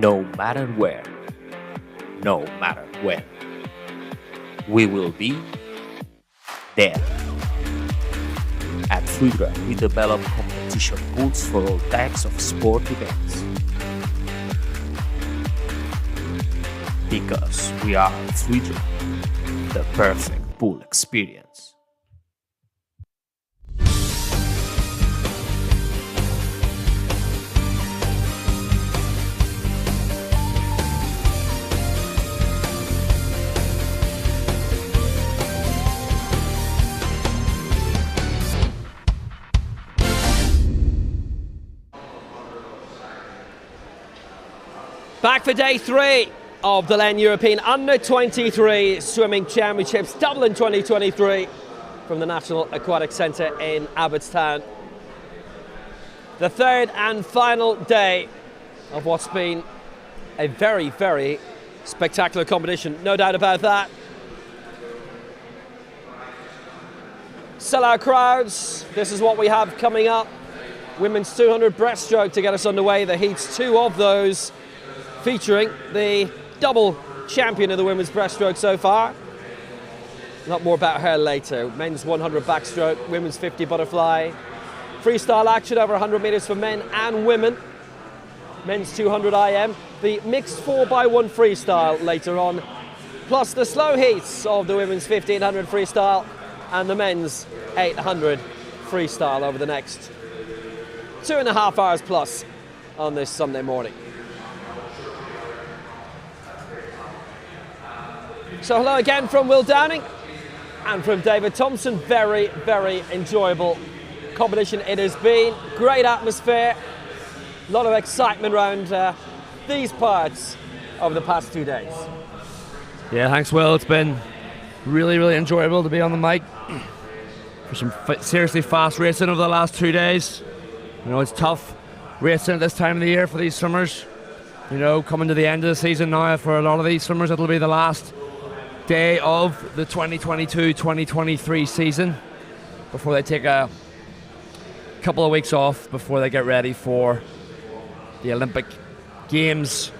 no matter where, no matter when. We will be there. At Fluidra, we develop competition pools for all types of sport events. Because we are Fluidra, the perfect pool experience. Back for day 3 of the LEN European U23 Swimming Championships, Dublin 2023, from the National Aquatic Centre in Abbottstown. The third and final day of what's been a very, very spectacular competition, no doubt about that. Sellout crowds, this is what we have coming up. Women's 200 breaststroke to get us underway, the heats 2 of those, featuring the double champion of the women's breaststroke so far. A lot more about her later. Men's 100 backstroke, women's 50 butterfly. Freestyle action over 100 metres for men and women. Men's 200 IM. The mixed 4x1 freestyle later on. Plus the slow heats of the women's 1500 freestyle and the men's 800 freestyle over the next 2.5 hours plus on this Sunday morning. So hello again from Will Downing and from David Thompson. Very, very enjoyable competition it has been. Great atmosphere, a lot of excitement around these parts over the past 2 days. Yeah, thanks Will. It's been really, really enjoyable to be on the mic for some seriously fast racing over the last 2 days. You know, it's tough racing at this time of the year for these swimmers. You know, coming to the end of the season now for a lot of these swimmers, it'll be the last day of the 2022-2023 season before they take a couple of weeks off before they get ready for the Olympic Games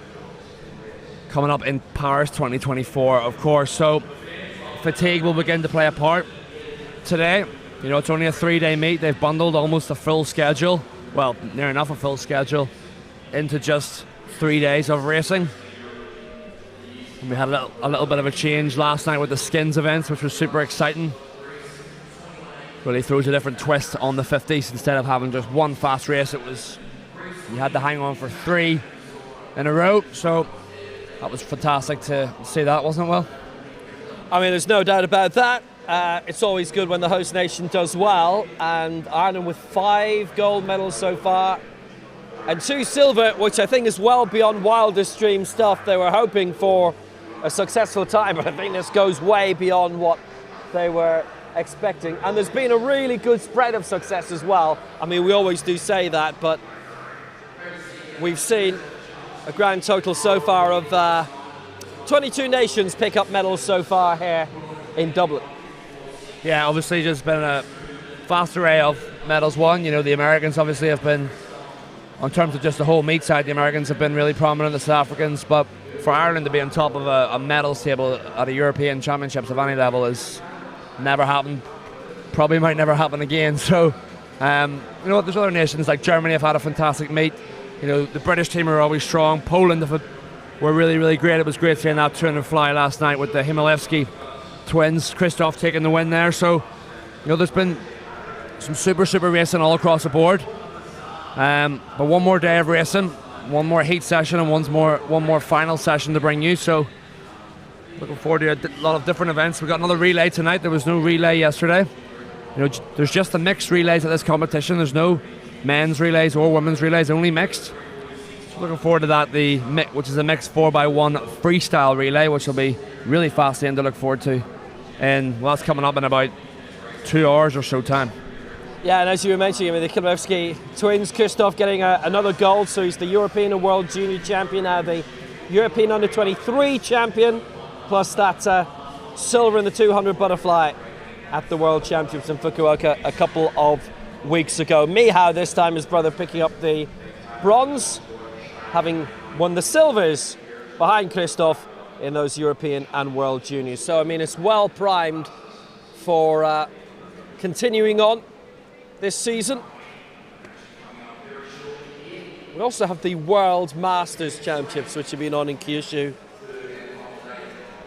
coming up in Paris 2024, of course. So fatigue will begin to play a part today. You know, it's only a 3-day meet. They've bundled almost a full schedule, well, near enough a full schedule, into just 3 days of racing. And we had a little bit of a change last night with the skins events, which was super exciting. Really throws a different twist on the 50s. Instead of having just one fast race, you had to hang on for 3 in a row. So that was fantastic to see that, wasn't it, Will? I mean, there's no doubt about that. It's always good when the host nation does well, and Ireland with 5 gold medals so far and 2 silver, which I think is well beyond wildest dream stuff. They were hoping for a successful time, but I think this goes way beyond what they were expecting. And there's been a really good spread of success as well. I mean, we always do say that, but we've seen a grand total so far of 22 nations pick up medals so far here in Dublin. Yeah, obviously just been a vast array of medals won. You know, the Americans obviously have been, in terms of just the whole meet side, the Americans have been really prominent, the South Africans, but for Ireland to be on top of a medals table at a European Championships of any level has never happened. Probably might never happen again. So, you know, there's other nations like Germany have had a fantastic meet. You know, the British team are always strong. Poland were really, really great. It was great seeing that 200 fly last night with the Himalevsky twins. Christoph taking the win there. So, you know, there's been some super racing all across the board. But one more day of racing, one more heat session, and one more final session to bring you. So looking forward to a lot of different events. We've got another relay tonight. There was no relay yesterday. You know, there's just the mixed relays at this competition. There's no men's relays or women's relays, only mixed. So looking forward to that, which is a mixed 4x1 freestyle relay, which will be really fascinating to look forward to. And well, that's coming up in about 2 hours or so time. Yeah, and as you were mentioning, I mean, the Himalevsky twins, Christoph getting another gold, so he's the European and World Junior Champion, now the European Under-23 Champion, plus that silver in the 200 butterfly at the World Championships in Fukuoka a couple of weeks ago. Mihao this time, his brother, picking up the bronze, having won the silvers behind Christoph in those European and World Juniors. So, I mean, it's well primed for continuing on this season. We also have the World Masters Championships, which have been on in Kyushu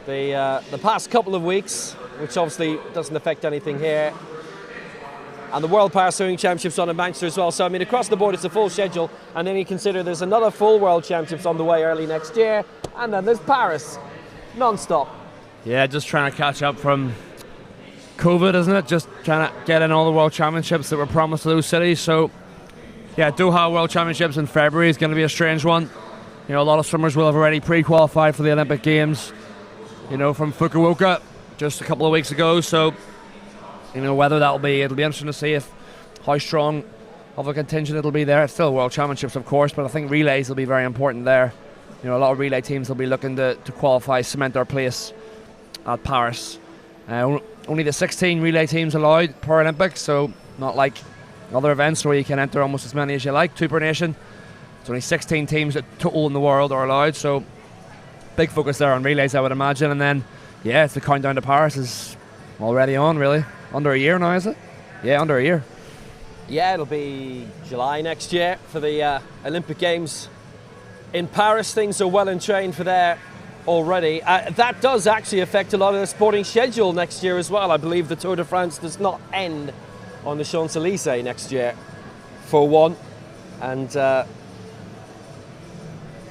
the past couple of weeks, which obviously doesn't affect anything here. And the World Power Swimming Championships on in Manchester as well. So, I mean, across the board, it's a full schedule. And then you consider there's another full World Championships on the way early next year. And then there's Paris, non-stop. Yeah, just trying to catch up from COVID, isn't it? Just trying to get in all the World Championships that were promised to those cities. So, yeah, Doha World Championships in February is going to be a strange one. You know, a lot of swimmers will have already pre-qualified for the Olympic Games, you know, from Fukuoka just a couple of weeks ago. So, you know, whether it'll be interesting to see how strong of a contingent it'll be there. It's still World Championships, of course, but I think relays will be very important there. You know, a lot of relay teams will be looking to qualify, cement their place at Paris. Only the 16 relay teams allowed per Olympics, so not like other events where you can enter almost as many as you like, 2 per nation. It's only 16 teams total in the world are allowed, so big focus there on relays, I would imagine. And then, yeah, it's the countdown to Paris is already on, really. Under a year now, is it? Yeah, under a year. Yeah, it'll be July next year for the Olympic Games in Paris. Things are well and trained for there already. That does actually affect a lot of the sporting schedule next year as well. I believe the Tour de France does not end on the Champs-Élysées next year, for one. And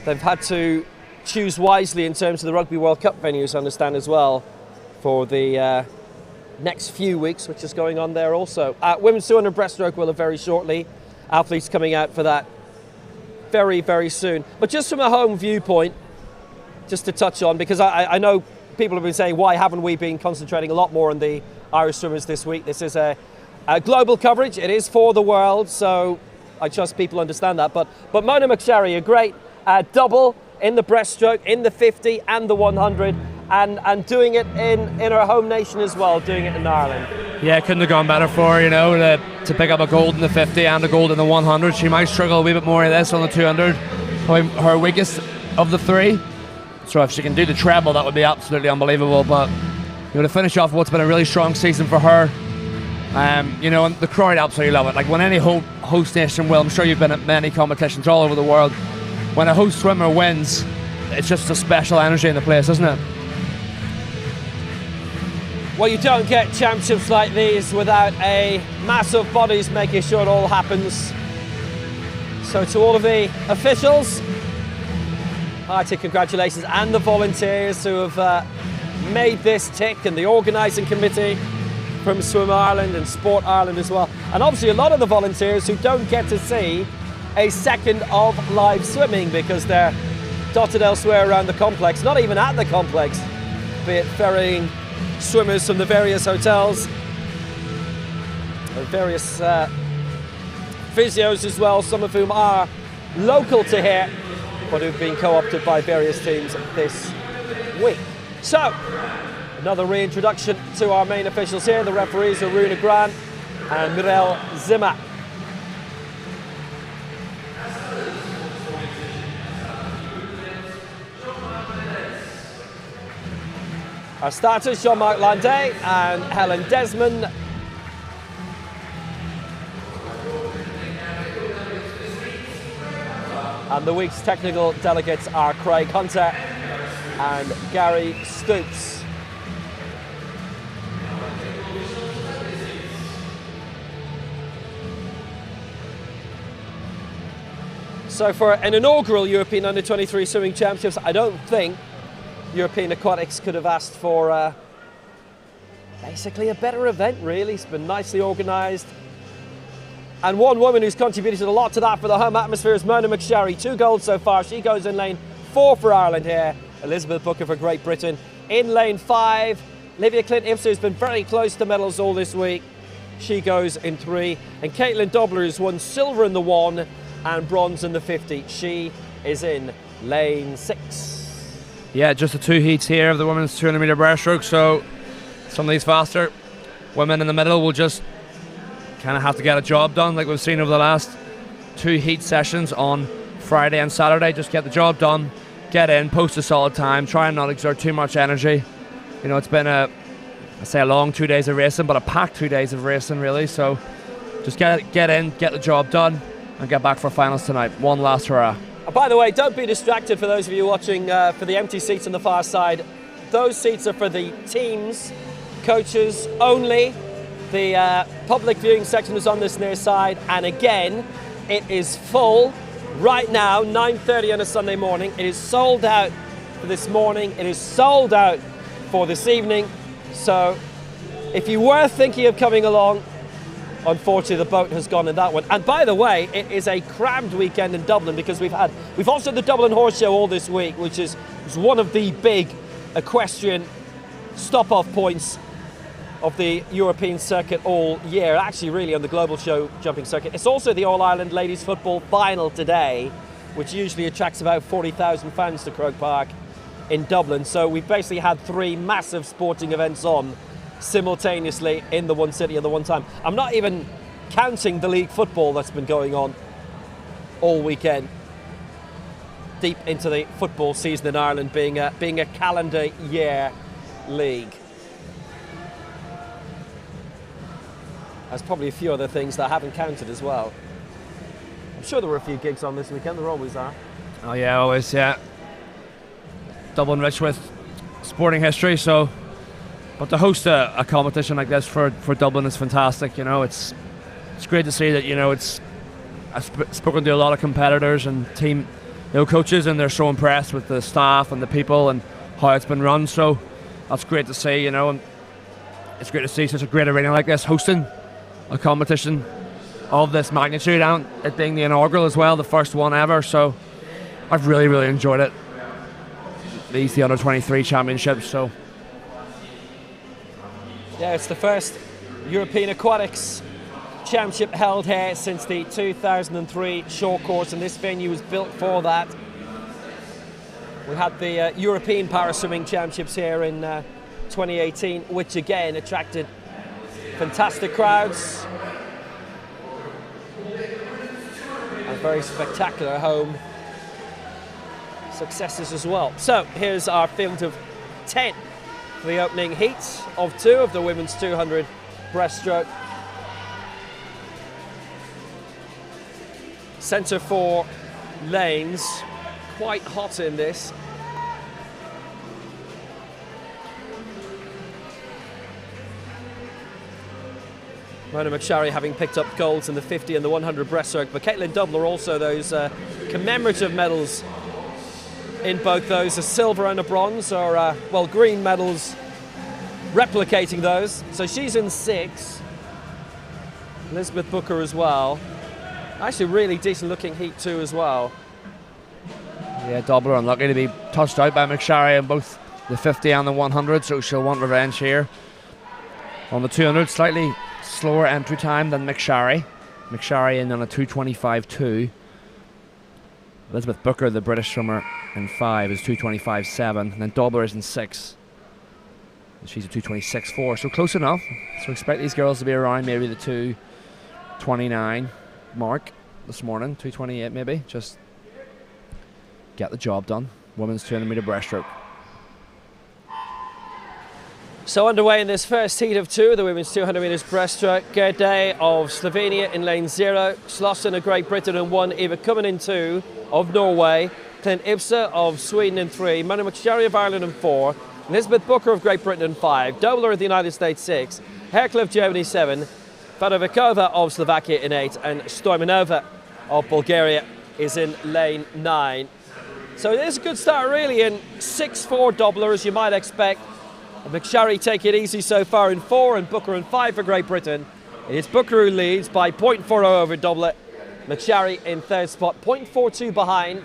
they've had to choose wisely in terms of the Rugby World Cup venues, I understand, as well, for the next few weeks, which is going on there also. Women's 200 breaststroke will have very shortly. Athletes coming out for that very, very soon. But just from a home viewpoint, just to touch on, because I know people have been saying, why haven't we been concentrating a lot more on the Irish swimmers this week? This is a global coverage. It is for the world, so I trust people understand that. But Mona McSherry, a great double in the breaststroke, in the 50 and the 100, and doing it in her home nation as well, doing it in Ireland. Yeah, couldn't have gone better for her, you know, to pick up a gold in the 50 and a gold in the 100. She might struggle a wee bit more in this on the 200, probably her weakest of the 3. So if she can do the treble, that would be absolutely unbelievable. But, you know, to finish off what's been a really strong season for her, you know, and the crowd absolutely love it. Like when any host nation will, I'm sure you've been at many competitions all over the world, when a host swimmer wins, it's just a special energy in the place, isn't it? Well, you don't get championships like these without a massive bodies making sure it all happens. So to all of the officials, hearty congratulations, and the volunteers who have made this tick, and the organising committee from Swim Ireland and Sport Ireland as well. And obviously a lot of the volunteers who don't get to see a second of live swimming because they're dotted elsewhere around the complex, not even at the complex, be it ferrying swimmers from the various hotels, and various physios as well, some of whom are local to here, but who've been co-opted by various teams this week. So, another reintroduction to our main officials here. The referees are Runa Grant and Mirel Zimmer. Our starters, Jean-Marc Landais and Helen Desmond. And the week's technical delegates are Craig Hunter and Gary Stoops. So for an inaugural European Under-23 Swimming Championships, I don't think European Aquatics could have asked for basically a better event, really. It's been nicely organised. And one woman who's contributed a lot to that for the home atmosphere is Mona McSherry. 2 golds so far. She goes in lane 4 for Ireland here. Elizabeth Booker for Great Britain in lane 5. Livia Clint-Ipser has been very close to medals all this week. She goes in 3. And Caitlin Dobler has won silver in the 1 and bronze in the 50. She is in lane 6. Yeah, just the 2 heats here of the women's 200 metre breaststroke, so some of these faster women in the middle will just kind of have to get a job done, like we've seen over the last 2 heat sessions on Friday and Saturday. Just get the job done, get in, post a solid time, try and not exert too much energy. You know, it's been a long 2 days of racing, but a packed 2 days of racing, really. So just get in, get the job done, and get back for finals tonight. One last hurrah. And by the way, don't be distracted for those of you watching for the empty seats on the far side. Those seats are for the teams, coaches only. The public viewing section is on this near side, and again, it is full right now, 9:30 on a Sunday morning. It is sold out for this morning. It is sold out for this evening. So if you were thinking of coming along, unfortunately the boat has gone in that one. And by the way, it is a crammed weekend in Dublin because we've also had the Dublin Horse Show all this week, which is one of the big equestrian stop-off points of the European circuit all year, actually really on the global show jumping circuit. It's also the All-Ireland Ladies Football Final today, which usually attracts about 40,000 fans to Croke Park in Dublin. So we've basically had 3 massive sporting events on simultaneously in the one city at the one time. I'm not even counting the league football that's been going on all weekend, deep into the football season in Ireland, being a calendar year league. There's probably a few other things that I haven't counted as well. I'm sure there were a few gigs on this weekend, there always are. Oh yeah, always, yeah. Dublin rich with sporting history, so but to host a competition like this for Dublin is fantastic. You know, it's great to see that. You know, I've spoken to a lot of competitors and team, coaches, and they're so impressed with the staff and the people and how it's been run. So that's great to see. You know, and it's great to see such a great arena like this hosting a competition of this magnitude, and it being the inaugural as well, the first one ever. So I've really enjoyed it. These the under-23 championships. So. Yeah, it's the first European Aquatics Championship held here since the 2003 short course, and this venue was built for that. We had the European Paraswimming Championships here in 2018, which again attracted fantastic crowds and very spectacular home successes as well. So here's our field of 10 for the opening heat of 2 of the women's 200 breaststroke. Centre 4 lanes, quite hot in this. Mona McSharry having picked up golds in the 50 and the 100 breaststroke, but Caitlin Dubler also those commemorative medals in both those, a silver and a bronze, or green medals replicating those. So she's in 6. Elizabeth Booker as well. Actually really decent looking heat 2 as well. Yeah, Dobler unlucky to be touched out by McSharry in both the 50 and the 100, so she'll want revenge here. On the 200, slightly slower entry time than McSharry. McSharry in on a 2:25.2. Elizabeth Booker, the British swimmer, in 5 is 2:25.7, and then Dobler is in 6. And she's a 2:26.4, so close enough. So expect these girls to be around maybe the 2:29 mark this morning, 2:28 maybe. Just get the job done. Women's 200-metre breaststroke. So underway in this first heat of 2, the women's 200 metres breaststroke. Gerdey of Slovenia in lane 0, Schlossen of Great Britain in 1, Eva Kummen in 2 of Norway, Clint Ibsa of Sweden in 3, Mona McSharry of Ireland in 4, Elizabeth Booker of Great Britain in 5, Dobler of the United States 6, Herkle of Germany 7, Fadovikova of Slovakia in 8, and Stoimanova of Bulgaria is in lane 9. So it is a good start really in 6-4 Dobler, as you might expect. McSharry take it easy so far in 4, and Booker in 5 for Great Britain. It is Booker who leads by 0.40 over Dobler. McSharry in 3rd spot, 0.42 behind.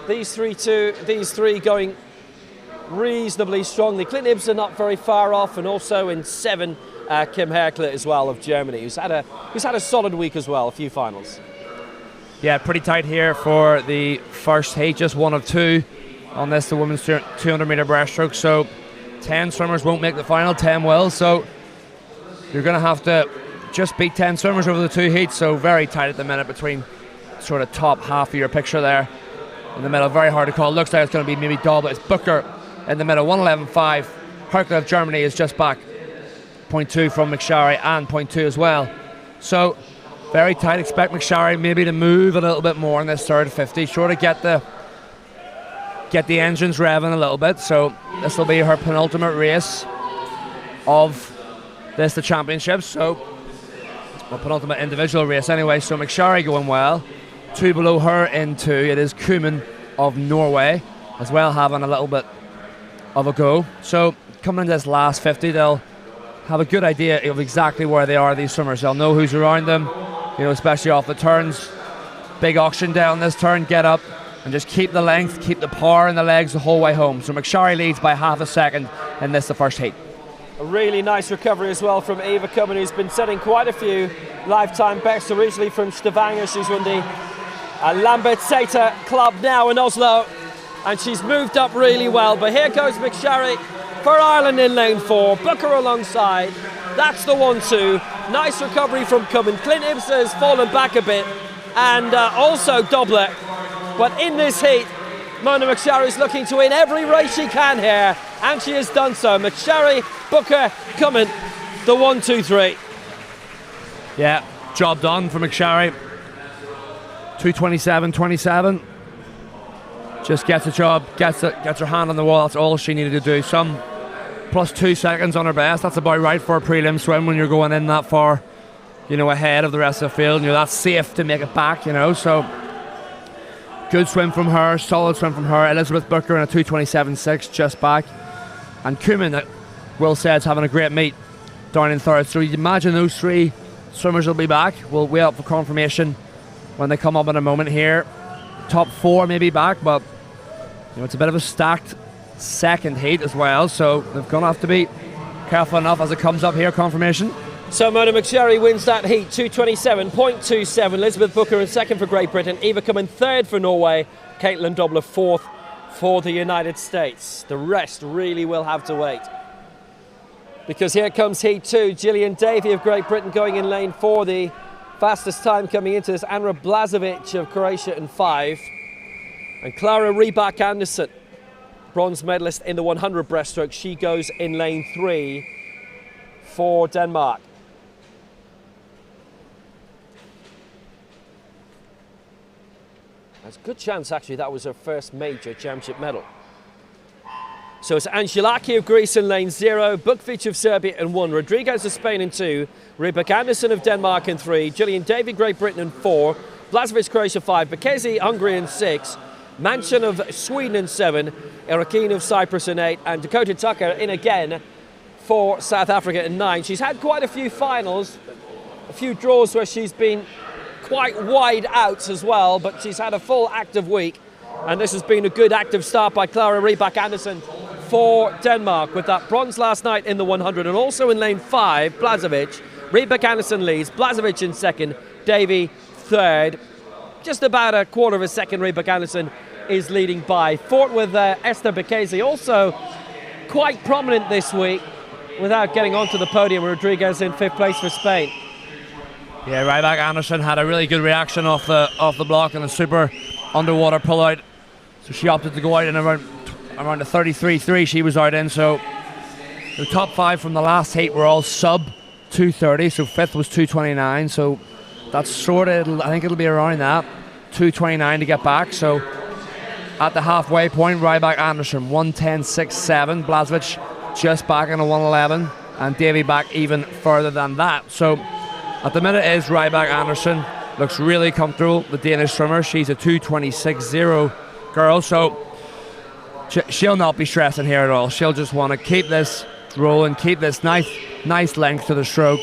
These three going reasonably strongly. Clint Ibsen not very far off, and also in 7, Kim Herkle as well of Germany, who's had a solid week as well, a few finals. Yeah, pretty tight here for the first heat, just 1 of 2 on this, the women's 200-metre breaststroke. So 10 swimmers won't make the final, 10 will, so you're going to have to just beat 10 swimmers over the 2 heats, so very tight at the minute between sort of top half of your picture there. In the middle, very hard to call. Looks like it's going to be maybe double. It's Booker in the middle, 111.5. Hercule of Germany is just back 0.2 from McSharry and 0.2 as well. So very tight. Expect McSharry maybe to move a little bit more in this third 50. Sure to get the engines revving a little bit. So this will be her penultimate race of the championship. So a penultimate individual race anyway. So McSharry going well. 2 below her in 2. It is Kuman of Norway as well, having a little bit of a go. So coming into this last 50, they'll have a good idea of exactly where they are, these swimmers. They'll know who's around them, especially off the turns. Big auction down this turn, get up and just keep the length, keep the power in the legs the whole way home. So McSharry leads by half a second in the first heat. A really nice recovery as well from Eva Kuman, who's been setting quite a few lifetime bests. Originally from Stavanger, she's won the Lambertseter Club now in Oslo, and she's moved up really well. But here goes McSharry for Ireland in lane 4. Booker alongside. That's the 1-2. Nice recovery from Kuman. Clint Ibsa has fallen back a bit, and also Dobler. But in this heat, Mona McSharry is looking to win every race she can here, and she has done so. McSharry, Booker, Kuman, the 1-2-3. Yeah, job done for McSharry. 2:27.27. Just gets the job, gets her hand on the wall. That's all she needed to do. Some plus 2 seconds on her best. That's about right for a prelim swim when you're going in that far, ahead of the rest of the field. That's safe to make it back, So good swim from her, solid swim from her. Elizabeth Booker in a 2:27.6, just back. And Kuman, Will said, is having a great meet down in third. So you imagine those 3 swimmers will be back. We'll wait up for confirmation when they come up in a moment here. Top 4 may be back, but it's a bit of a stacked second heat as well, so they're going to have to be careful enough as it comes up here, confirmation. So Mona McSharry wins that heat, 2:27.27. Elizabeth Booker in second for Great Britain. Eva Kuman third for Norway. Caitlin Dobler fourth for the United States. The rest really will have to wait, because here comes heat 2. Gillian Davey of Great Britain going in lane 4. The fastest time coming into this, Anra Blažević of Croatia in 5. And Clara Rybak-Andersen, bronze medalist in the 100 breaststroke. She goes in lane 3 for Denmark. There's a good chance, actually, that was her first major championship medal. So it's Angelaki of Greece in lane 0, Bukvic of Serbia in 1, Rodriguez of Spain in 2, Rybak-Andersen of Denmark in 3, Gillian Davey, Great Britain in 4, Blažević, Croatia 5, Bekesi, Hungary in 6, Mansion of Sweden in 7, Erakin of Cyprus in 8, and Dakota Tucker in again for South Africa in 9. She's had quite a few finals, a few draws where she's been quite wide out as well, but she's had a full active week, and this has been a good active start by Clara Rybak-Andersen for Denmark with that bronze last night in the 100. And also in lane 5, Blažević. Rybak-Andersen leads, Blažević in second, Davey third. Just about a quarter of a second Rybak-Andersen is leading by. Fourth with Esther Bekesi, also quite prominent this week without getting onto the podium. Rodriguez in 5th place for Spain. Yeah, Rybak-Andersen had a really good reaction off the block and a super underwater pullout. So she opted to go out in around the 33.3 she was out in. So the top 5 from the last heat were all sub 2:30. So 5th was 2:29. So that's sort of, I think it'll be around that, 2:29 to get back. So at the halfway point, Rybak-Andersen 1:10.67. Blažević just back in a 1:11, and Davey back even further than that. So at the minute is Rybak-Andersen. Looks really comfortable, the Danish swimmer. She's a 2:26.0 girl, so she'll not be stressing here at all. She'll just want to keep this rolling, keep this nice length to the stroke.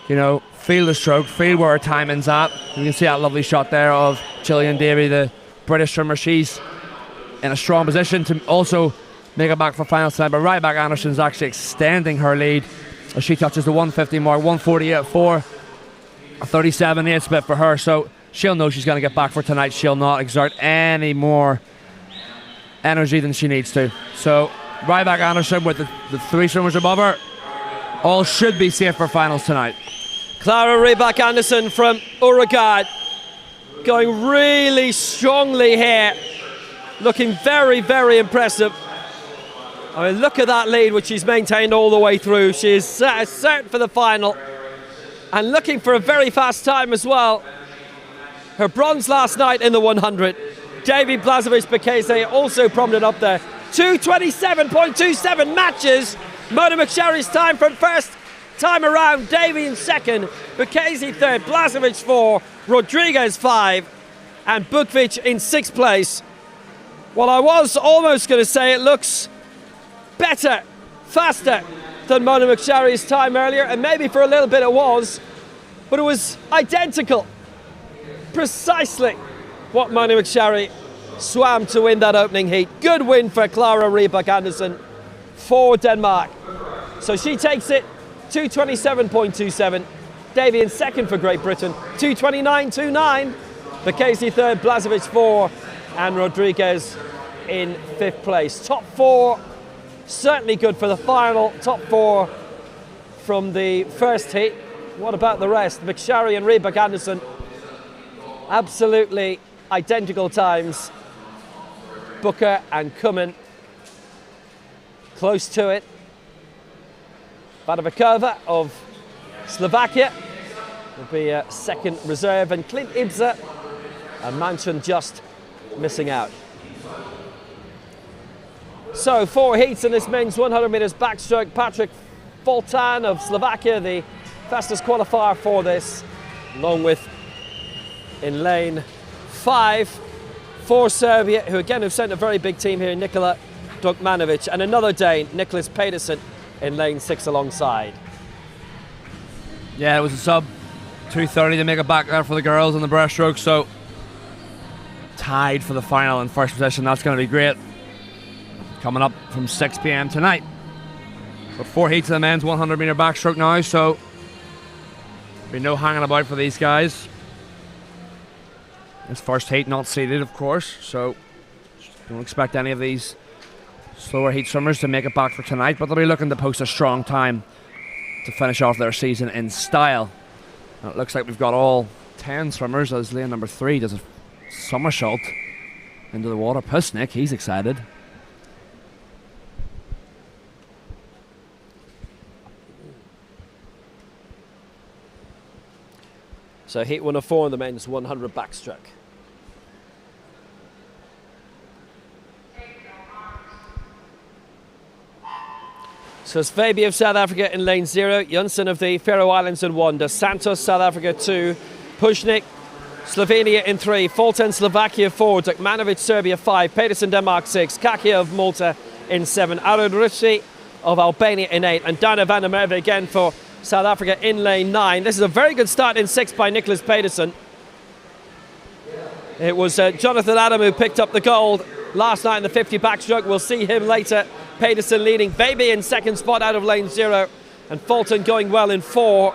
Feel the stroke, feel where her timing's at. You can see that lovely shot there of Gillian Davey, the British swimmer. She's in a strong position to also make it back for finals tonight, but Rybak-Andersen's actually extending her lead as she touches the 150 mark, 148.4. A 37.8 split for her, so she'll know she's going to get back for tonight. She'll not exert any more energy than she needs to. So Rybak-Andersen with the 3 swimmers above her, all should be safe for finals tonight. Clara Rybak-Andersen from Uruguay going really strongly here. Looking very, very impressive. I mean, look at that lead, which she's maintained all the way through. She is certain for the final. And looking for a very fast time as well. Her bronze last night in the 100. Davy Blažević-Bekese also prominent up there. 2:27.27 matches Mona McSharry's time from first time around. Davy in second, Bekese third, Blažević 4, Rodriguez 5, and Bukvic in sixth place. Well, I was almost going to say it looks better, faster than Mona McSharry's time earlier, and maybe for a little bit it was, but it was identical. Precisely what Mona McSharry swam to win that opening heat. Good win for Clara Rybak Andersen for Denmark. So she takes it, 2:27.27. Davy in second for Great Britain, 2:29.29. Bekese third, Blažević 4, and Rodriguez in fifth place. Top four, certainly good for the final. Top four from the first heat. What about the rest? McSharry and Rybak Andersen, absolutely identical times. Booker and Kuman close to it. Vadavikova of Slovakia will be a second reserve, and Clint Ibser and Manchin just missing out. So 4 heats in this men's 100 metres backstroke. Patrick Foltan of Slovakia, the fastest qualifier for this, along with in lane 5 for Serbia, who again have sent a very big team here, Nikola Dukmanovic, and another Dane, Nicholas Pedersen, in lane 6 alongside. Yeah, it was a sub 2:30 to make it back there for the girls in the breaststroke, so tied for the final in first position. That's going to be great. Coming up from 6 p.m. tonight. But 4 heats of the men's 100 metre backstroke now, so there'll be no hanging about for these guys. This first heat not seeded, of course, so don't expect any of these slower heat swimmers to make it back for tonight, but they'll be looking to post a strong time to finish off their season in style. And it looks like we've got all 10 swimmers as lane number 3 does a somersault into the water. Pusnik, he's excited. So heat 1 of 4 in the men's 100 backstroke. So it's Fabi of South Africa in lane 0, Jonsson of the Faroe Islands in 1, Dos Santos South Africa 2, Pushnik Slovenia in 3, Fulton Slovakia 4, Dukmanovic Serbia 5, Pedersen Denmark 6, Kakia of Malta in 7, Arudrici of Albania in 8, and Dana van der Merwe again for South Africa in lane 9. This is a very good start in 6 by Nicholas Pedersen. It was Jonathan Adam who picked up the gold last night in the 50 backstroke. We'll see him later. Pedersen leading, Baby in second spot out of lane 0, and Fulton going well in 4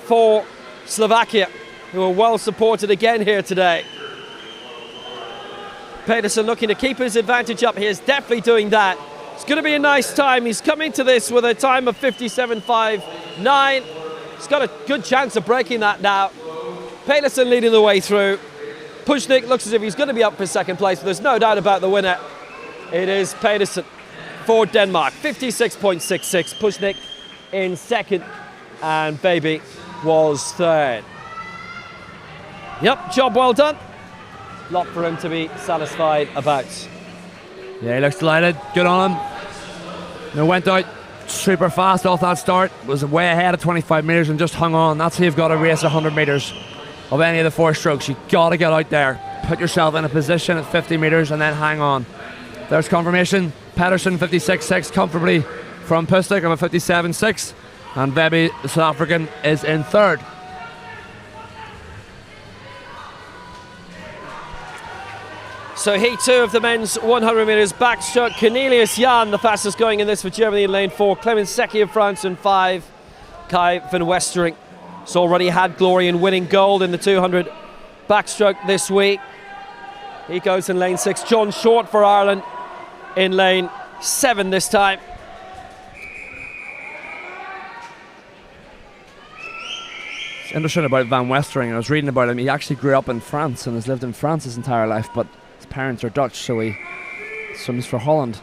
for Slovakia, who are well supported again here today. Pedersen looking to keep his advantage up. He is definitely doing that. It's going to be a nice time. He's coming to this with a time of 57.59. He's got a good chance of breaking that now. Pedersen leading the way through. Pushnik looks as if he's going to be up for second place, but there's no doubt about the winner. It is Pedersen for Denmark, 56.66. Pushnik in second, and Baby was third. Yep, job well done. Lot for him to be satisfied about. Yeah, he looks delighted. Good on him. He went out super fast off that start. Was way ahead of 25 metres and just hung on. That's how you've got to race 100 metres of any of the 4 strokes. You've got to get out there. Put yourself in a position at 50 metres and then hang on. There's confirmation. Pedersen 56.6 comfortably from Pustik of a 57.6. And Baby, the South African, is in third. So heat 2 of the men's 100 metres backstroke. Cornelius Jan, the fastest going in this for Germany in lane 4. Clement Secchi of France in 5. Kai van Westering has already had glory in winning gold in the 200 backstroke this week. He goes in lane 6. John Short for Ireland in lane 7 this time. It's interesting about Van Westering. I was reading about him. He actually grew up in France and has lived in France his entire life, but his parents are Dutch, so he swims for Holland.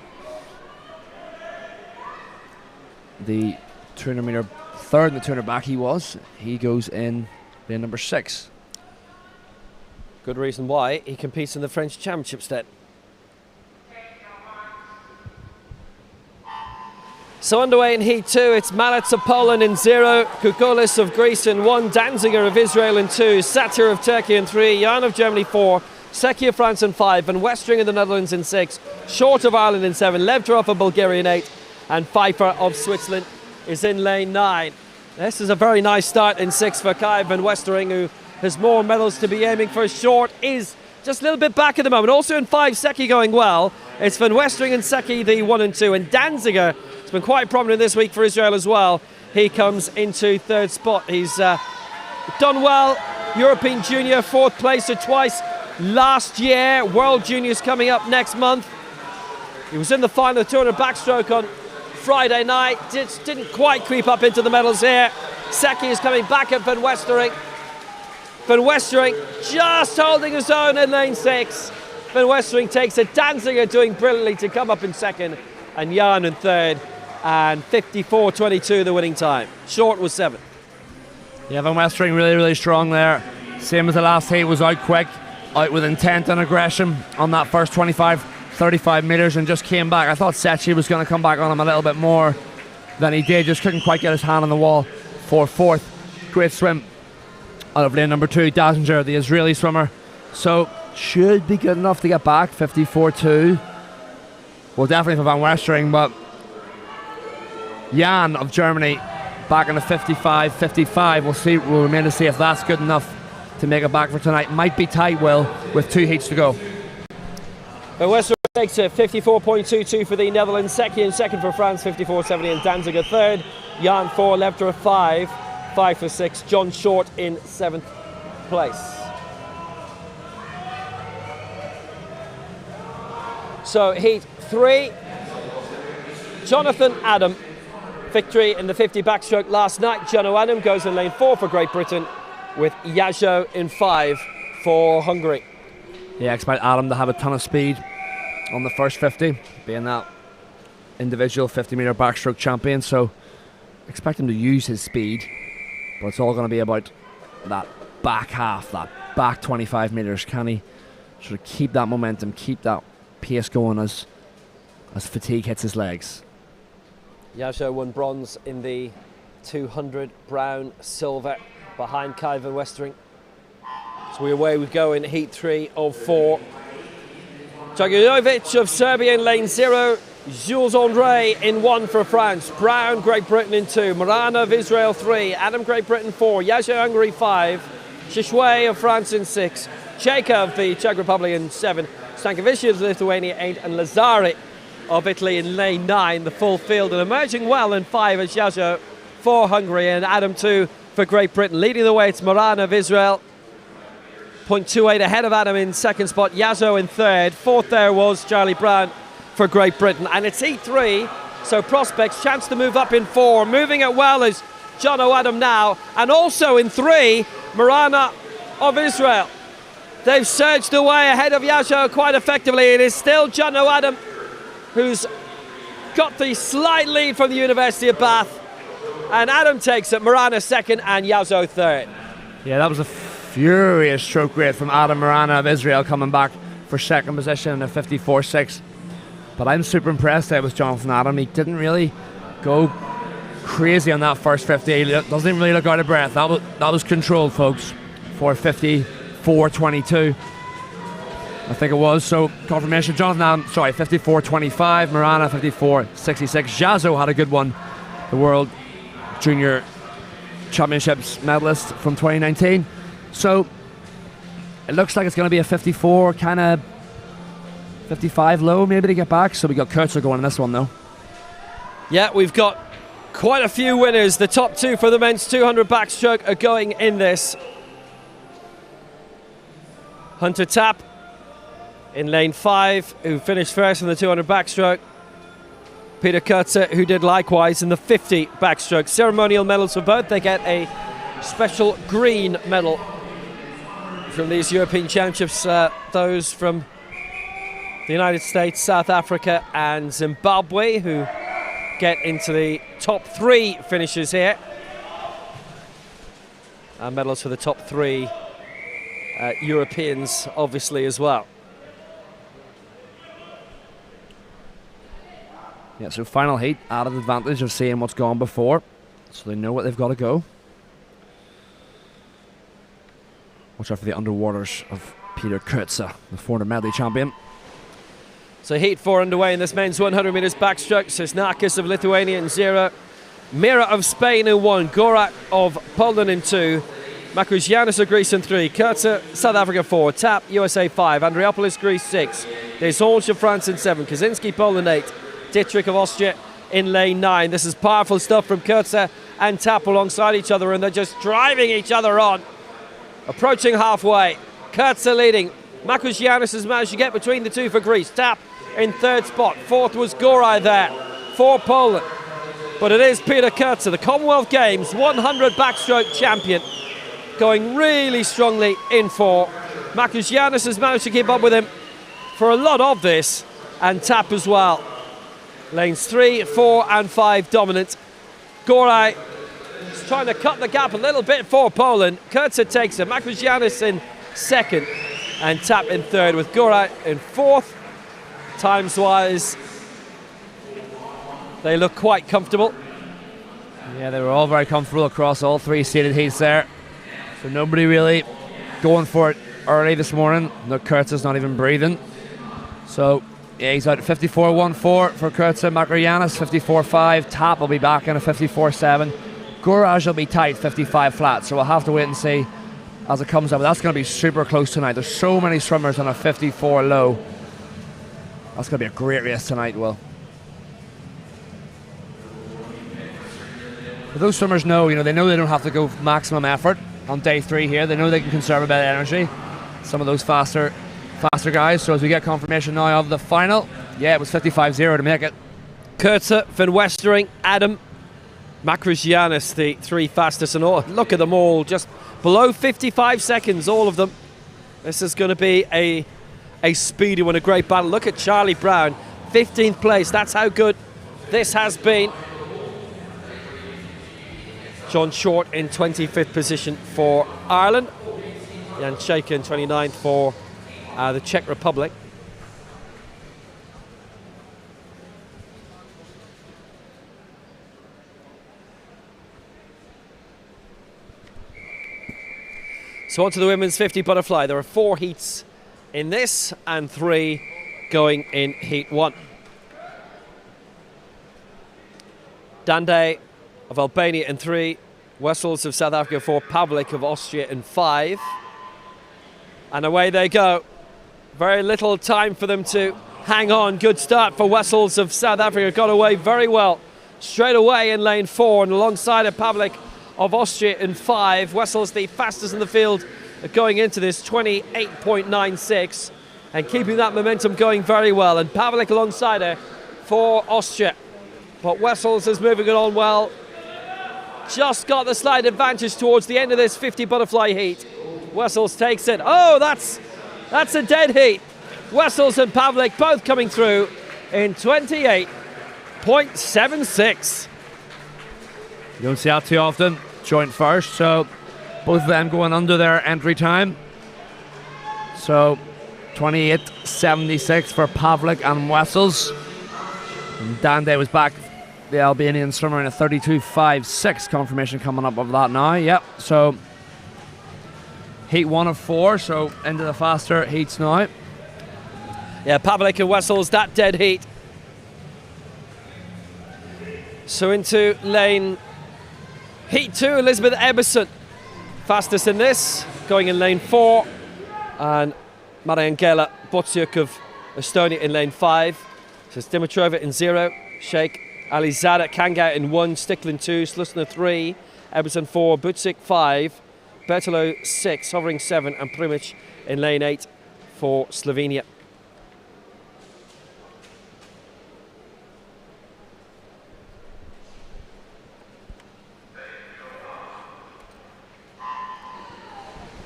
The 200 metre third and the 200 back he goes in lane number 6. Good reason why he competes in the French Championships then. So underway in Heat 2, it's Malets of Poland in 0, Kukolis of Greece in 1, Danziger of Israel in 2, Satir of Turkey in 3, Jan of Germany 4, Seki of France in 5, and Westring of the Netherlands in 6, Short of Ireland in 7, Levdorov of Bulgaria in 8, and Pfeiffer of Switzerland is in lane 9. This is a very nice start in 6 for Kai van Westering, who has more medals to be aiming for. Short is just a little bit back at the moment. Also in 5, Seki going well. It's Van Westering and Seki, the 1 and 2, and Danziger has been quite prominent this week for Israel as well. He comes into 3rd spot. He's done well. European Junior, 4th place twice last year. World Juniors coming up next month. He was in the final of 200 backstroke on Friday night. Didn't quite creep up into the medals here. Seki is coming back at Van Westering. Van Westering just holding his own in lane 6. Van Westering takes it. Danziger doing brilliantly to come up in 2nd, and Jan in 3rd, and 54.22 the winning time. Short was 7th. Yeah, Van Westering really strong there. Same as the last heat, was out quick, out with intent and aggression on that first 35 metres and just came back. I thought Sechi was going to come back on him a little bit more than he did. Just couldn't quite get his hand on the wall for 4th. Great swim out of lane number 2, Dazinger, the Israeli swimmer. So should be good enough to get back. 54.2. Well, definitely for Van Westering, but Jan of Germany back in the 55. We'll see. We'll remain to see if that's good enough to make it back for tonight. Might be tight, Will, with 2 heats to go. Van Westering takes it. 54.22 for the Netherlands. Seki in 2nd for France. 54.70, and Danziger 3rd. Jan 4, Levdorov 5. 5 for 6. John Short in 7th place. So Heat 3, Jonathan Adam, victory in the 50 backstroke last night. Jono Adam goes in lane 4 for Great Britain, with Yajo in 5 for Hungary. Yeah, I expect Adam to have a ton of speed on the first 50, being that individual 50 metre backstroke champion, so expect him to use his speed, but it's all going to be about that back half, that back 25 metres. Can he sort of keep that momentum, keep that pace going as fatigue hits his legs? Yajo won bronze in the 200, brown, silver, behind Kai van Westering. So away we go in Heat 3 of 4. Dragojevic of Serbia in lane 0, Jules Andre in 1 for France, Brown, Great Britain in 2, Morana of Israel 3, Adam, Great Britain 4, Yajo, Hungary 5, Shishway of France in 6, Cheka of the Czech Republic in 7, Stankovic of Lithuania 8, and Lazari of Italy in lane 9, the full field, and emerging well in 5 as Yajo for Hungary, and Adam 2 for Great Britain. Leading the way, it's Morana of Israel, 0.28 ahead of Adam in 2nd spot, Yazo in 3rd. 4th there was Charlie Brown for Great Britain. And it's Heat 3, so prospects, chance to move up in 4. Moving it well is Jono Adam now, and also in 3, Morana of Israel. They've surged away ahead of Yajo quite effectively. It is still Jono Adam who's got the slight lead from the University of Bath. And Adam takes it, Morana 2nd and Yazo 3rd. Yeah, that was a furious stroke rate from Adam Morana of Israel, coming back for 2nd position in a 54.6. But I'm super impressed there with Jonathan Adam. He didn't really go crazy on that first 50. He doesn't really look out of breath. That was controlled, folks, for 54.22. I think it was. So confirmation, Jonathan Adam, 54.25, Morana 54.66. Jazo had a good one, the World Junior Championships medalist from 2019. So it looks like it's going to be a 54, kind of 55 low maybe to get back. So we got Kurtzer going in this one though. Yeah, we've got quite a few winners. The top 2 for the men's 200 backstroke are going in this. Hunter Tapp in lane 5, who finished first in the 200 backstroke. Peter Kurtzer, who did likewise in the 50 backstroke. Ceremonial medals for both. They get a special green medal from these European Championships, those from the United States, South Africa and Zimbabwe, who get into the top 3 finishers here. And medals for the top 3 Europeans, obviously, as well. Yeah, so final heat, added advantage of seeing what's gone before, so they know what they've got to go. Watch out for the underwaters of Peter Kurza, the 400 medley champion. So heat 4 underway in this men's 100 metres backstroke. Sisnakis of Lithuania in 0. Mira of Spain in 1. Gorak of Poland in 2. Makruzianis of Greece in 3. Kurza, South Africa 4. Tap, USA 5. Andriopoulos, Greece 6. Desange of France in 7. Kaczynski, Poland 8. Dietrich of Austria in lane 9. This is powerful stuff from Kurza and Tap alongside each other, and they're just driving each other on. Approaching halfway. Kurza leading. Makruzianis has managed to get between the two for Greece. Tap in 3rd spot. 4th was Gorai there for Poland. But it is Peter Kurza, the Commonwealth Games 100 backstroke champion, going really strongly in 4. Makruzianis has managed to keep up with him for a lot of this, and Tap as well. Lanes 3, 4 and 5 dominant. Gorai is trying to cut the gap a little bit for Poland. Kurza takes it. Makruzianis in 2nd and Tap in 3rd, with Gorai in 4th. Times-wise, they look quite comfortable. Yeah, they were all very comfortable across all 3 seeded heats there. So nobody really going for it early this morning. No, Kurza's not even breathing. So yeah, he's out at 54.14 for Kurza. Makruzianis 54.5. Tap will be back in a 54.7. Gorai will be tight 55 flat. So we'll have to wait and see as it comes up. But that's going to be super close tonight. There's so many swimmers on a 54 low. That's going to be a great race tonight, Will. But those swimmers know, they know they don't have to go maximum effort on day 3 here. They know they can conserve a bit of energy. Some of those faster guys. So as we get confirmation now of the final, yeah, it was 55.0 to make it. Kurza, Van Westering, Adam, Makruzianis, the 3 fastest, and all. Look at them all, just below 55 seconds, all of them. This is going to be a speedy one, a great battle. Look at Charlie Brown, 15th place. That's how good this has been. John Short in 25th position for Ireland. Jan Shaker in 29th for the Czech Republic. So on to the women's 50 butterfly. There are 4 heats in this and 3 going in heat 1. Dande of Albania in 3, Wessels of South Africa 4, Pavlik of Austria in 5. And away they go. Very little time for them to hang on. Good start for Wessels of South Africa. Got away very well. Straight away in lane 4 and alongside of Pavlik of Austria in 5. Wessels the fastest in the field going into this, 28.96, and keeping that momentum going very well. And Pavlik alongside her for Austria. But Wessels is moving it on well. Just got the slight advantage towards the end of this 50 butterfly heat. Wessels takes it. Oh, that's a dead heat. Wessels and Pavlik both coming through in 28.76. You don't see that too often. Joint first, so both of them going under their entry time. So 28.76 for Pavlik and Wessels. And Dande was back, the Albanian swimmer, in a 32.56. Confirmation coming up of that now. Yep, so heat 1 of 4, so into the faster heats now. Yeah, Pavlik and Wessels, that dead heat. So into lane heat 2, Elizabeth Eberson, fastest in this, going in lane 4. And Mariangela Botsiuk of Estonia in lane 5. So it's Dimitrova in 0, Sheikh Alizada Kanga in 1, Stickland 2, Slusner 3, Eberson 4, Butsik 5, Bertolo 6, hovering 7, and Primic in lane 8 for Slovenia.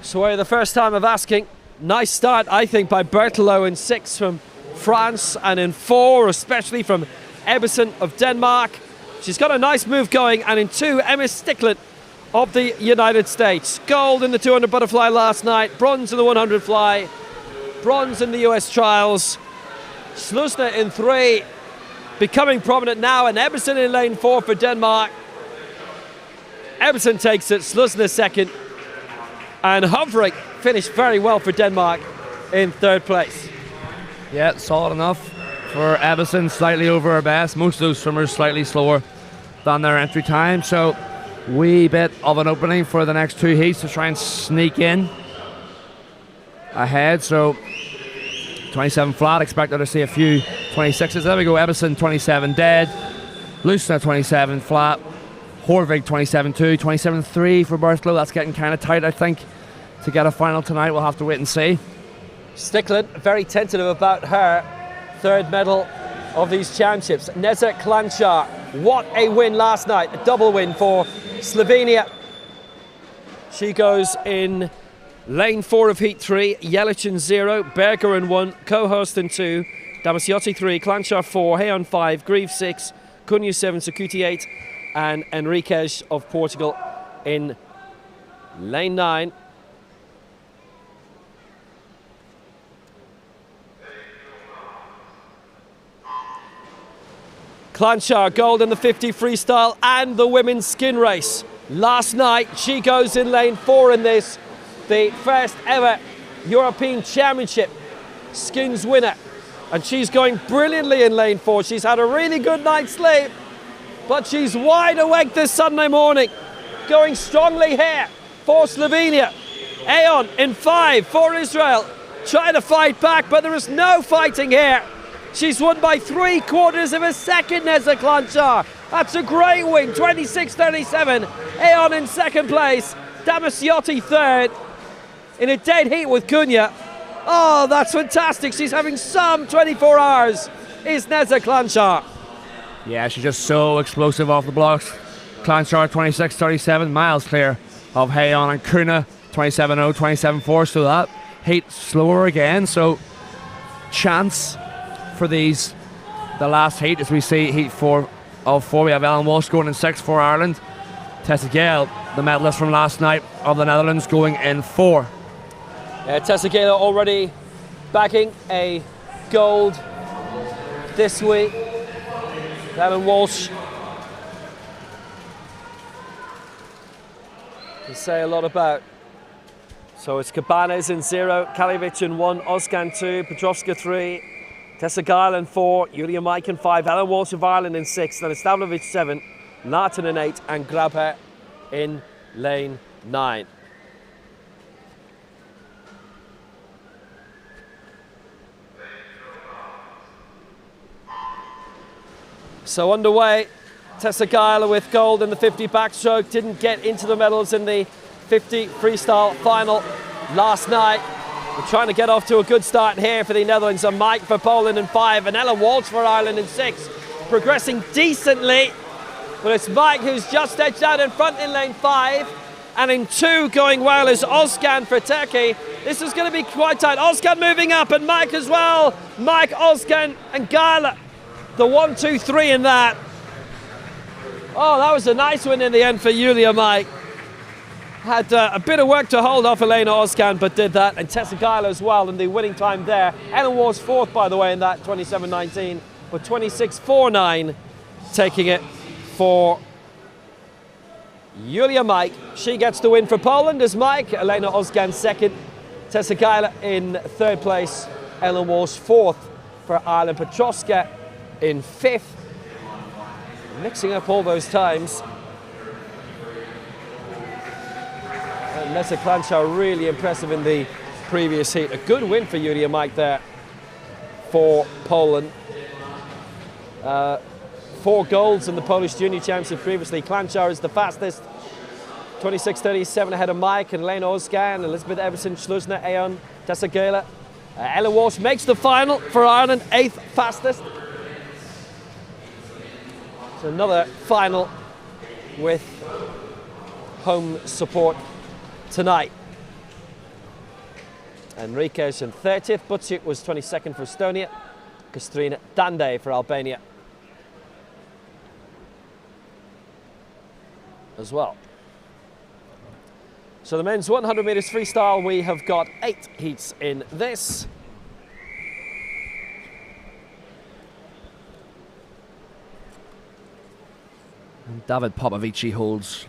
So the first time of asking. Nice start, I think, by Berthelot in 6 from France, and in 4, especially from Ebbesen of Denmark. She's got a nice move going, and in 2, Emma Sticklet of the United States. Gold in the 200 butterfly last night, bronze in the 100 fly, bronze in the US trials. Slusner in 3, becoming prominent now, and Ebbesen in lane 4 for Denmark. Ebbesen takes it, Slusner second, and Hovering finished very well for Denmark in 3rd place. Yeah, solid enough for Ebbesen, slightly over her best. Most of those swimmers slightly slower than their entry time, so wee bit of an opening for the next 2 heats to try and sneak in ahead. So 27 flat, expect her to see a few 26s. There we go, Ebbesen 27 dead, Lusner 27 flat, Horvig 27-2, 27-3 for Berthelot. That's getting kind of tight, I think, to get a final tonight. We'll have to wait and see. Sticklet very tentative about her 3rd medal of these championships. Neza Klančar, what a win last night, a double win for Slovenia. She goes in lane 4 of heat 3, Jelic in 0, Berger in 1, Cohorst in 2, Damasiotti 3, Klančar 4, Heon 5, Grieve 6, Cunha 7, Sakuti 8, and Enriquez of Portugal in lane 9. Klančar gold in the 50 freestyle and the women's skin race. Last night, she goes in lane 4 in this, the first ever European Championship skins winner. And she's going brilliantly in lane 4. She's had a really good night's sleep, but she's wide awake this Sunday morning. Going strongly here for Slovenia. Aon in 5 for Israel. Trying to fight back, but there is no fighting here. She's won by 3/4 of a second, Neza Klančar. That's a great win, 26-37. Aon in 2nd place, Damasiotti 3rd. In a dead heat with Cunha. Oh, that's fantastic. She's having some 24 hours, is Neza Klančar. Yeah, she's just so explosive off the blocks. Klančar 26-37, miles clear of Heon and Cunha 27-0, 27-4. So that heat slower again. So chance for these, the last heat, as we see heat 4 of 4. We have Ellen Walsh going in 6 for Ireland. Tessa Gale, the medalist from last night of the Netherlands, going in 4. Tessa Gale already bagging a gold this week. Ellen Walsh can say a lot about. So it's Cabanes in 0, Kaljevic in 1, Ozkan 2, Petrovska 3, Tessa Gale in 4, Julia Mike in 5, Ellen Walsh of Ireland in 6, then Stavlovic 7, Narton in 8, and Grabher in lane 9. So underway, Tessa Gale with gold in the 50 backstroke, didn't get into the medals in the 50 freestyle final last night. We're trying to get off to a good start here for the Netherlands. And Mike for Poland in 5, and Ellen Walsh for Ireland in 6. Progressing decently, but it's Mike who's just edged out in front in lane 5. And in 2 going well is Ozkan for Turkey. This is going to be quite tight. Ozkan moving up, and Mike as well. Mike, Ozkan and Gale. The 1, 2, 3 in that. Oh, that was a nice win in the end for Julia Mike. Had a bit of work to hold off Elena Ozkan, but did that. And Tessa Gale as well in the winning time there. Ellen Walsh 4th, by the way, in that 27.19, but 26.49, taking it for Julia Mike. She gets the win for Poland as Mike. Elena Ozkan 2nd. Tessa Gale in 3rd place. Ellen Walsh 4th for Ireland. Petrovska in 5th. Mixing up all those times. And Neza Klančar really impressive in the previous heat. A good win for Julia Mike there for Poland. 4 golds in the Polish Junior Championship previously. Klančar is the fastest. 26.37 ahead of Mike and Elena Ozkan, Elizabeth Ebbesen, Slusner, Aon, Tessa Gale. Ellen Walsh makes the final for Ireland, 8th fastest. So another final with home support tonight. Enriquez in 30th. Bucic was 22nd for Estonia. Kastrin Dande for Albania as well. So the men's 100 metres freestyle, we have got 8 heats in this. And David Popovici holds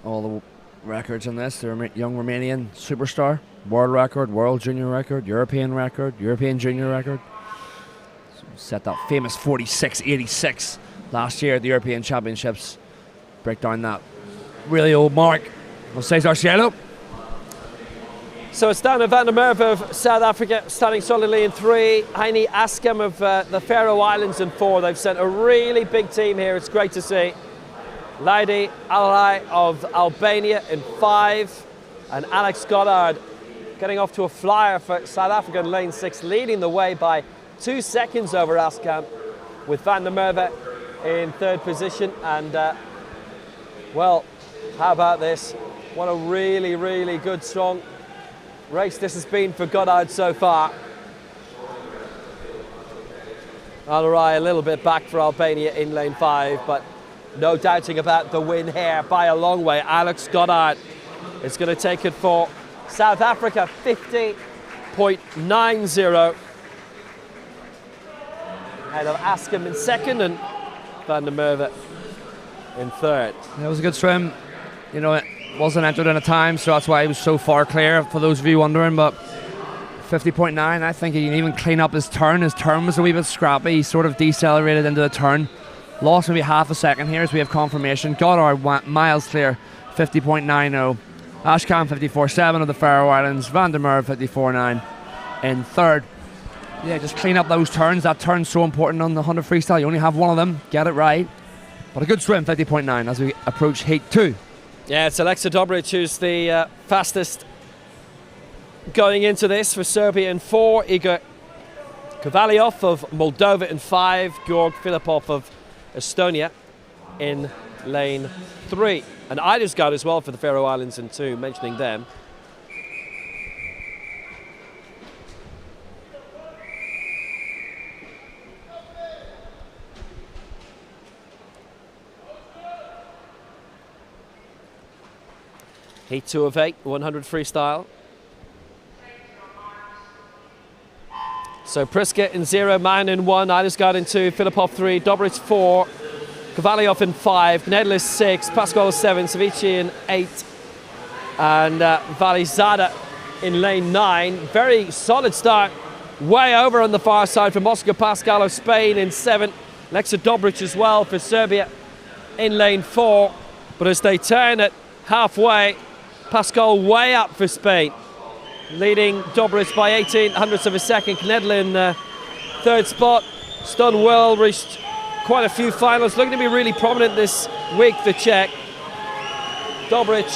all the records in this. The young Romanian superstar. World record, world junior record, European junior record. So set that famous 46.86 last year at the European Championships. Break down that really old mark of Cesar Cielo. So it's down to Van der Merwe of South Africa, standing solidly in 3. Heini Askem of the Faroe Islands in 4. They've sent a really big team here. It's great to see. Lady Alai of Albania in 5. And Alex Goddard getting off to a flyer for South Africa in lane 6, leading the way by 2 seconds over Askem, with Van der Merwe in 3rd position. And, well, how about this? What a really, really good, strong race this has been for Goddard so far. Alai a little bit back for Albania in lane 5, but no doubting about the win here by a long way. Alex Goddard is going to take it for South Africa, 50.90. Ahead of Askem in 2nd and Van der Merwe in 3rd. That was a good swim. You know, it wasn't entered in a time, so that's why he was so far clear, for those of you wondering. But 50.9, I think he can even clean up his turn. His turn was a wee bit scrappy. He sort of decelerated into the turn. Lost maybe half a second here as we have confirmation. Goddard went miles clear, 50.90. Ashkan 54.7 of the Faroe Islands. Van der Merwe 54.9 in 3rd. Yeah, just clean up those turns. That turn's so important on the 100 freestyle. You only have one of them. Get it right. But a good swim, 50.9 as we approach heat 2. Yeah, it's Aleksa Dobric who's the fastest going into this for Serbia in 4. Igor Kovalyov of Moldova in 5. Georg Filipov of Estonia in lane 3. And Eidesgaard as well for the Faroe Islands in 2, mentioning them. Heat 2 of 8, 100 freestyle. So Priska in 0, Mann in 1, Eidesgaard in 2, Filipov 3, Dobric 4, Kovalyov in 5, Gnedlis 6, Pascal 7, Savici in 8, and Valizada in lane 9. Very solid start, way over on the far side from Oscar Pascal of Spain in 7, Aleksa Dobric as well for Serbia in lane 4. But as they turn it halfway, Pascal way up for Spain, leading Dobric by 18 hundredths of a second. Knedl in 3rd spot. Stonewell reached quite a few finals, looking to be really prominent this week, the Czech. Dobric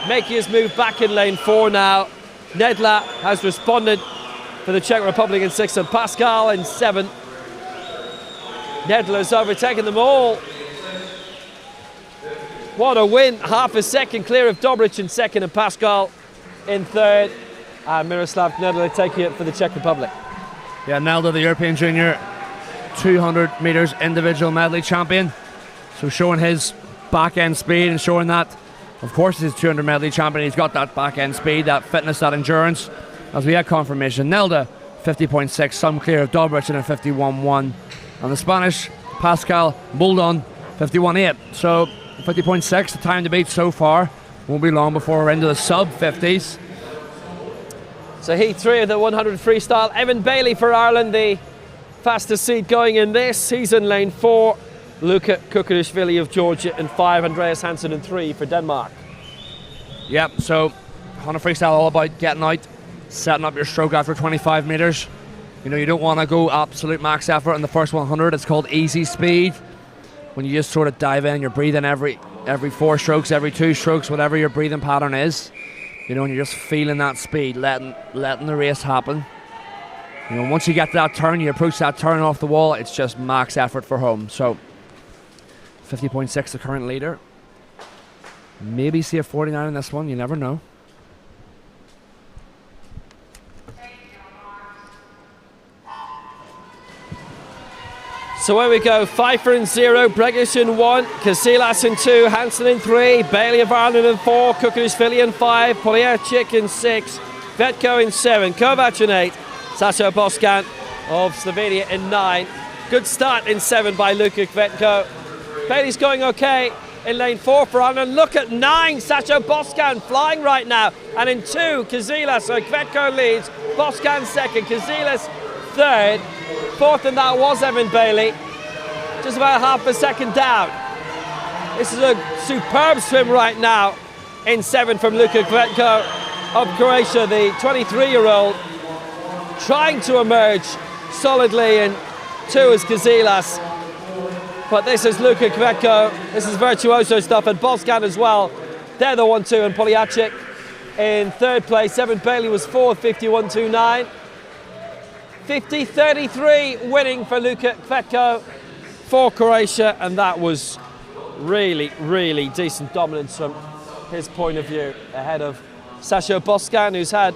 making his move back in lane 4 now. Nedla has responded for the Czech Republic in 6th, and Pascal in 7th. Nedla has overtaken them all. What a win, half a second clear of Dobric in 2nd and Pascal in 3rd. And Miroslav Gnedl taking it for the Czech Republic. Yeah, Nelda, the European Junior 200 metres individual medley champion. So showing his back-end speed and showing that, of course, he's 200 medley champion. He's got that back-end speed, that fitness, that endurance. As we had confirmation, Nelda, 50.6, some clear of Dobric in a 51.1. And the Spanish, Pascal Buldon, 51.8. So 50.6, the time to beat so far. Won't be long before we're into the sub-50s. So heat 3 of the 100 freestyle. Evan Bailey for Ireland, the fastest seed going in this. He's in lane 4. Luka Kukurishvili of Georgia in 5. Andreas Hansen in 3 for Denmark. Yep, so 100 freestyle all about getting out, setting up your stroke after 25 metres. You know, you don't want to go absolute max effort in the first 100. It's called easy speed. When you just sort of dive in, you're breathing every 4 strokes, every 2 strokes, whatever your breathing pattern is. You know, and you're just feeling that speed, letting the race happen. You know, once you get to that turn, you approach that turn off the wall, it's just max effort for home. So 50.6 the current leader. Maybe see a 49 in this one, you never know. So away we go, Pfeiffer in 0, Bregish in 1, Casillas in 2, Hansen in 3, Bailey of Ireland in 4, Kukushvili in 5, Poliachik in 6, Vetko in 7, Kovac in 8, Sasha Boskan of Slovenia in 9. Good start in 7 by Luka Vetko. Bailey's going okay in lane 4 for Ireland. Look at 9, Sasha Boskan flying right now. And in 2, Casillas, so Vetko leads, Boskan second, Casillas third. Fourth in that was Evan Bailey, just about half a second down. This is a superb swim right now in 7 from Luka Vetko of Croatia, the 23-year-old, trying to emerge solidly in 2 is Casillas. But this is Luka Vetko, this is virtuoso stuff, and Boskan as well. They're the 1-2, and Poliachik in 3rd place. Evan Bailey was 4th, 51.29. 50.33 winning for Luka Vetko for Croatia, and that was really, really decent dominance from his point of view ahead of Sasha Boskan, who's had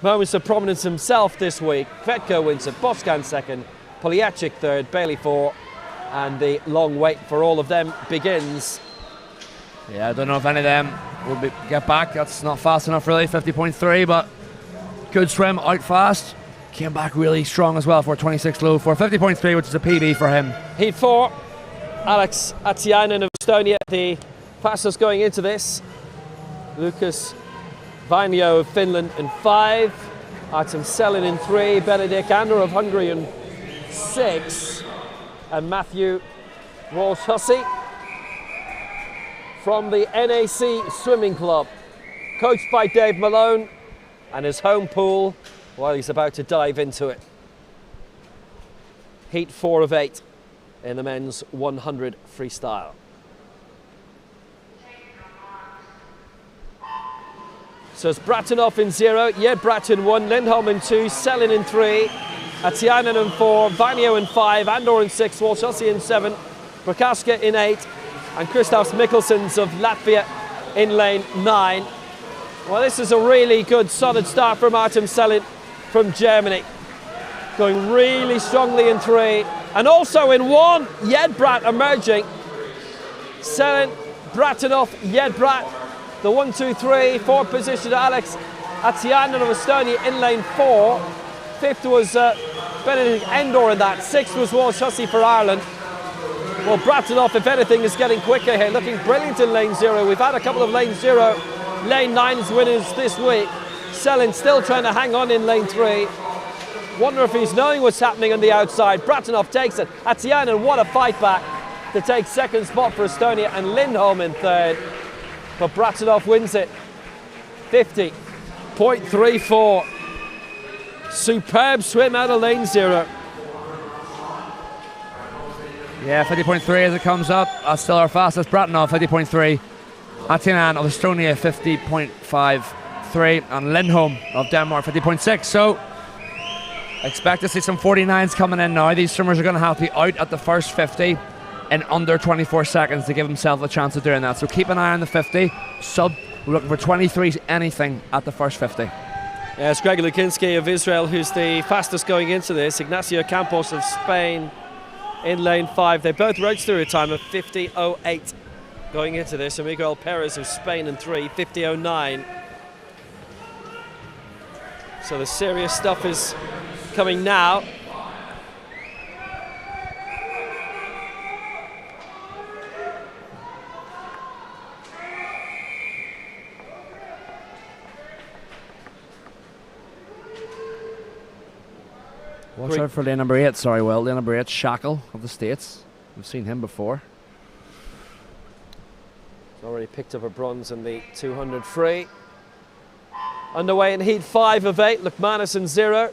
moments of prominence himself this week. Vetko wins it, Boskan second, Poliachik third, Bailey 4, and the long wait for all of them begins. Yeah, I don't know if any of them will get back. That's not fast enough really, 50.3, but good swim, out fast. Came back really strong as well for 26 low for 50.3, which is a PB for him. Heat 4, Alex Atiainen of Estonia, the fastest going into this. Lucas Vainio of Finland in 5, Artem Selin in 3, Benedikt Andor of Hungary in 6, and Matthew Walsh-Hussey from the NAC Swimming Club, coached by Dave Malone, and his home pool while he's about to dive into it. Heat 4 of 8 in the men's 100 freestyle. So it's Bratunov in 0, Jed Brat in 1, Lindholm in 2, Selin in 3, Atiainen in 4, Vainio in 5, Andor in 6, Walsh-Hussey in 7, Prokaska in 8, and Kristaps Mikkelsons of Latvia in lane 9. Well, this is a really good solid start from Artem Selin from Germany, going really strongly in 3, and also in 1, Jed Brat emerging. Selin, Bratunov, Jed Brat, the 1, 2, 3, 4th position Alex Atiainen of Estonia in lane 4. 5th was Benedikt Andor in that. 6th was Walsh-Hussey for Ireland. Well, Bratunov, if anything, is getting quicker here, looking brilliant in lane 0. We've had a couple of lane 0, lane 9's winners this week. Selin still trying to hang on in lane 3. Wonder if he's knowing what's happening on the outside. Bratunov takes it. Atiainen, what a fight back to take 2nd spot for Estonia, and Lindholm in 3rd. But Bratunov wins it. 50.34. Superb swim out of lane 0. Yeah, 50.3 as it comes up. That's still our fastest. Bratunov, 50.3. Atiainen of Estonia, 50.53. And Lindholm of Denmark, 50.6. So, expect to see some 49s coming in now. These swimmers are going to have to be out at the first 50 in under 24 seconds to give themselves a chance of doing that. So keep an eye on the 50. We're looking for 23s anything at the first 50. Yeah, it's Greg Lukinski of Israel who's the fastest going into this. Ignacio Campos of Spain in lane 5. They both registered a time of 50.08 going into this. And Miguel Perez of Spain in 3, 50.09. So the serious stuff is coming now. Watch out for lane number 8, sorry, Will. Lane number 8, Shackle of the States. We've seen him before. He's already picked up a bronze in the 200 free. Underway in heat 5 of 8, Lukmanis in 0,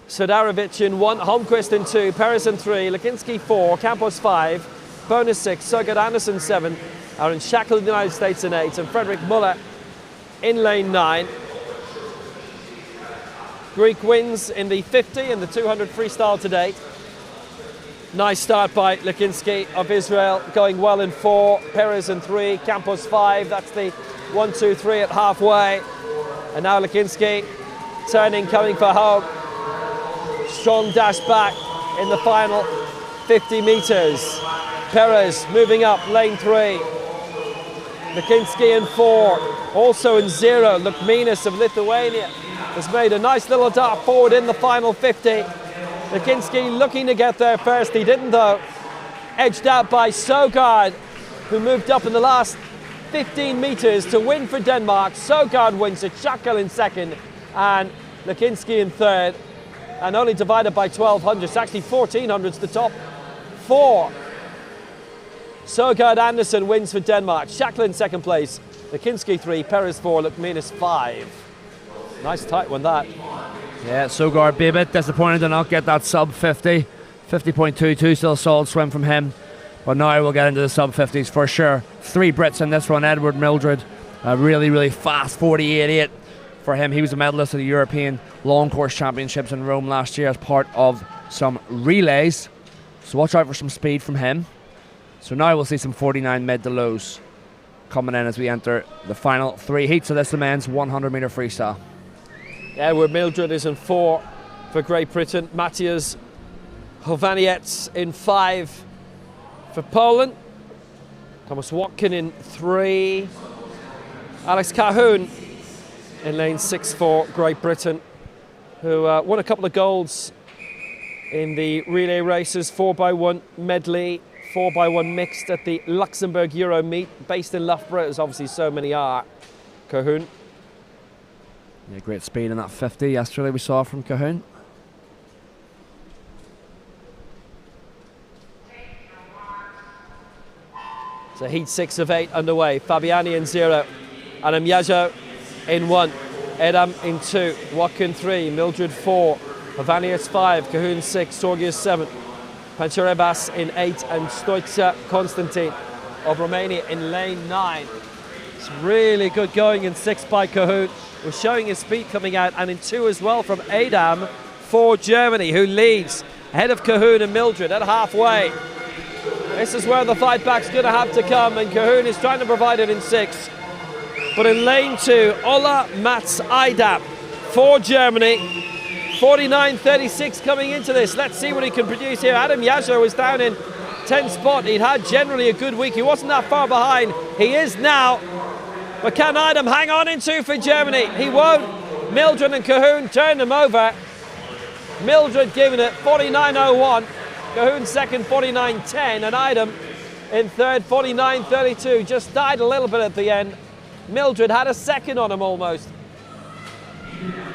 Sudarovic in 1, Holmquist in 2, Perez in 3, Lukinski 4, Campos 5, Bonus 6, Sogard Anderson 7, Aaron Shackle of the United States in 8, and Frederick Muller in lane 9. Greek wins in the 50 and the 200 freestyle to date. Nice start by Lukinski of Israel, going well in 4, Perez in 3, Campos 5, that's the 1, 2, 3 at halfway. And now Lukinski turning, coming for home. Strong dash back in the final 50 meters. Perez moving up, lane 3. Likinski in 4. Also in 0, Lukminas of Lithuania has made a nice little dart forward in the final 50. Likinski looking to get there first, he didn't though. Edged out by Søgaard, who moved up in the last 15 meters to win for Denmark. Søgaard wins it, Schachel in second, and Likinski in third, and only divided by 1200s, actually 1400s, the top 4. Søgaard Andersen wins for Denmark, Schachel in second place, Likinski 3, Perez 4, Lukminas 5. Nice tight one that. Yeah, Søgaard be a bit disappointed to not get that sub 50. 50.22, still a solid swim from him. But now we'll get into the sub 50s for sure. 3 Brits in this one. Edward Mildred, a really, really fast 48.8 for him. He was a medalist at the European Long Course Championships in Rome last year as part of some relays. So watch out for some speed from him. So now we'll see some 49 mid to lows coming in as we enter the final 3 heats of this men's 100 metre freestyle. Edward Mildred is in 4 for Great Britain. Matthias Hovaniec in 5 for Poland. Thomas Watkin in 3. Alex Cahoon in lane 6 for Great Britain, who won a couple of golds in the relay races, 4x1 medley, 4x1 mixed at the Luxembourg Euro meet, based in Loughborough, as obviously so many are. Cahoon. Yeah, great speed in that 50 yesterday we saw from Cahoon. So heat 6 of 8 underway. Fabiani in 0, Adam Yajo in 1, Edam in 2, Watkin 3, Mildred 4, Hovaniec 5, Cahoon 6, Sorgius 7, Pancharebas in 8, and Stoica Constantine of Romania in lane 9. It's really good going in 6 by Cahoon. We're showing his speed coming out, and in 2 as well from Adam for Germany, who leads ahead of Cahoon and Mildred at halfway. This is where the fight back's going to have to come, and Cahoon is trying to provide it in 6. But in lane 2, Ola Mats Eidam for Germany. 49.36 coming into this. Let's see what he can produce here. Adam Yajo was down in 10th spot. He'd had generally a good week. He wasn't that far behind. He is now. But can Eidam hang on in 2 for Germany? He won't. Mildred and Cahoon turn him over. Mildred giving it 49.01. Cahoon second, 49.10, and Eidam in third, 49.32. Just died a little bit at the end. Mildred had a second on him almost.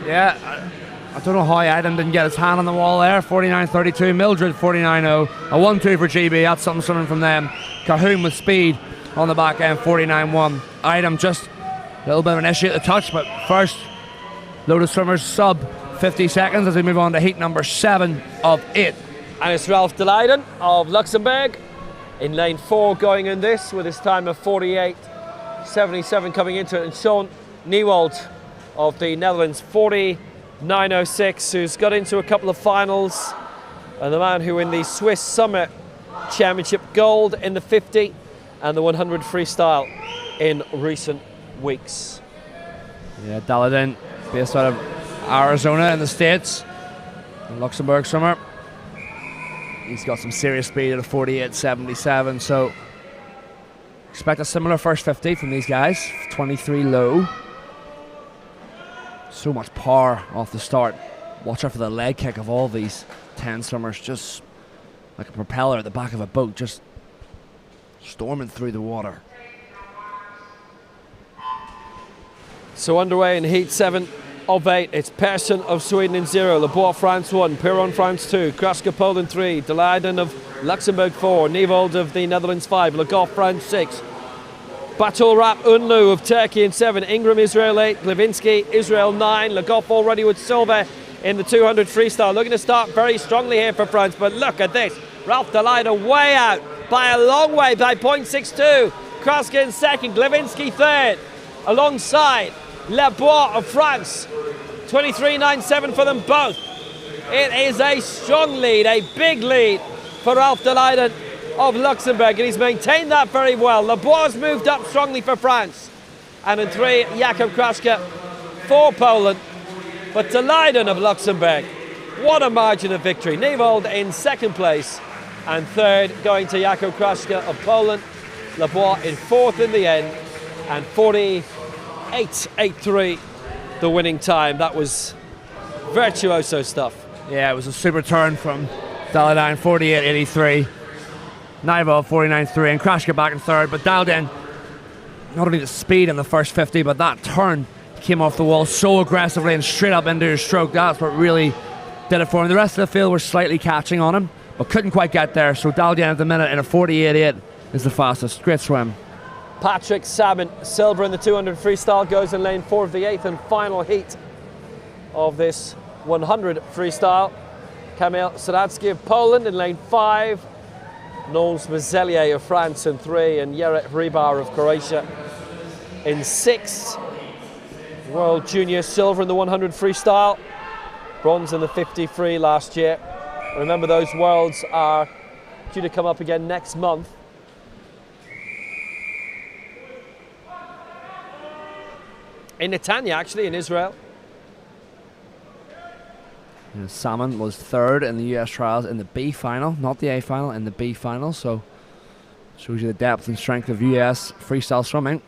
Yeah, I don't know how Eidam didn't get his hand on the wall there. 49.32, Mildred 49.0. A 1-2 for GB, that's something from them. Cahoon with speed on the back end, 49.1. Eidam just a little bit of an issue at the touch, but first, load of swimmers sub 50 seconds as we move on to heat number 7 of 8. And it's Ralph de Leiden of Luxembourg in lane 4 going in this with his time of 48.77 coming into it. And Sean Nieuwald of the Netherlands, 49.06, who's got into a couple of finals. And the man who in the Swiss Summer Championship gold in the 50 and the 100 freestyle in recent weeks. Yeah, de Leiden, based out of Arizona in the States, a Luxembourg swimmer. He's got some serious speed at a 48.77, so expect a similar first 50 from these guys. 23 low. So much power off the start. Watch out for the leg kick of all these 10 swimmers, just like a propeller at the back of a boat, just storming through the water. So underway in heat 7 of 8, it's Persson of Sweden in 0, Lebois France 1, Piron France 2, Kraska Poland 3, de Leiden of Luxembourg 4, Nieuwald of the Netherlands 5, Le Goff France 6, Batulrap Unlu of Turkey in 7, Ingram Israel 8, Glivinsky Israel 9, Le Goff already with silver in the 200 freestyle, looking to start very strongly here for France, but look at this, Ralph de Leiden way out by a long way, by 0.62, Kraska in second, Glivinsky third, alongside Lebois of France, 23.97 for them both. It is a strong lead, a big lead for Ralph de Leiden of Luxembourg, and he's maintained that very well. Lebois has moved up strongly for France, and in 3, Jakub Kraska for Poland. But de Leiden of Luxembourg, what a margin of victory. Nieuwald in second place, And third going to Jakub Kraszka of Poland. Lebois in fourth in the end, and 48.83 the winning time. That was virtuoso stuff. Yeah, it was a super turn from Dalian, 48.83. Naivov, 49.3, and Kraszka back in third, but dialed in not only the speed in the first 50, but that turn came off the wall so aggressively and straight up into his stroke. That's what really did it for him. The rest of the field were slightly catching on him, but couldn't quite get there. So dialed in at the minute in a 48.8 is the fastest. Great swim. Patrick Salmon, silver in the 200 freestyle, goes in lane 4 of the 8th and final heat of this 100 freestyle. Kamil Siratsky of Poland in lane 5. Nons Mazelier of France in 3, and Jarek Hrybar of Croatia in 6. World Junior silver in the 100 freestyle, bronze in the 50 free last year. Remember, those worlds are due to come up again next month. In Netanya, actually, in Israel. And Salmon was third in the US trials in the B final, not the A final, in the B final. So shows you the depth and strength of US freestyle swimming.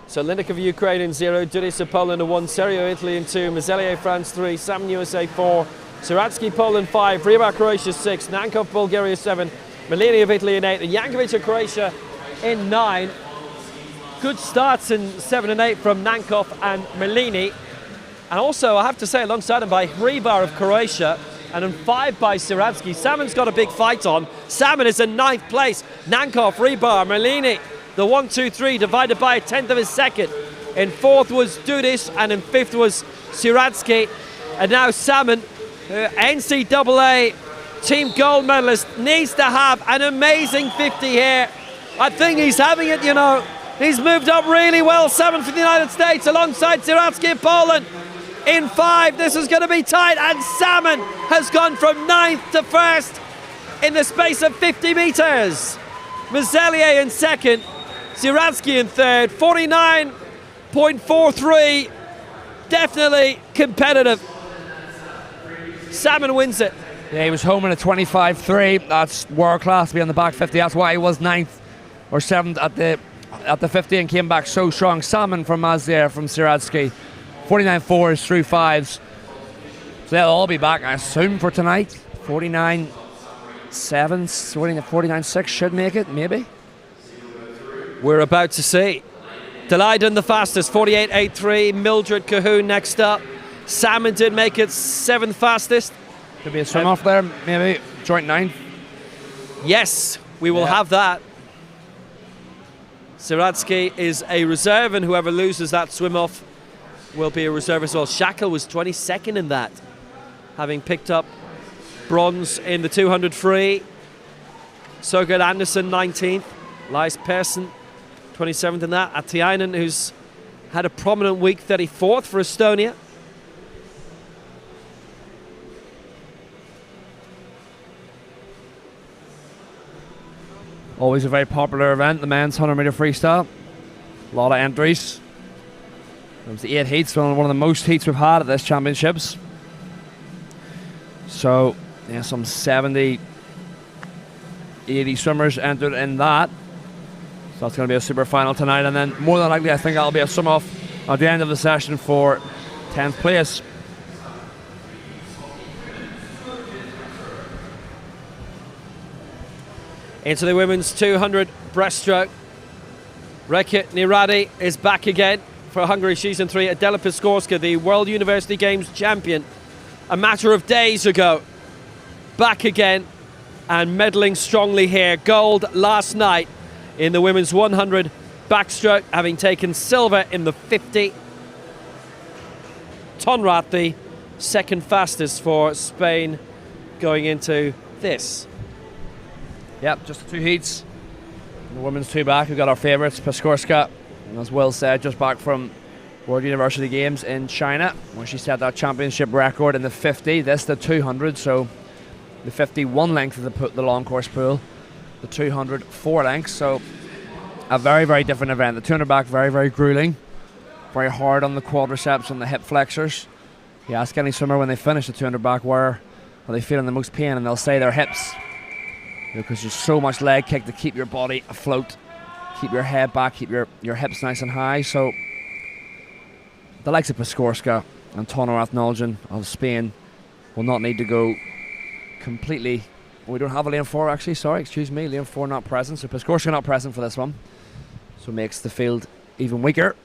So Lindick of Ukraine in 0, Dudis of Poland in 1, Serio Italy in 2, Mazelier France 3, Salmon USA 4, Siratsky Poland 5, Hrybar Croatia 6, Nankov Bulgaria 7, Melini of Italy in 8, and Jankovic of Croatia in 9. Good starts in 7 and 8 from Nankov and Melini. And also, I have to say, alongside him by Hrybar of Croatia, and in 5 by Siratsky. Salmon's got a big fight on. Salmon is in 9th place. Nankov, Hrybar, Melini, the 1, 2, 3 divided by a 1/10 of a second. In 4th was Dudis, and in 5th was Siratsky. And now Salmon, NCAA team gold medalist, needs to have an amazing 50 here. I think he's having it, you know. He's moved up really well. Salmon for the United States alongside Siratsky of Poland. In 5, this is going to be tight, and Salmon has gone from 9th to 1st in the space of 50 metres. Mazelier in 2nd, Siratsky in 3rd, 49.43, definitely competitive. Salmon wins it. Yeah, he was home in a 25.3. That's world class to be on the back 50. That's why he was 9th or 7th at the 50 and came back so strong. Salmon from Mazelier, from Siratsky. 49.4s through 5s. So they'll all be back, I assume, for tonight. 49.7s, 49.6 should make it, maybe. We're about to see. Delighted the fastest, 48.83. Mildred Cahoon next up. Salmon did make it 7th fastest. Could be a swim off there, maybe. Joint 9th. Yes, we will have that. Siratsky is a reserve, and whoever loses that swim off will be a reserve as well. Shackle was 22nd in that, having picked up bronze in the 200 free. Sogert Anderson 19th, Lise Persson 27th in that. Atiainen, who's had a prominent week, 34th for Estonia. Always a very popular event, the men's 100 metre freestyle. A lot of entries. It was the 8 heats, one of the most heats we've had at this championships. So, yeah, some 70, 80 swimmers entered in that. So that's going to be a super final tonight, and then more than likely I think that'll be a swim off at the end of the session for 10th place. Into the women's 200 breaststroke. Rekha Niradi is back again for Hungary. She's in 3. Adela Piskorska, the World University Games champion, a matter of days ago, back again and medaling strongly here. Gold last night in the women's 100 backstroke, having taken silver in the 50. Tonrat, the 2nd fastest for Spain going into this. Yep, just the 2 heats. The women's 2 back. We've got our favourites, Piskorska, and as Will said, just back from World University Games in China, when she set that championship record in the 50. This the 200, so the 50 1 length of the long course pool, the 200 4 lengths. So a very, very different event. The 200 back, very, very grueling, very hard on the quadriceps and the hip flexors. You ask any swimmer when they finish the 200 back where are they feeling the most pain, and they'll say their hips. because there's so much leg kick to keep your body afloat, keep your head back, keep your hips nice and high. So the likes of Piskorska and Tonrath Noljan of Spain will not need to go completely. We don't have a lane 4 actually, sorry, excuse me, lane 4 not present, so Piskorska not present for this one, so makes the field even weaker.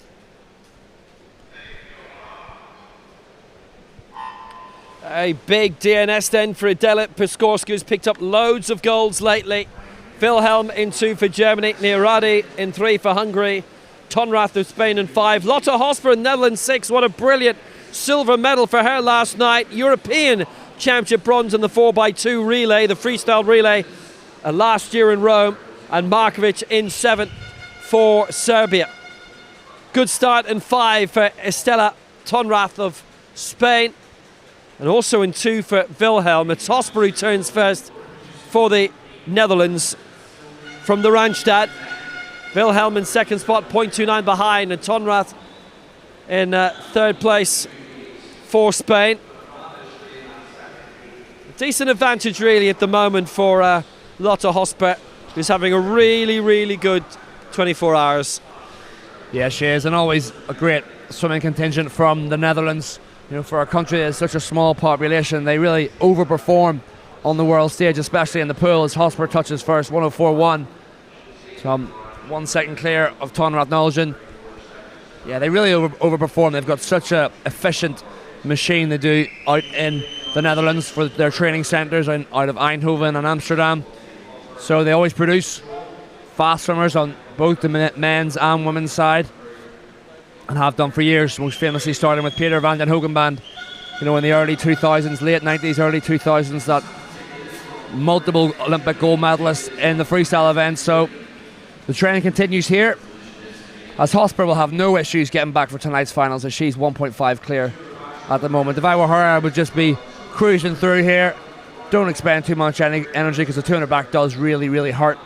A big DNS then for Adela Piskorska, who's picked up loads of golds lately. Wilhelm in 2 for Germany, Nieradi in 3 for Hungary, Tonrath of Spain in 5, Lotte Hosper in Netherlands 6. What a brilliant silver medal for her last night. European championship bronze in the 4x2 relay, the freestyle relay, last year in Rome, and Markovic in 7 for Serbia. Good start in 5 for Estella Tonrath of Spain, and also in 2 for Wilhelm. It's Hosper who turns first for the Netherlands from the Randstad. Wilhelm in second spot, 0.29 behind, and Tonrath in third place for Spain. Decent advantage really at the moment for Lotte Hosper, who's having a really, really good 24 hours. Yeah, she is, and always a great swimming contingent from the Netherlands. You know, for a country that has such a small population, they really overperform on the world stage, especially in the pool, as Hosper touches first, 104.1. So 1 second clear of Tonrath Noljan. Yeah, they really overperform. They've got such a efficient machine they do out in the Netherlands for their training centres out of Eindhoven and Amsterdam. So they always produce fast swimmers on both the men's and women's side, and have done for years, most famously starting with Peter van den Hogenband, you know, in the early 2000s, late 90s, early 2000s, that multiple Olympic gold medalist in the freestyle event. So the training continues here, as Hosper will have no issues getting back for tonight's finals, as she's 1.5 clear at the moment. If I were her, I would just be cruising through here. Don't expend too much energy, because the 200 back does really, really hurt.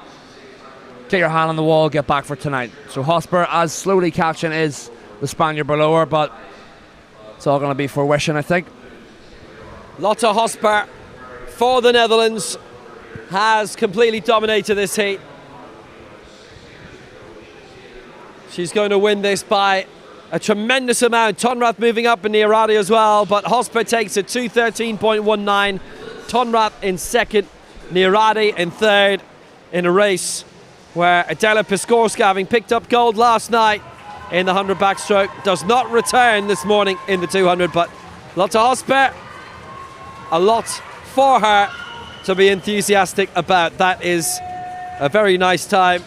Get your hand on the wall, get back for tonight. So Hosper, as slowly catching is the Spaniard below her, but it's all going to be for wishing, I think. Lotte Hosper for the Netherlands has completely dominated this heat. She's going to win this by a tremendous amount. Tonrath moving up in Nieradi as well, but Hosper takes it 2:13.19. Tonrath in second, Nieradi in third, in a race where Adela Piskorska, having picked up gold last night in the 100 backstroke, does not return this morning in the 200, but Lotte Hosper, a lot for her to be enthusiastic about. That is a very nice time,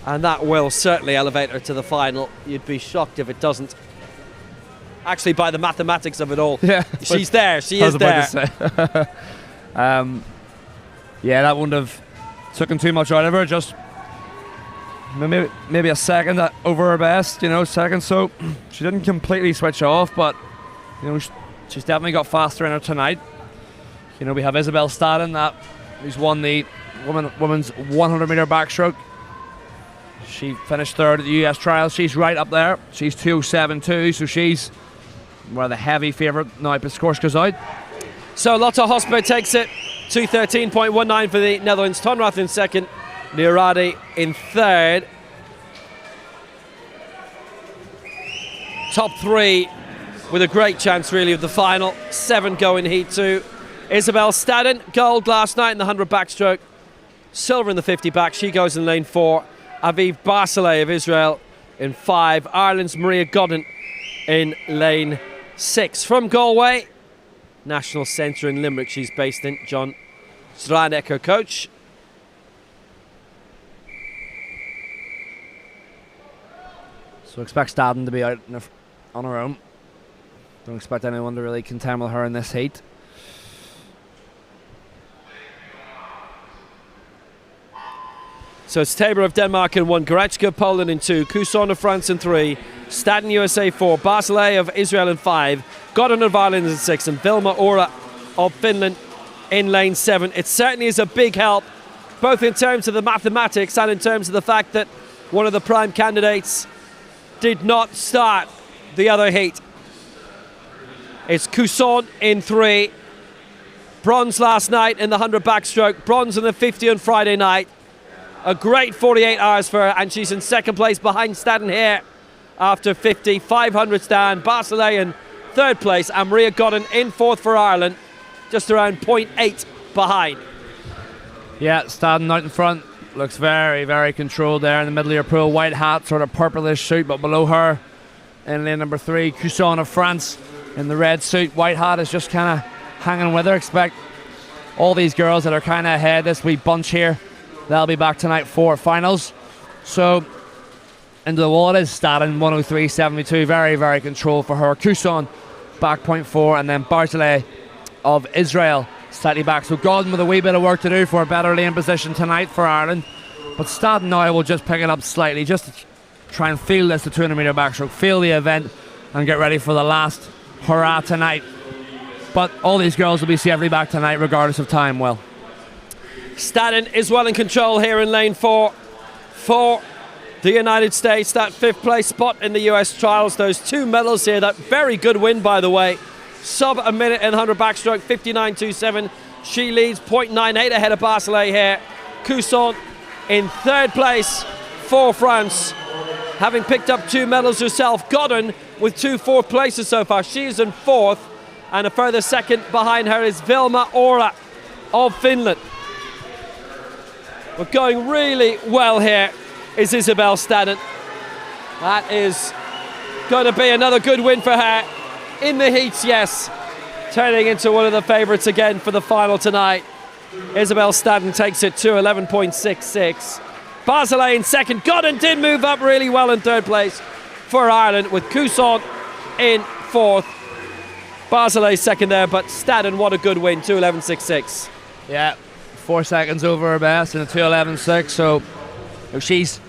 and that will certainly elevate her to the final. You'd be shocked if it doesn't. Actually, by the mathematics of it all. Yeah, she's there, she is there. Yeah, that wouldn't have taken too much out of her, just maybe a second over her best, you know, second. So she didn't completely switch off, but you know, she's definitely got faster in her tonight. You know, we have Isabel Staden, who's won the women's 100 meter backstroke. She finished third at the US trials. She's right up there. She's 2:07.2, so she's one the heavy favourite. Now Piskorska's out. So Lotte Hosper takes it 2:13.19 for the Netherlands. Tonrath in second, Nieradi in third. Top three with a great chance really of the final. 7 go in heat 2. Isabel Staden, gold last night in the 100 backstroke. Silver in the 50 back. She goes in lane 4. Aviv Barcelay of Israel in 5. Ireland's Maria Godden in lane 6. From Galway, National Centre in Limerick, she's based in. John Zranek, her coach. So expect Staden to be out on her own. Don't expect anyone to really contend with her in this heat. So it's Tabor of Denmark in 1, Goretzka Poland in 2, Couson of France in 3, Staden USA 4, Barcelay of Israel in 5, Godden of Ireland in 6, and Vilma Ora of Finland in lane 7. It certainly is a big help, both in terms of the mathematics and in terms of the fact that one of the prime candidates did not start the other heat. It's Couson in 3, bronze last night in the 100 backstroke, bronze in the 50 on Friday night. A great 48 hours for her, and she's in second place behind Staden here after 50. 500 stand, Barcelay in third place, and Maria Godden in fourth for Ireland, just around 0.8 behind. Yeah, Staden out in front. Looks very, very controlled there in the middle of your pool. White hat, sort of purplish suit, but below her in lane number 3, Cusson of France in the red suit. White hat is just kind of hanging with her. Expect all these girls that are kind of ahead, this wee bunch here, they'll be back tonight for finals. So into the wall it is Staden, 103.72. Very, very controlled for her. Cusson back 0.4, and then Barcelay of Israel slightly back. So Godden with a wee bit of work to do for a better lane position tonight for Ireland. But Staden now will just pick it up slightly, just to try and feel this, the 200 metre backstroke, feel the event, and get ready for the last hurrah tonight. But all these girls will be safely back tonight regardless of time. Well, Staden is well in control here in lane 4 for the United States. That 5th place spot in the US trials, those 2 medals here, that very good win by the way. Sub a minute in 100 backstroke, 59.27. She leads 0.98 ahead of Barcelay here. Cusson in third place for France, having picked up 2 medals herself. Godden with 2 fourth places so far. She's in fourth, and a further second behind her is Vilma Ora of Finland. But going really well here is Isabel Staden. That is going to be another good win for her in the heats, yes. Turning into one of the favourites again for the final tonight. Isabel Staden takes it to 11.66. Barcelay in second. Godden did move up really well in third place for Ireland, with Cusson in fourth. Barcelay second there, but Staden, what a good win, 2:11.66. yeah, 4 seconds over her best in a 2:11.6. So she's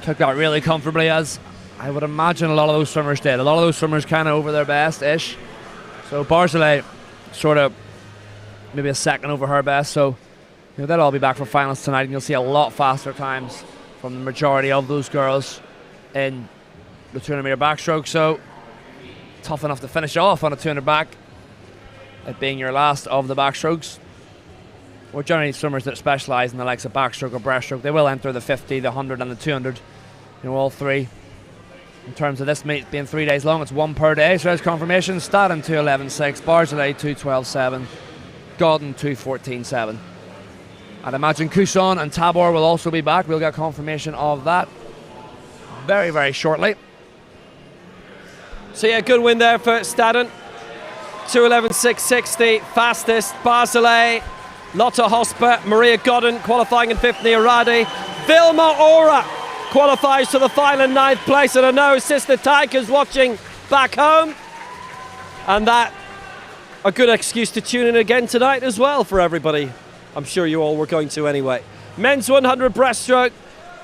took that really comfortably, as I would imagine a lot of those swimmers did. A lot of those swimmers kind of over their best-ish. So Barcelay sort of maybe a second over her best. So they'll all be back for finals tonight, and you'll see a lot faster times from the majority of those girls in the 200 metre backstroke. So tough enough to finish off on a 200 back, it being your last of the backstrokes. Or generally swimmers that specialise in the likes of backstroke or breaststroke, they will enter the 50, the 100 and the 200, all 3. In terms of this meet being 3 days long, it's 1 per day. So there's confirmation. Staden 2:11.6, Barcelay 2:12.7, Godden 2:14.7. I'd imagine Cusson and Tabor will also be back. We'll get confirmation of that very, very shortly. So yeah, good win there for Staden. 2:11.6, the fastest. Barcelay, Lotte Hosper, Maria Godden qualifying in 5th, Nia Radi. Vilma Ora qualifies to the final in 9th place, and I know Sister Taika's watching back home, and that a good excuse to tune in again tonight as well for everybody. I'm sure you all were going to anyway. Men's 100 breaststroke,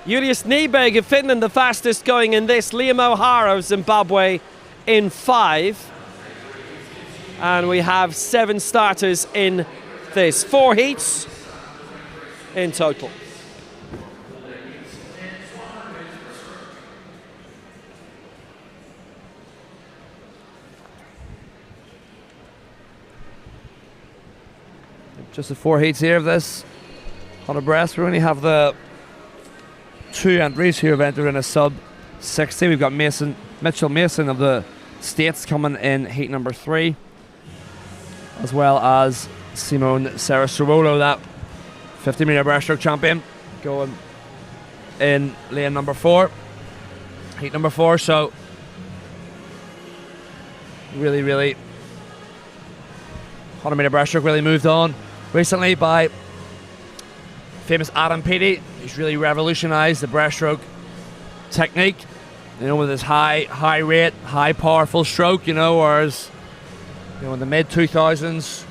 Julius Nyberg of Finland, the fastest going in this. Liam O'Hara of Zimbabwe in 5. And we have 7 starters in this. 4 heats in total. Just the 4 heats here of this 100 breast. We only have the 2 entries who have entered in a sub 60. We've got Mitchell Mason of the States coming in heat number 3, as well as Simone Sarasurolo, that 50 metre breaststroke champion, going in lane number 4, heat number 4. So really 100 metre breaststroke really moved on recently by famous Adam Peaty. He's really revolutionised the breaststroke technique, with his high rate, high powerful stroke, whereas in the mid 2000s,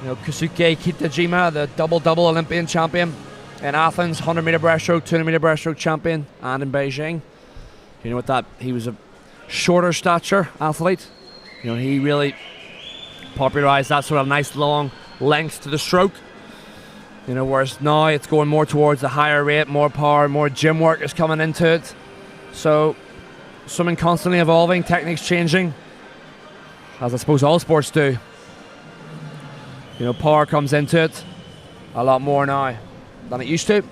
Kosuke Kitajima, the double Olympian champion in Athens, 100 metre breaststroke, 200 metre breaststroke champion, and in Beijing. With that, he was a shorter stature athlete. He really popularised that sort of nice long length to the stroke. Whereas now it's going more towards the higher rate, more power, more gym work is coming into it. So swimming constantly evolving, techniques changing, as I suppose all sports do. You know, power comes into it a lot more now than it used to.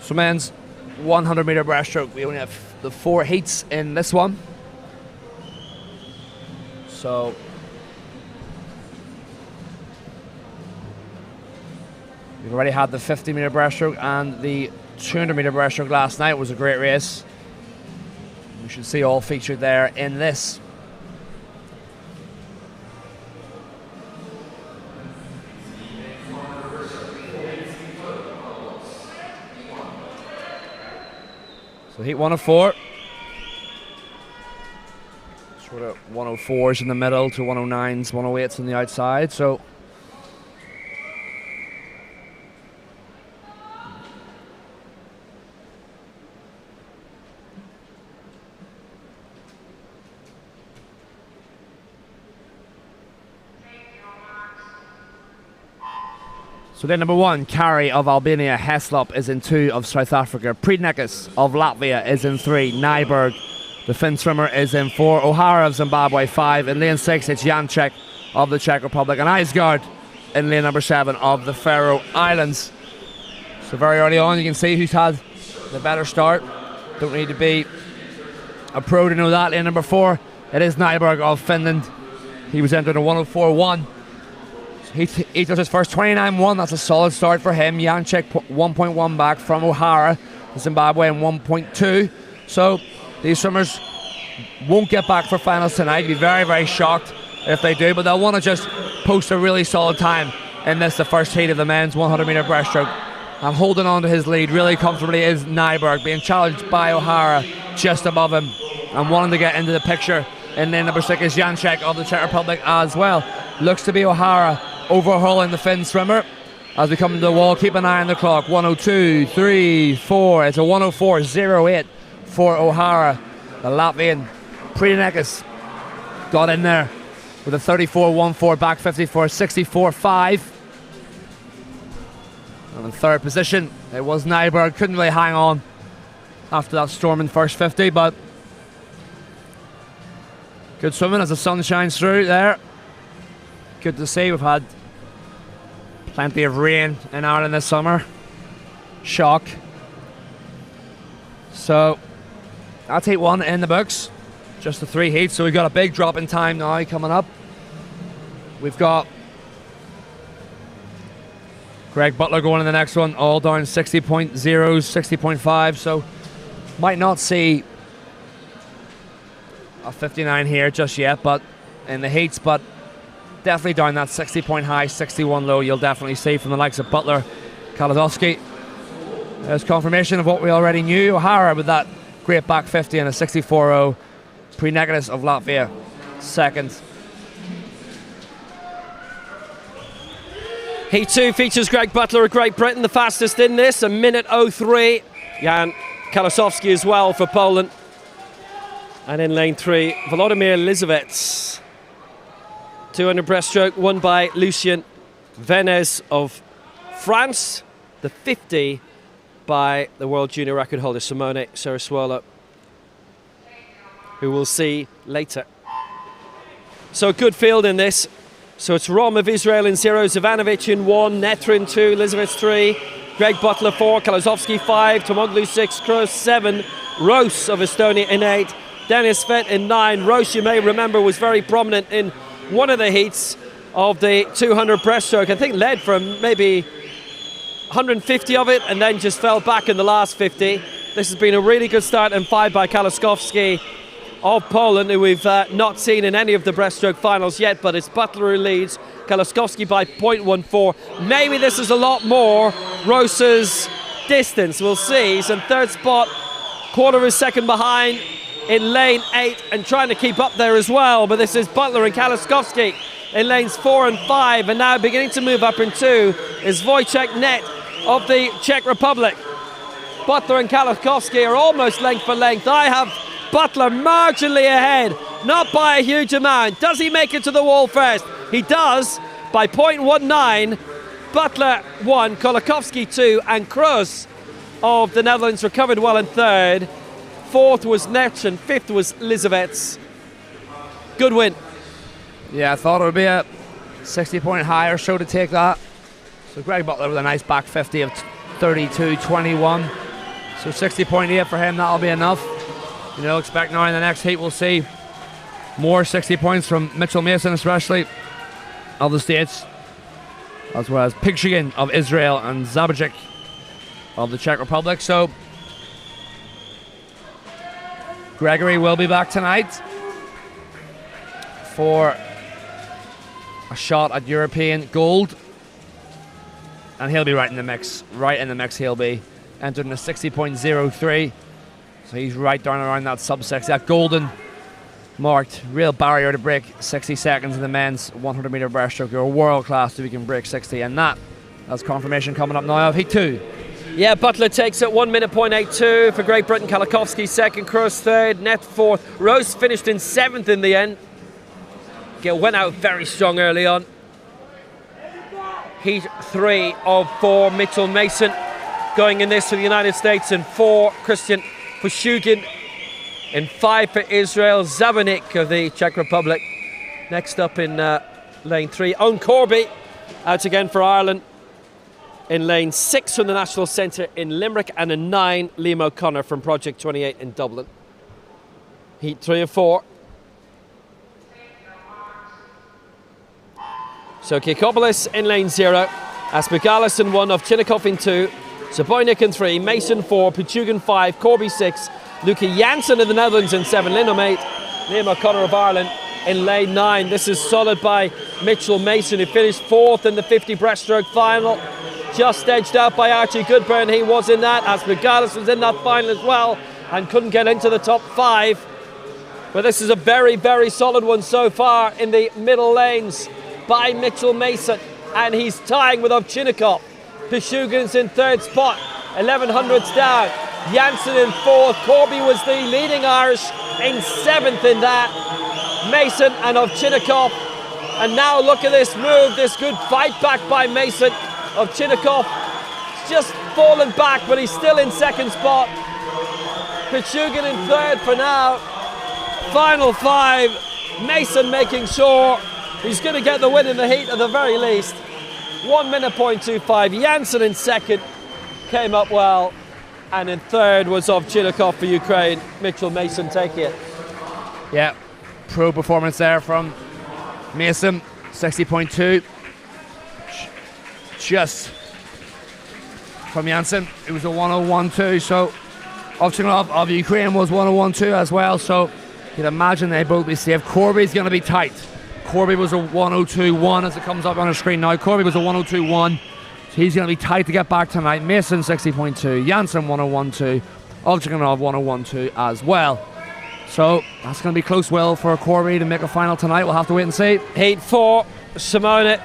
So men's 100 meter breaststroke. We only have the 4 heats in this one. So we've already had the 50 meter breaststroke and the 200 meter breaststroke last night. It was a great race. We should see all featured there in this. So heat 1 of 4. Sort of 104s in the middle to 109s, 108s on the outside. So then number 1, Kari of Albania. Heslop is in 2 of South Africa. Prednekas of Latvia is in 3. Nyberg, the Finn swimmer, is in 4. O'Hara of Zimbabwe 5. In lane 6, it's Janček of the Czech Republic. And Isgard in lane number 7 of the Faroe Islands. So very early on, you can see who's had the better start. Don't need to be a pro to know that. Lane number 4, it is Nyberg of Finland. He was entered a 104.1. He does his first 29.1. That's a solid start for him. Janček 1.1 back from O'Hara, Zimbabwe, in 1.2. So these swimmers won't get back for finals tonight. Be very, very shocked if they do, but they'll want to just post a really solid time in this, the first heat of the men's 100 meter breaststroke. And holding on to his lead really comfortably is Nyberg, being challenged by O'Hara just above him and wanting to get into the picture. And then number 6 is Janček of the Czech Republic as well. Looks to be O'Hara overhauling the Finn swimmer as we come to the wall. Keep an eye on the clock. 102, 3, 4. It's a 104.08 for O'Hara. The Latvian Prednekas got in there with a 34.14 back 50 for a 64.5. And in third position, it was Nyberg. Couldn't really hang on after that storming first 50, but good swimming as the sun shines through there. Good to see. We've had plenty of rain in Ireland this summer. Shock. So that's heat 1 in the books. Just the 3 heats. So we've got a big drop in time now coming up. We've got Greg Butler going in the next one, all down 60.0s, 60.5. So might not see a 59 here just yet, but in the heats, but definitely down that 60 point high, 61 low. You'll definitely see from the likes of Butler, Kaladowski. There's confirmation of what we already knew. O'Hara with that great back 50 and a 64.0. Prednekas of Latvia second. Heat 2 features Greg Butler of Great Britain, the fastest in this, 1:03. Jan Kalasowski as well for Poland. And in lane 3, Volodymyr Lizovets. 200 breaststroke won by Lucien Venez of France. The 50 by the world junior record holder Simone Sarasuola, who we'll see later. So a good field in this. So it's Rom of Israel in 0, Zivanovic in 1, Netra in 2, Lizovets 3, Greg Butler 4, Kalasowski 5, Tomoglu 6, Kroos 7, Rose of Estonia in 8, Dennis Vet in 9. Rose, you may remember, was very prominent in one of the heats of the 200 breaststroke. I think led from maybe 150 of it and then just fell back in the last 50. This has been a really good start, and 5 by Kalasowski of Poland, who we've not seen in any of the breaststroke finals yet, but it's Butler who leads, Kalasowski by 0.14. Maybe this is a lot more Rose's distance. We'll see. He's in third spot, quarter of a second behind in lane 8 and trying to keep up there as well, but this is Butler and Kalasowski in lanes 4 and 5, and now beginning to move up in 2 is Wojciech Net of the Czech Republic. Butler and Kalasowski are almost length for length. I have Butler marginally ahead, not by a huge amount. Does he make it to the wall first? He does by 0.19. Butler 1, Kolakowski 2, and Kroos of the Netherlands recovered well in third. Fourth was Netsch and fifth was Lizovets. Good win Yeah, I thought it would be a 60-point higher show to take that. So Greg Butler with a nice back 50 of 32.21. So 60.8 for him, that'll be enough. You know, expect now in the next heat we'll see more 60 points from Mitchell Mason, especially of the States, as well as Pigshigan of Israel and Zabajic of the Czech Republic. So Gregory will be back tonight for a shot at European gold, and he'll be right in the mix. He'll be entered in a 60.03, so he's right down around that sub-60, that golden marked real barrier to break 60 seconds in the men's 100 meter breaststroke. You're world class if you can break 60, and that's confirmation coming up now of heat 2. Yeah, Butler takes it 1 minute .82 for Great Britain. Kalakovsky second, Kroos third, Net fourth. Rose finished in seventh in the end. Gill went out very strong early on. Heat 3 of 4, Mitchell Mason going in this for the United States. In 4, Christian Pushugin. In 5 for Israel, Zabanik of the Czech Republic. Next up in lane 3, Owen Corby out again for Ireland. In lane 6 from the National Centre in Limerick, and in 9, Liam O'Connor from Project 28 in Dublin. Heat 3 of 4. So Kikopoulos in lane 0, Aspergalis in 1, Ovchinnikov in 2, Saboynik in 3, Mason 4, Pichugan 5, Corby 6, Luca Janssen of the Netherlands in 7, Lindholm 8, Liam O'Connor of Ireland in lane 9. This is solid by Mitchell Mason, who finished 4th in the 50 breaststroke final. Just edged out by Archie Goodburn. He was in that. Aspergalis was in that final as well and couldn't get into the top 5. But this is a very, very solid one so far in the middle lanes by Mitchell Mason. And he's tying with Ovchinnikov. Pishugin's in 3rd spot, 1100ths down. Janssen in 4th. Corby was the leading Irish in 7th in that. Mason and Ovchinnikov. And now look at this move, this good fight back by Mason. Ovchinnikov just fallen back, but he's still in 2nd spot. Pichugan in 3rd for now. Final 5. Mason making sure he's going to get the win in the heat at the very least. 1 minute .25. Janssen in 2nd came up well, and in 3rd was Ovchinnikov for Ukraine. Mitchell Mason taking it. Yeah, pro performance there from Mason, 60.2. Just from Janssen, it was a 101.2, so Ovchinnikov of Ukraine was 101.2 as well, so you'd imagine they both be safe. Corby's going to be tight. Corby was a 102.1 as it comes up on the screen now. Corby was a 102.1, so he's going to be tight to get back tonight. Mason 60.2, Janssen 101.2, Ovchinnikov 101.2 as well. So that's going to be close will for Corby to make a final tonight. We'll have to wait and see. Heat 4, Simone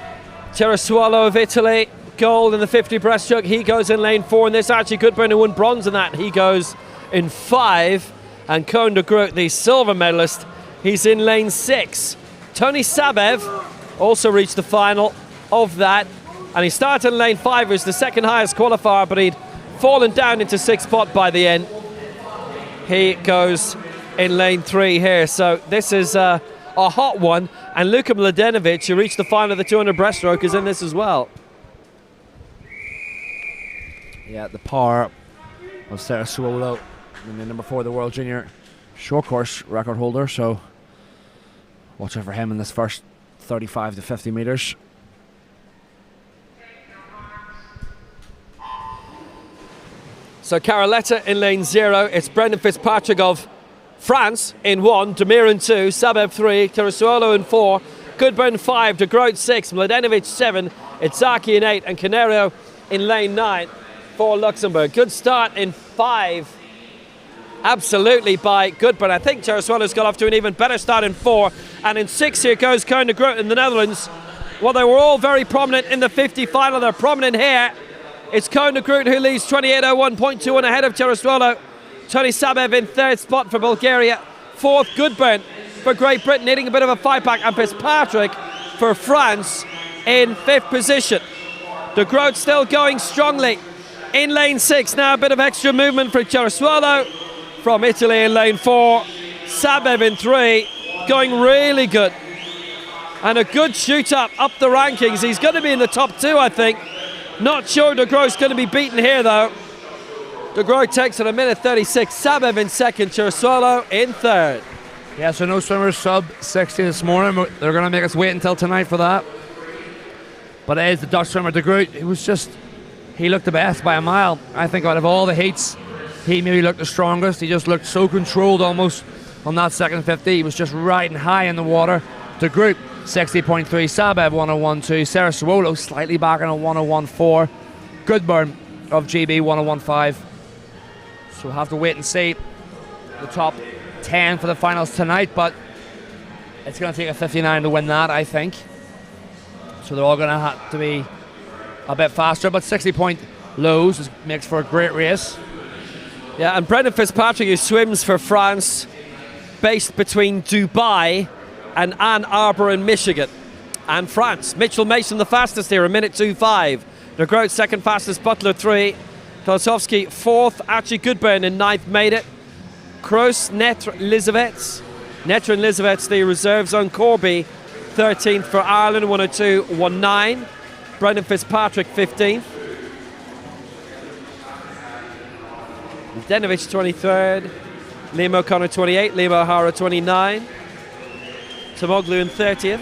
Terrasuolo of Italy, gold in the 50 breaststroke. He goes in lane 4 in this. Archie Goodburn, who won bronze in that, he goes in 5. And Koen de Groot, the silver medalist, he's in lane 6. Tony Sabev also reached the final of that, and he started in lane 5. He was the 2nd highest qualifier, but he'd fallen down into 6th spot by the end. He goes in lane 3 here, so this is a hot one. And Luka Mladenovic, who reached the final of the 200 breaststroke, is in this as well. Yeah, the power of Terrasuolo, the number 4 the World Junior short course record holder, so watch out for him in this first 35 to 50 metres. So Caroletta in lane 0, it's Brendan Fitzpatrick of France in 1, Demir in 2, Sabev 3, Terrasuolo in 4, Goodburn 5, de Groot 6, Mladenovic 7, Itzaki in 8, and Canario in lane 9 for Luxembourg. Good start in 5, absolutely, by Goodburn. I think Terrasuolo's got off to an even better start in 4, and in 6 here goes Koen de Groot in the Netherlands. Well, they were all very prominent in the 50 final. They're prominent here. It's Koen de Groot who leads 28.01.21 ahead of Terrasuolo. Tony Sabev in 3rd spot for Bulgaria. 4th, Goodburn for Great Britain, needing a bit of a fight back. And Fitzpatrick for France in 5th position. De Groot still going strongly in lane 6. Now a bit of extra movement for Terrasuolo from Italy in lane 4. Sabev in 3, going really good. And a good shoot up the rankings. He's going to be in the top 2, I think. Not sure De Groot's going to be beaten here, though. De Groot takes it a minute 36. Sabev in second, Chirsuolo in third. Yeah, so no swimmers sub 60 this morning. They're going to make us wait until tonight for that. But it is the Dutch swimmer De Groot. He looked the best by a mile. I think out of all the heats, he maybe looked the strongest. He just looked so controlled almost on that second 50. He was just riding high in the water. De Groot, 60.3. Sabev, 101.2. Chirsuolo slightly back on a 101.4. Goodburn of GB, 101.5. So we'll have to wait and see the top 10 for the finals tonight, but it's going to take a 59 to win that, I think. So they're all going to have to be a bit faster, but 60-point lows makes for a great race. Yeah, and Brendan Fitzpatrick, who swims for France, based between Dubai and Ann Arbor in Michigan. And France, Mitchell Mason the fastest here, a minute 25. De Groot second fastest, Butler 3. Kolosowski 4th, Archie Goodburn in 9th made it. Kroos, Netre, Lizavets. Netre and Lizavets, the reserves on Corby, 13th for Ireland, 102.19. Brendan Fitzpatrick, 15th. Denovich, 23rd. Liam O'Connor, 28. Liam O'Hara, 29. Tomoglu in 30th.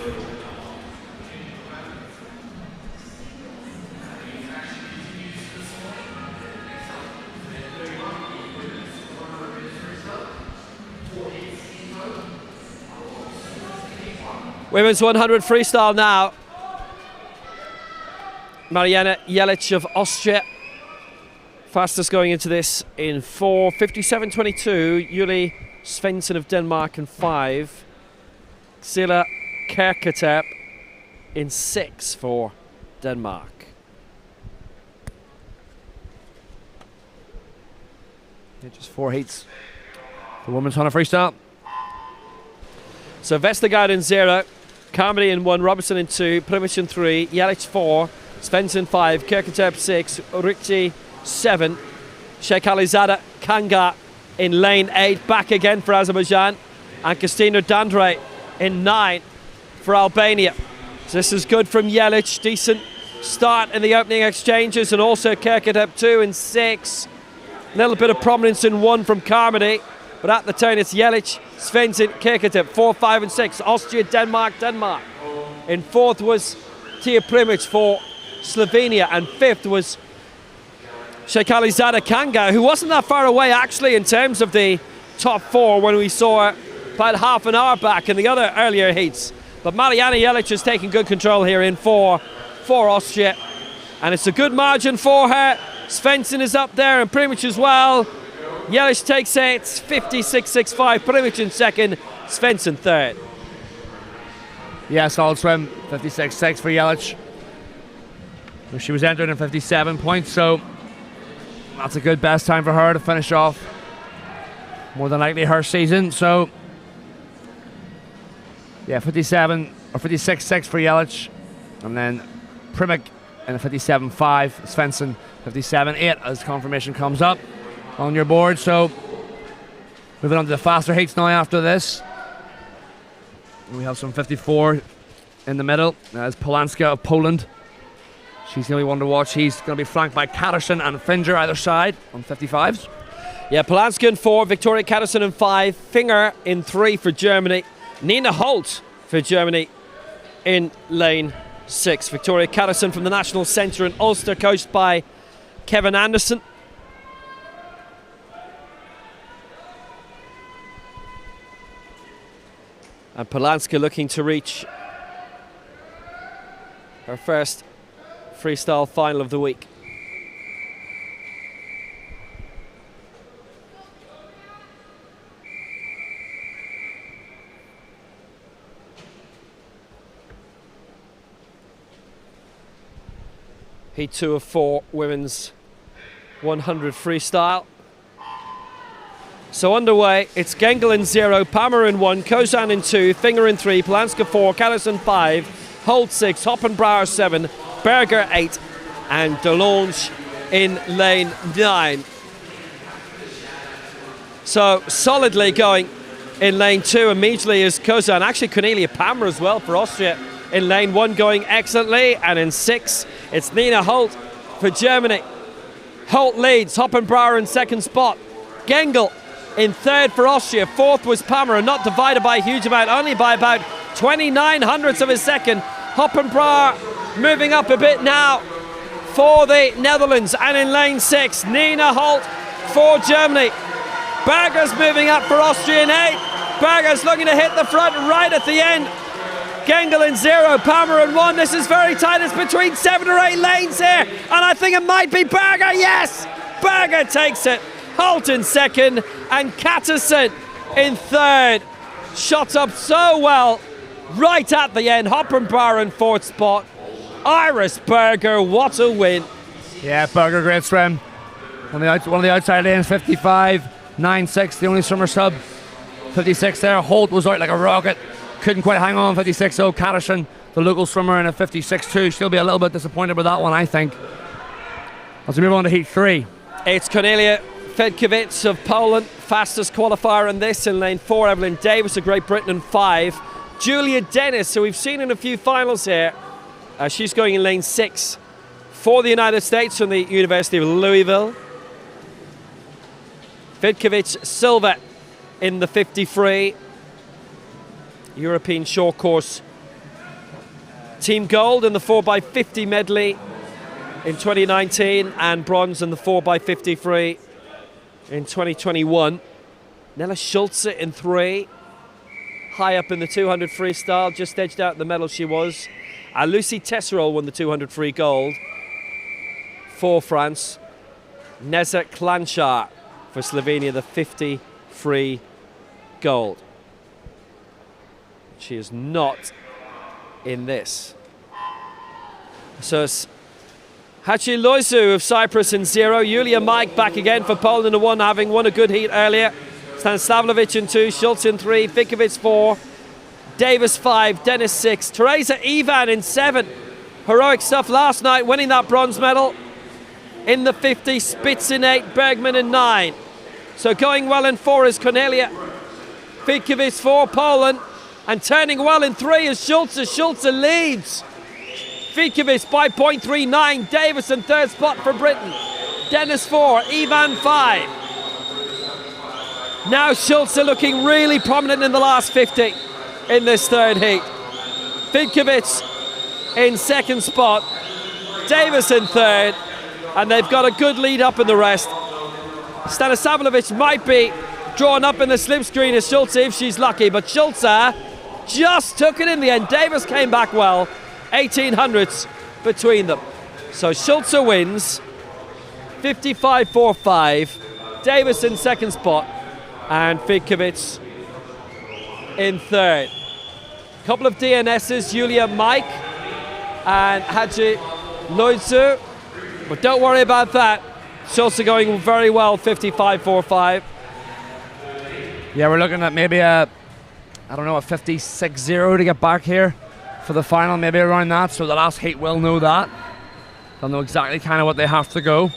Women's 100 freestyle now. Marianne Jelic of Austria, fastest going into this in 4:57.22. Julie Svensson of Denmark in 5. Silla Kerkatep in 6 for Denmark. Yeah, just 4 heats. The women's 100 freestyle. So Vestergaard in 0, Carmody in 1, Robertson in 2, Primic in 3, Jelic 4, Svensson 5, Kerkatep 6, Ricci 7, Sheikh Alizada Kanga in lane 8, back again for Azerbaijan, and Kristina Dandre in 9 for Albania. So this is good from Jelic, decent start in the opening exchanges, and also Kerkatep 2 in 6. A little bit of prominence in 1 from Carmody, but at the turn it's Jelic, Svensson, Kerkatep, 4, 5 and 6. Austria, Denmark. In 4th was Tia Primic for Slovenia, and 5th was Sheikalizada Kanga, who wasn't that far away actually in terms of the top 4 when we saw her about half an hour back in the other earlier heats. But Marianne Jelic is taking good control here in 4 for Austria, and it's a good margin for her. Svensson is up there and Primic as well. Jelic takes it, 56.65. Primic in 2nd, Svensson 3rd. Yeah, solid swim, 56.6 for Jelic. She was entered in 57 points, so that's a good best time for her to finish off more than likely her season. So yeah, 57 or 56.6 for Jelic, and then Primic in a 57.5. Svensson 57.8 as confirmation comes up on your board. So moving on to the faster heats now after this. We have some 54 in the middle. There's Polanska of Poland. She's going to be one to watch. He's going to be flanked by Katterson and Finger either side on 55s. Yeah, Polanska in 4, Victoria Katterson in 5, Finger in 3 for Germany, Nina Holt for Germany in lane 6. Victoria Katterson from the National Centre in Ulster, coached by Kevin Anderson. And Polanska looking to reach her first freestyle final of the week. Heat 2 of 4, women's 100 freestyle. So underway, it's Gengel in 0, Palmer in 1, Kozan in 2, Finger in 3, Polanska 4, Callison 5, Holt 6, Hoppenbrouwer 7, Berger 8, and Delange in lane 9. So solidly going in lane 2 immediately is Koza, and actually Cornelia Palmer as well for Austria in lane 1 going excellently. And in 6, it's Nina Holt for Germany. Holt leads, Hoppenbauer in 2nd spot. Gengel in 3rd for Austria. 4th was Palmer, and not divided by a huge amount, only by about 29 hundredths of a second. Hoppenbauer moving up a bit now for the Netherlands. And in lane 6, Nina Holt for Germany. Berger's moving up for Austria in 8th. Berger's looking to hit the front right at the end. Gengel in 0, Palmer in 1. This is very tight. It's between 7 or 8 lanes here, and I think it might be Berger. Yes, Berger takes it. Holt in 2nd, and Katterson in 3rd. Shot up so well right at the end. Hoppenbauer in 4th spot. Iris Berger, what a win. Yeah, Berger, great swim. One of the outside lanes, 55.96, the only swimmer sub. 56 there. Holt was out like a rocket. Couldn't quite hang on. 56 though. Katterson, the local swimmer, in a 56.2. She'll be a little bit disappointed with that one, I think. As we move on to heat 3. It's Cornelia Fedkiewicz of Poland, fastest qualifier in this. In lane 4, Evelyn Davis of Great Britain in 5. Julia Dennis, who we've seen in a few finals here. She's going in lane 6 for the United States from the University of Louisville. Fedkiewicz silver in the 50 free. European short course team gold in the 4x50 medley in 2019, and bronze in the 4x50 free in 2021. Nella Schulze in 3, high up in the 200 freestyle, just edged out the medal she was. Lucy Tesserol won the 200 free gold for France. Neza Klančar for Slovenia, the 50 free gold. She is not in this. So it's Hachi Loizu of Cyprus in 0. Julia Mike back again for Poland in 1, having won a good heat earlier. Stanislavljevic in 2, Schultz in 3, Fikovic 4, Davis 5, Dennis 6, Teresa Ivan in 7. Heroic stuff last night, winning that bronze medal in the 50, Spitz in 8, Bergman in 9. So going well in 4 is Cornelia Fikovic for Poland. And turning well in 3 is Schulze. Schulze leads Fikovic by 0.39. Davis in 3rd spot for Britain. Dennis 4, Ivan 5. Now Schulze looking really prominent in the last 50 in this 3rd heat. Fikovic in 2nd spot. Davis in 3rd. And they've got a good lead up in the rest. Stanislavljevic might be drawn up in the slipstream as Schulze if she's lucky, but Schulze just took it in the end. Davis came back well, 18 hundredths between them. So Schulze wins, 55.45. Davis in 2nd spot, and Fikovic in 3rd. Couple of DNSs, Julia Mike and Haji Loizu, but don't worry about that. Schulze going very well, 55.45. Yeah, we're looking at maybe a 56.0 to get back here for the final, maybe around that. So the last heat will know that. They'll know exactly kind of what they have to go.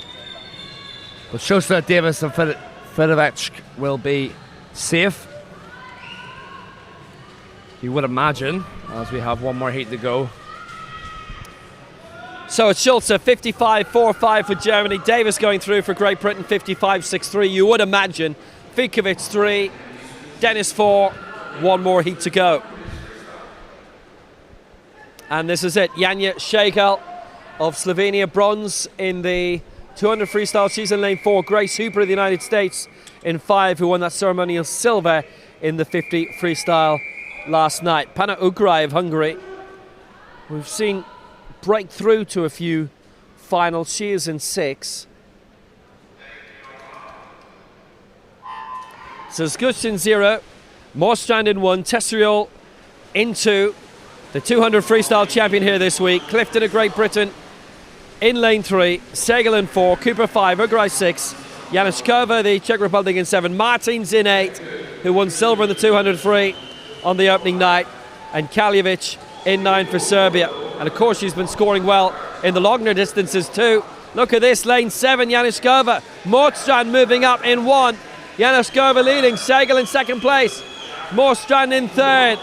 But Schulze, Davis and Fedkiewicz will be safe, you would imagine, as we have one more heat to go. So it's Schulze, 55.45 for Germany. Davis going through for Great Britain, 55.63. You would imagine. Fikovic 3, Dennis 4. One more heat to go. And this is it. Janja Šegel of Slovenia, bronze in the 200 freestyle. She's in lane 4. Grace Hooper of the United States in 5, who won that ceremonial silver in the 50 freestyle last night. Panna Ugrai of Hungary, we've seen break through to a few finals. She is in 6. So Skush in 0. Morstrand in 1, Tesseriol in 2. The 200 freestyle champion here this week. Clifton of Great Britain in lane 3. Šegel in 4, Cooper 5, Ugrai 6. Januszkova, the Czech Republic, in 7. Martins in 8, who won silver in the 200 free on the opening night. And Kaljevic in 9 for Serbia. And of course she's been scoring well in the longer distances too. Look at this, lane 7, Januszkova. Morstrand moving up in 1. Januszkova leading, Šegel in 2nd place. Morstrand in third.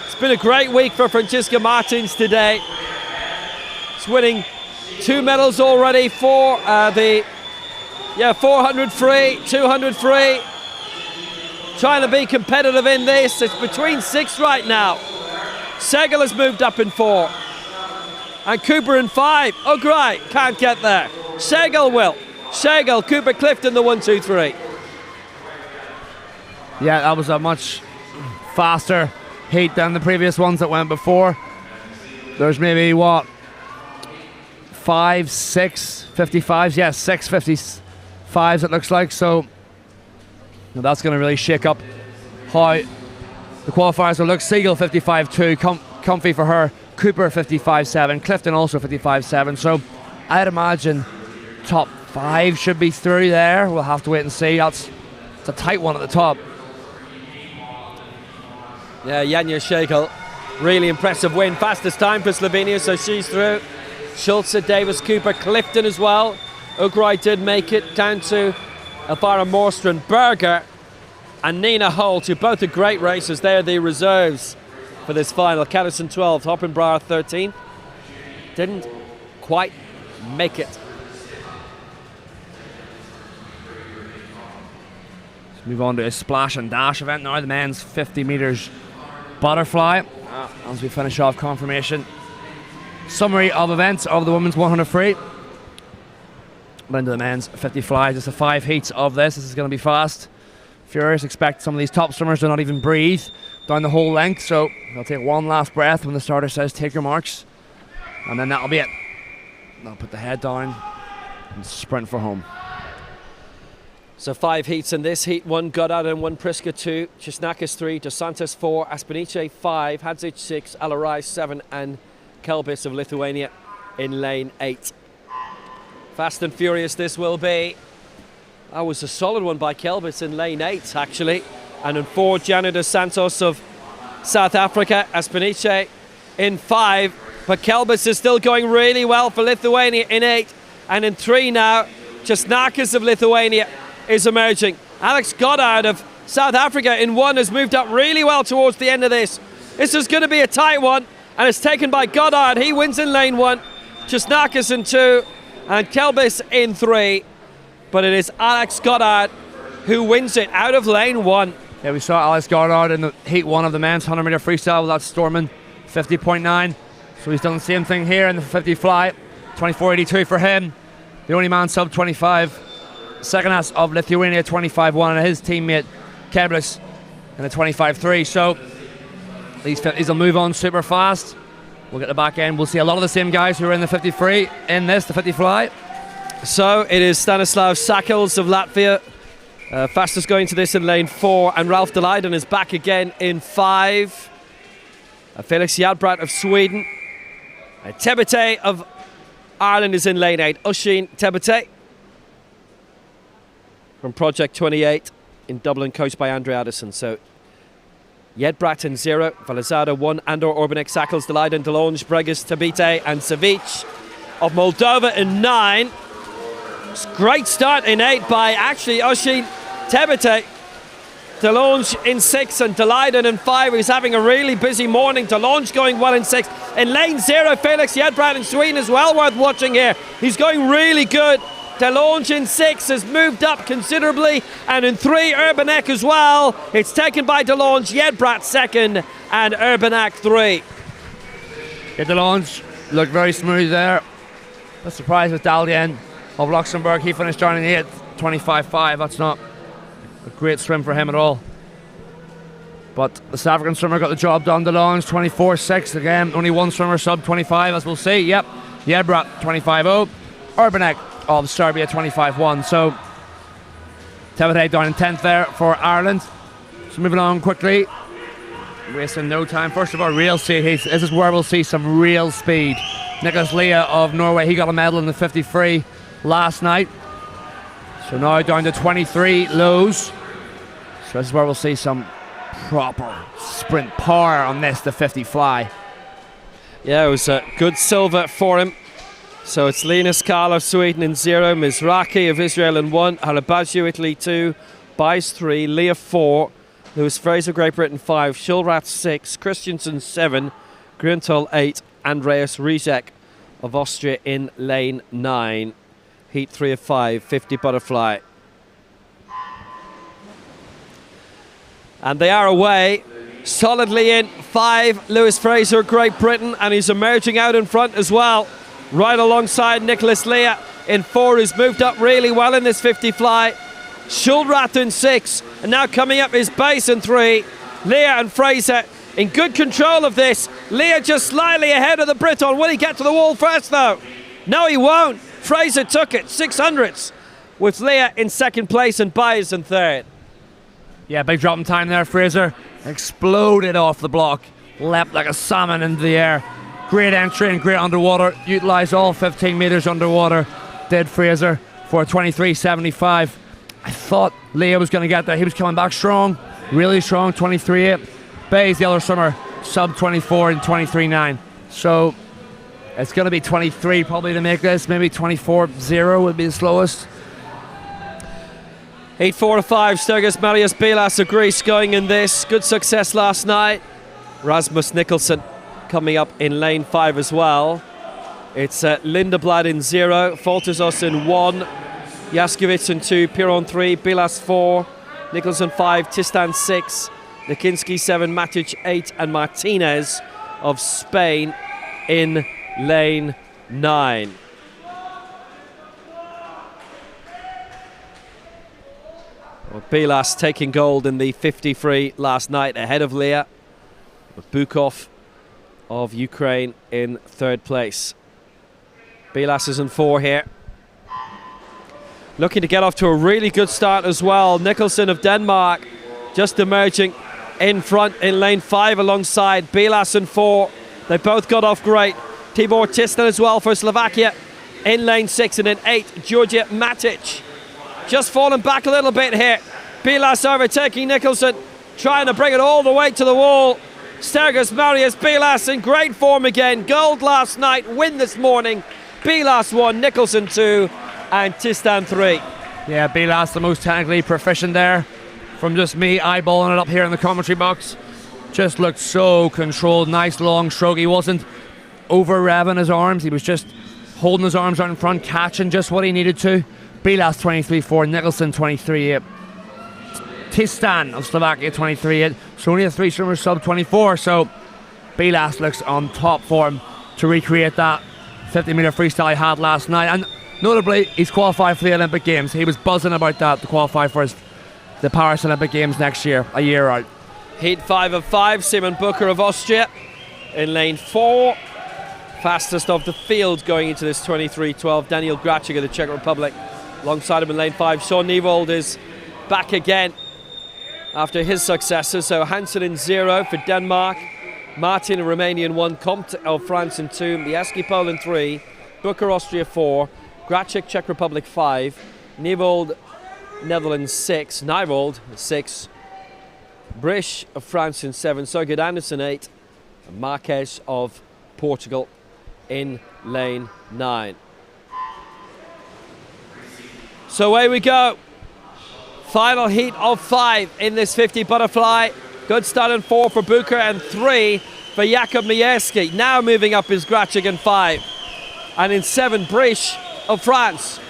It's been a great week for Francisca Martins today. It's winning 2 medals already for the 400 free, 200 free. Trying to be competitive in this. It's between 6 right now. Segel has moved up in 4. And Cooper in 5. Oh, great. Can't get there. Segel will. Segel, Cooper, Clifton, the 1, 2, 3. Yeah, that was a much faster heat than the previous ones that went before. There's maybe, 5, 6 55s? Yeah, 6 55s it looks like. So that's going to really shake up how the qualifiers will look. Segel 55.2, comfy for her. Cooper 55.7, Clifton also 55.7. So I'd imagine top 5 should be through there. We'll have to wait and see. It's a tight one at the top. Yeah, Janja Schegel, really impressive win. Fastest time for Slovenia, so she's through. Schulze, Davis, Cooper, Clifton as well. Ugrai did make it down to Elvira Morstrand, Berger and Nina Holt, who both are great racers. They're the reserves for this final. Catterson 12th, Hoppenbauer 13. Didn't quite make it. Let's move on to a splash and dash event now. The men's 50 metres butterfly. As we finish off confirmation. Summary of events of the women's 100 free. But into the men's 50 fly. Just the 5 heats of this. This is going to be fast. Furious. Expect some of these top swimmers to not even breathe down the whole length. So they'll take one last breath when the starter says take your marks. And then that'll be it. They'll put the head down and sprint for home. So 5 heats in this. Heat 1, Goddard and 1, Priska 2, Chisnakis 3, Dos Santos 4, Aspanice 5, Hadzic 6, Alarai 7 and Kelbis of Lithuania in lane 8. Fast and furious this will be. That was a solid one by Kelbis in lane 8 actually. And in 4, Gianni Dos Santos of South Africa, Aspanice in 5. But Kelbis is still going really well for Lithuania in 8. And in 3 now, Chisnakis of Lithuania is emerging. Alex Goddard of South Africa in 1 has moved up really well towards the end of this. This is going to be a tight one, and it's taken by Goddard. He wins in lane 1, Chisnakis in 2, and Kelbis in 3. But it is Alex Goddard who wins it out of lane 1. Yeah, we saw Alex Goddard in the heat 1 of the men's 100 metre freestyle without Storman, 50.9. So he's done the same thing here in the 50 fly, 24.82 for him. The only man sub 25. Second half of Lithuania, 25.1, and his teammate Kelbis in a 25.3. So these 50s will move on super fast. We'll get the back end. We'll see a lot of the same guys who are in the 50 free in this, the 50 fly. So it is Stanislav Sakels of Latvia, fastest going to this in lane 4, and Ralph Daleiden is back again in 5. Felix Jadbrat of Sweden. Tebete of Ireland is in lane 8. Oisin Tebete from Project 28 in Dublin, coached by Andre Addison. So Jedbrat in 0, Valazada 1, Andor, Orbanek, Sakels, Daleiden, Delonge, Bregas, Tabite and Savic of Moldova in 9. It's a great start in 8 by actually Oisin Tebete. Delonge in 6 and Daleiden in 5. He's having a really busy morning. Delonge going well in 6. In lane 0, Felix Jedbrat in Sweden is well worth watching here. He's going really good. Delonge in 6 has moved up considerably, and in 3, Urbanek as well. It's taken by Delonge, Jedbrat 2nd, and Urbanek 3. Yeah, Delonge looked very smooth there. A surprise with Daldien of Luxembourg. He finished down in the 8th, 25.5. That's not a great swim for him at all. But the South African swimmer got the job done. Delonge 24.6. Again, only one swimmer sub 25, as we'll see. Yep, Jedbrat 25.0. Urbanek of Serbia 25.1. So Tebete down in 10th there for Ireland. So moving on quickly, wasting no time. First of all, real speed. This is where we'll see some real speed. Nicholas Leah of Norway, he got a medal in the 50 free last night. So now down to 23 lows. So this is where we'll see some proper sprint power on this, the 50 fly. Yeah, it was a good silver for him. So it's Linus Karl of Sweden in 0, Mizraki of Israel in 1, Harabaju Italy 2, Bice 3, Leah 4, Lewis Fraser, Great Britain 5, Schulrath 6, Christensen 7, Grunthal 8, Andreas Rizek of Austria in lane 9. Heat 3 of 5, 50 butterfly. And they are away, solidly in 5, Lewis Fraser, Great Britain, and he's emerging out in front as well, right alongside Nicholas Leah in 4, who's moved up really well in this 50 fly. Schulrath in 6, and now coming up is base in 3. Leah and Fraser in good control of this. Leah just slightly ahead of the Briton. Will he get to the wall first though? No, he won't. Fraser took it, 600ths, with Leah in second place and Byes in third. Yeah, big drop in time there. Fraser exploded off the block, leapt like a salmon into the air. Great entry and great underwater. Utilised all 15 metres underwater, did Fraser, for a 23.75. I thought Leah was going to get there. He was coming back strong, really strong, 23.8. Bayes, the other swimmer, sub 24 in 23.9. So it's going to be 23 probably to make this. Maybe 24.0 would be the slowest. Heat 4 to 5, Sturgis Marius Bilas of Greece going in this. Good success last night. Rasmus Nicholson coming up in lane 5 as well. It's Lindeblad in 0, Foltezos in 1, Jaskiewicz in 2, Piron 3, Bilas 4, Nicholson 5, Tistan 6, Nikinski 7, Matic 8, and Martinez of Spain in lane 9. Well, Bilas taking gold in the 50 free last night ahead of Leah, with Bukov of Ukraine in third place. Bilas is in 4 here. Looking to get off to a really good start as well. Nicholson of Denmark just emerging in front in lane 5 alongside Bilas in 4. They both got off great. Tibor Tistan as well for Slovakia in lane 6, and in 8, Georgia Matic. Just falling back a little bit here. Bilas overtaking Nicholson, trying to bring it all the way to the wall. Sturgis Marius Bilas in great form again. Gold last night, win this morning. Bilas 1, Nicholson 2, and Tistan 3. Yeah, Bilas the most technically proficient there. From just me eyeballing it up here in the commentary box. Just looked so controlled, nice long stroke. He wasn't over revving his arms, he was just holding his arms out in front, catching just what he needed to. Bilas 23.4, Nicholson 23.8. Tistan of Slovakia 23.8. So only a 3 swimmer sub 24. So Bilas looks on top form to recreate that 50 metre freestyle he had last night. And notably, he's qualified for the Olympic Games. He was buzzing about that to qualify for the Paris Olympic Games next year, a year out. Heat 5 of 5, Simon Booker of Austria in lane 4. Fastest of the field going into this 23.12. Daniel Gracik of the Czech Republic alongside him in lane 5. Sean Niewold is back again after his successes. So Hansen in 0 for Denmark, Martin in Romania in 1, Comte of France in 2, Miaski Poland 3, Booker Austria 4, Gracik Czech Republic 5, Niewold Netherlands 6, Niewold 6, Brish of France in 7, Sergej Anderson 8, and Marquez of Portugal in lane 9. So away we go. Final heat of 5 in this 50 butterfly. Good start in 4 for Booker and 3 for Jakub Mierski. Now moving up is Gracik in 5. And in 7, Brish of France.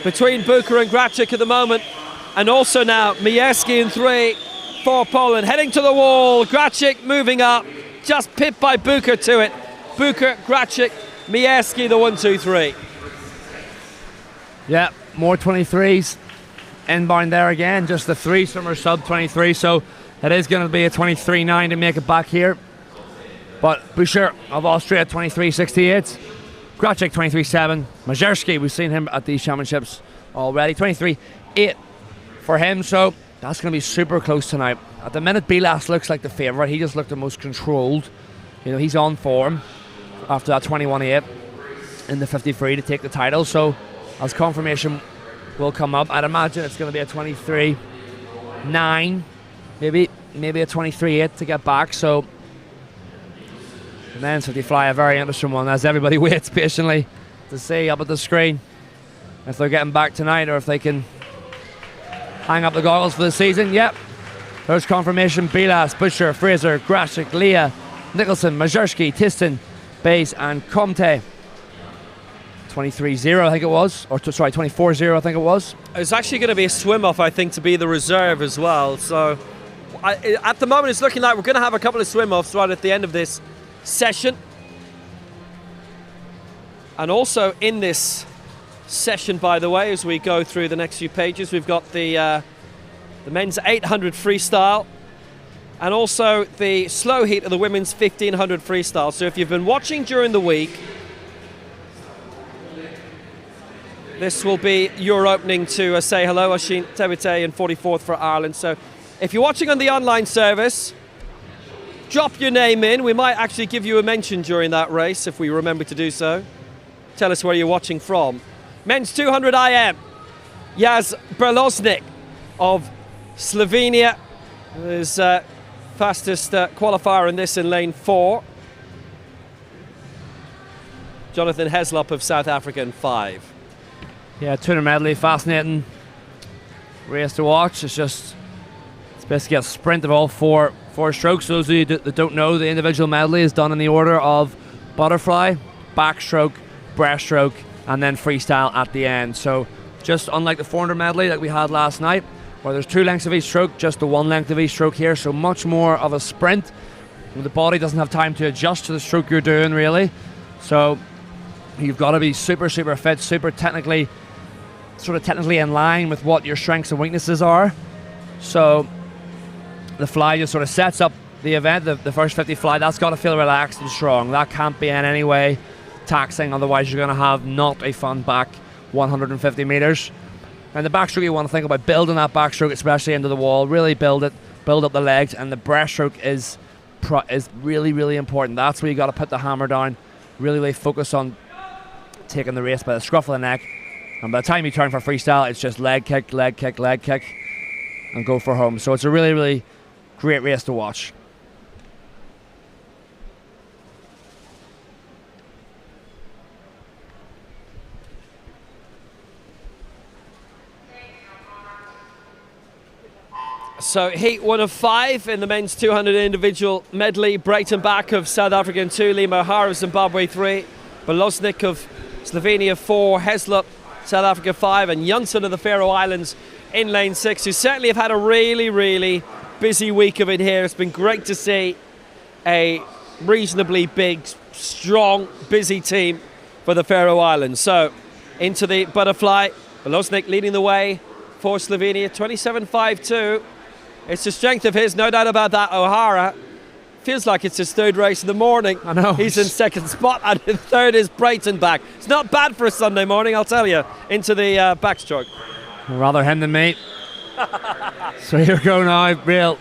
Between Booker and Gracik at the moment. And also now Mierski in 3 for Poland. Heading to the wall. Gracik moving up. Just pipped by Booker to it. Booker, Gracik, Mierski, the 1, 2, 3. Yeah, more 23s. Inbound there again, just the 3 swimmer sub 23, so it is going to be a 23.9 to make it back here. But Boucher of Austria 23.68, Gracik 23.7, Majerski, we've seen him at these championships already, 23.8 for him, so that's going to be super close tonight. At the minute, Bilas looks like the favourite. He just looked the most controlled. You know, he's on form after that 21.8 in the 50 free to take the title, so as confirmation will come up, I'd imagine it's going to be a 23.9, maybe a 23.8 to get back. So the men's 50 fly, a very interesting one as everybody waits patiently to see up at the screen if they're getting back tonight or if they can hang up the goggles for the season. Yep, There's confirmation. Bilas, Butcher, Fraser, Grashik, Leah, Nicholson, Majerski, Tiston, Bays, and Comte. 23-0, I think it was. Or, sorry, 24-0, I think it was. It's actually going to be a swim-off, I think, to be the reserve as well. So, at the moment, it's looking like we're going to have a couple of swim-offs right at the end of this session. And also in this session, by the way, as we go through the next few pages, we've got the men's 800 freestyle and also the slow heat of the women's 1500 freestyle. So if you've been watching during the week, this will be your opening to say hello, Oisin Tebite in 44th for Ireland. So if you're watching on the online service, drop your name in. We might actually give you a mention during that race if we remember to do so. Tell us where you're watching from. Men's 200 IM, Jas Brloznik of Slovenia is fastest qualifier in this in lane 4. Jonathan Heslop of South Africa in 5. Yeah, 200 medley, fascinating race to watch. It's basically a sprint of all four strokes. Those of you that don't know, the individual medley is done in the order of butterfly, backstroke, breaststroke, and then freestyle at the end. So just unlike the 400 medley that we had last night, where there's 2 lengths of each stroke, just the 1 length of each stroke here. So much more of a sprint. The body doesn't have time to adjust to the stroke you're doing, really. So you've got to be super, super fit, super technically in line with what your strengths and weaknesses are. So the fly just sort of sets up the event, the first 50 fly. That's got to feel relaxed and strong. That can't be in any way taxing, otherwise you're going to have not a fun back 150 meters. And the backstroke, you want to think about building that backstroke, especially into the wall. Really build up the legs, and the breaststroke is really, really important. That's where you got to put the hammer down. Really focus on taking the race by the scruff of the neck. And by the time you turn for freestyle, it's just leg kick, leg kick, leg kick, and go for home. So it's a really, really great race to watch. So heat 1 of 5 in the men's 200 individual medley. Brayton Back of South Africa in 2, Lima O'Hara of Zimbabwe 3, Brloznik of Slovenia 4, Heslop South Africa 5, and Janssen of the Faroe Islands in lane 6, who certainly have had a really, really busy week of it here. It's been great to see a reasonably big, strong, busy team for the Faroe Islands. So into the butterfly, Brloznik leading the way for Slovenia, 27.52. It's the strength of his, no doubt about that. O'Hara feels like it's his third race of the morning. I know. He's in second spot, and the third is Brayton Back. It's not bad for a Sunday morning, I'll tell you, into the backstroke. Rather him than me. So here we go now, real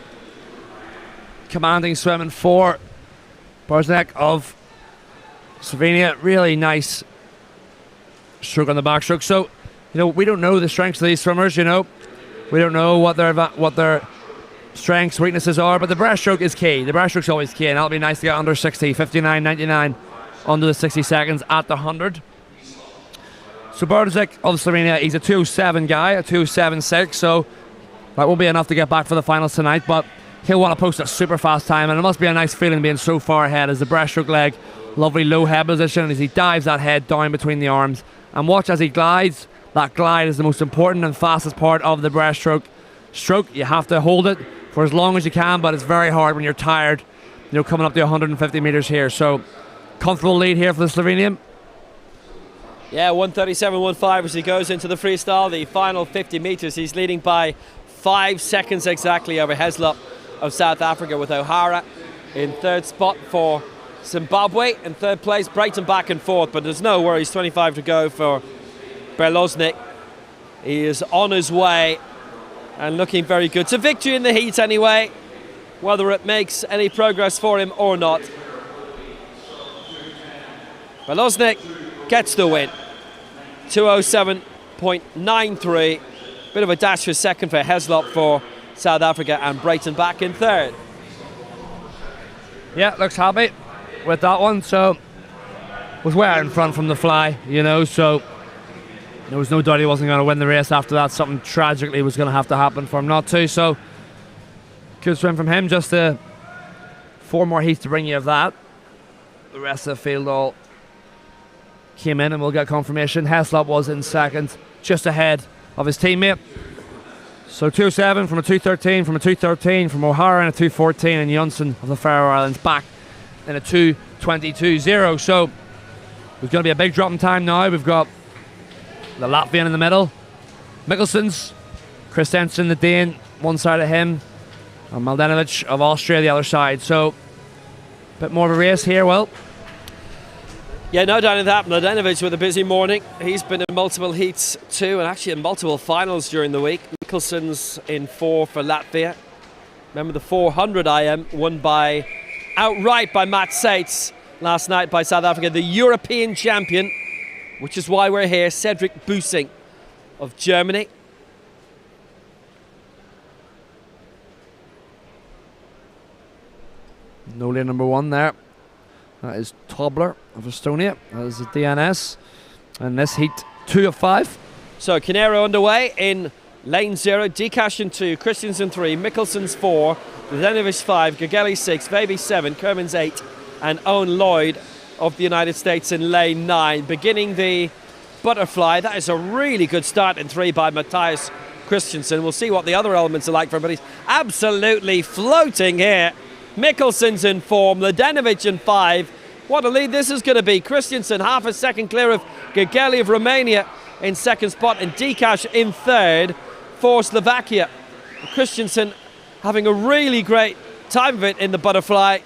commanding swimming for Brloznik of Slovenia. Really nice stroke on the backstroke. So, we don't know the strengths of these swimmers, We don't know what their strengths, weaknesses are, but the breaststroke is key. The breaststroke's always key, and that'll be nice to get under 60, 59.99 under the 60 seconds at the 100. So Brloznik of Slovenia, he's a 207 guy, a 276, so that won't be enough to get back for the finals tonight, but he'll want to post a super fast time, and it must be a nice feeling being so far ahead as the breaststroke leg, lovely low head position as he dives that head down between the arms, and watch as he glides. That glide is the most important and fastest part of the breaststroke. Stroke, you have to hold it for as long as you can, but it's very hard when you're tired, coming up to 150 meters here. So, comfortable lead here for the Slovenian. Yeah, 1:37.15 as he goes into the freestyle. The final 50 meters, he's leading by 5 seconds exactly over Heslop of South Africa, with O'Hara in third spot for Zimbabwe. In third place, Brayton Back in fourth, but there's no worries, 25 to go for Brloznik. He is on his way and looking very good. It's a victory in the heat anyway, whether it makes any progress for him or not. Brloznik gets the win. 2:07.93. Bit of a dash for second for Heslop for South Africa, and Brayton Back in third. Yeah, looks happy with that one. So was way in front from the fly, so there was no doubt he wasn't going to win the race after that. Something tragically was going to have to happen for him not to. So Good swim from him. Just 4 more heats to bring you of that. The rest of the field all came in, and we'll get confirmation. Heslop was in second, just ahead of his teammate. So 2:07 from a 2:13, from a 2:13 from O'Hara and a 2:14, and Johnson of the Faroe Islands back in a 2:22.0. So there's going to be a big drop in time now. We've got the Latvian in the middle, Mikkelsen's, Christensen, the Dane, one side of him, and Mladenovic of Austria the other side. So a bit more of a race here. Well, yeah, no doubt in that. Mladenovic with a busy morning. He's been in multiple heats too, and actually in multiple finals during the week. Mikkelsen's in 4 for Latvia. Remember the 400 IM won outright by Matt Sates last night by South Africa, the European champion, which is why we're here. Cedric Busing of Germany. No lane number 1 there. That is Tobler of Estonia. That is the DNS. And this heat 2 of 5. So Canero underway in lane 0. Dikash in 2, Christensen 3, Mikkelsen's 4, Mladenovic 5, Gageli 6, Baby 7, Kermans 8, and Owen Lloyd of the United States in lane 9. Beginning the butterfly. That is a really good start in 3 by Matthias Christensen. We'll see what the other elements are like for him, but he's absolutely floating here. Mikkelsen's in 4, Mladenovic in 5. What a lead this is going to be. Christensen half a second clear of Gageli of Romania in second spot, and Dikash in third for Slovakia. Christensen having a really great time of it in the butterfly.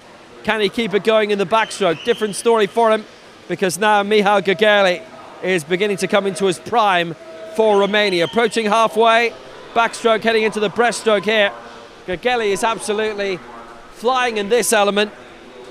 Can he keep it going in the backstroke? Different story for him, because now Michał Gageli is beginning to come into his prime for Romania. Approaching halfway, backstroke heading into the breaststroke here. Gageli is absolutely flying in this element.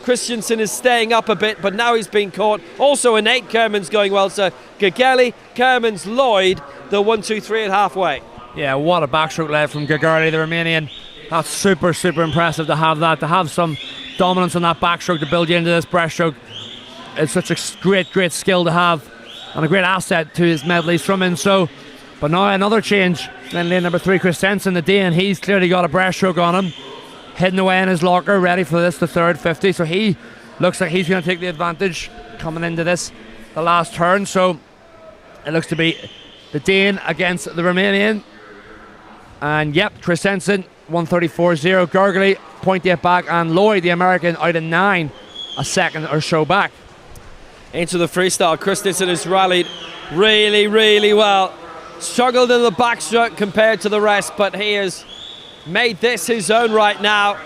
Christensen is staying up a bit, but now he's been caught. Also in 8, Kermans going well. So Gageli, Kermans, Lloyd, the 1, 2, 3 at halfway. Yeah, what a backstroke led from Gageli, the Romanian. That's super, super impressive to have that, to have some dominance on that backstroke to build you into this breaststroke. It's such a great, great skill to have, and a great asset to his medley swimming. So, but now another change. Then lane number 3, Christensen, the Dane. He's clearly got a breaststroke on him, hidden away in his locker, ready for this, the third 50. So he looks like he's going to take the advantage coming into this, the last turn. So it looks to be the Dane against the Romanian. And yep, Christensen 1:34.0, Gurgley 0.8 back, and Lloyd, the American, out of 9, a second or so back. Into the freestyle, Christensen has rallied really, really well. Struggled in the backstroke compared to the rest, but he has made this his own right now.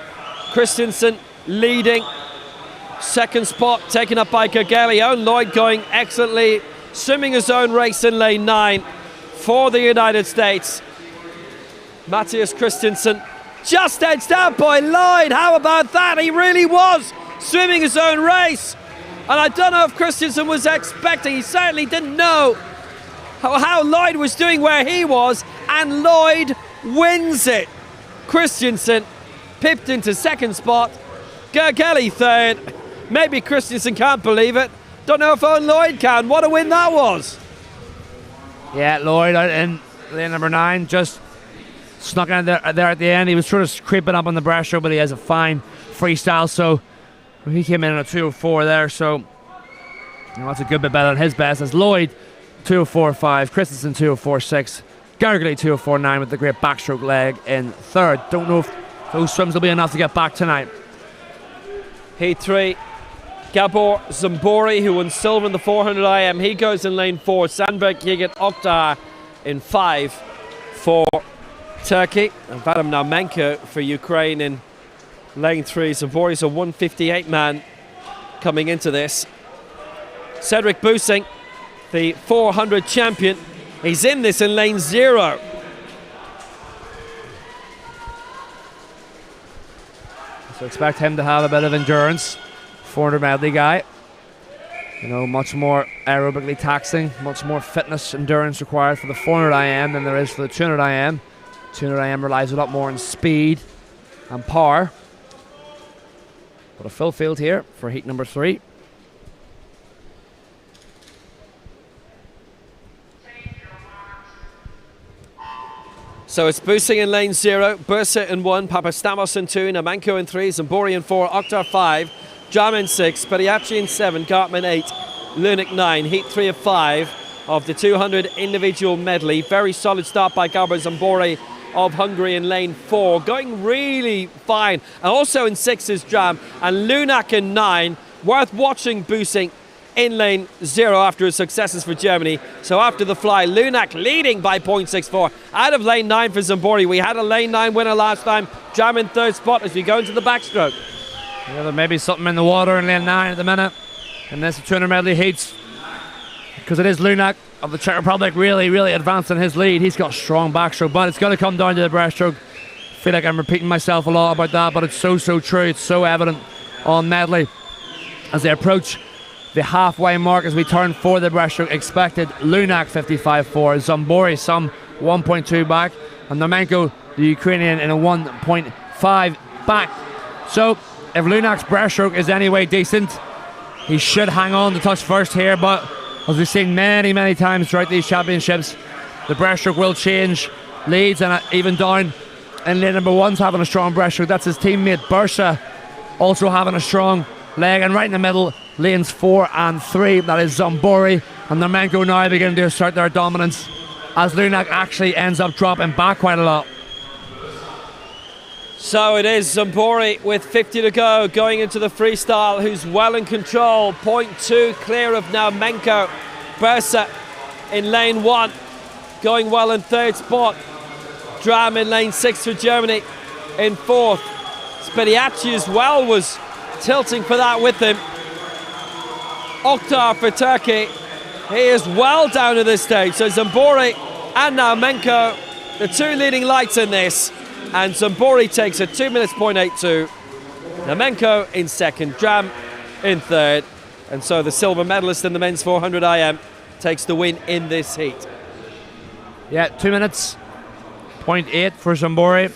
Christensen leading. Second spot taken up by Gageli. Owen Lloyd going excellently, swimming his own race in lane 9 for the United States. Matthias Christensen just edged out by Lloyd. How about that? He really was swimming his own race. And I don't know if Christensen was expecting, he certainly didn't know how Lloyd was doing where he was, and Lloyd wins it. Christensen pipped into second spot, Gageli third. Maybe Christensen can't believe it. Don't know if Owen Lloyd can. What a win that was. Yeah, Lloyd out in lane number 9, just snuck in there at the end. He was sort of creeping up on the breaststroke, but he has a fine freestyle, so he came in at a 2:04 there, so that's a good bit better than his best. As Lloyd 2:04.5, Christensen 2:04.6, Gurgley 2:04.9 with the great backstroke leg in third. Don't know if those swims will be enough to get back tonight. Heat 3, Gabor Zambori, who won silver in the 400 IM, he goes in lane 4. Sandberg Yigit Oktar in 5 for Turkey, and Vadim Naumenko for Ukraine in lane 3. Zambori's a 158 man coming into this. Cedric Busing, the 400 champion, he's in this in lane 0. So expect him to have a bit of endurance. 400 medley guy. You know, much more aerobically taxing, much more fitness, endurance required for the 400 IM than there is for the 200 IM. 200 IM relies a lot more on speed and power. But a full field here for heat number 3. So it's Busing in lane 0, Bursa in 1, Papastamos in 2, Namenko in 3, Zambori in 4, Oktar 5, Jam in 6, Periachi in 7, Gartman 8, Lunik 9, heat 3 of 5 of the 200 individual medley. Very solid start by Gabor Zambori of Hungary in lane 4, going really fine. And also in 6 is Jam, and Lunak in 9, worth watching Busing in lane 0 after his successes for Germany. So after the fly, Lunak leading by 0.64. Out of lane 9 for Zambori. We had a lane 9 winner last time. Jam in 3rd spot as we go into the backstroke. Yeah, there may be something in the water in lane 9 at the minute. And this 200 medley heats. Because it is Lunak of the Czech Republic really advancing his lead. He's got strong backstroke, but it's going to come down to the breaststroke. I feel like I'm repeating myself a lot about that, but it's so true. It's so evident on medley as they approach the halfway mark as we turn for the breaststroke. Expected Lunak 55.4, Zambori some 1.2 back, and Namenko, the Ukrainian, in a 1.5 back. So if Lunak's breaststroke is anyway decent, he should hang on to touch first here, but as we've seen many times throughout these championships, the breaststroke will change leads, and even down in lane number 1's having a strong breaststroke. That's his teammate Bursa also having a strong leg, and right in the middle, lanes 4 and 3, that is Zambori and Namenko now beginning to assert their dominance as Lunak actually ends up dropping back quite a lot. So it is Zambori with 50 to go, going into the freestyle, who's well in control. 0.2 clear of Namenko. Bursa in lane 1, going well in 3rd spot. Dram in lane 6 for Germany in 4th. Spediacci as well was tilting for that with him. Oktar for Turkey. He is well down at this stage. So Zambori and Namenko, the 2 leading lights in this. And Zambori takes a 2 minutes 0.82. Namenko in 2nd, Jam in 3rd. And so the silver medalist in the men's 400 IM takes the win in this heat. Yeah, 2 minutes 0.8 for Zambori.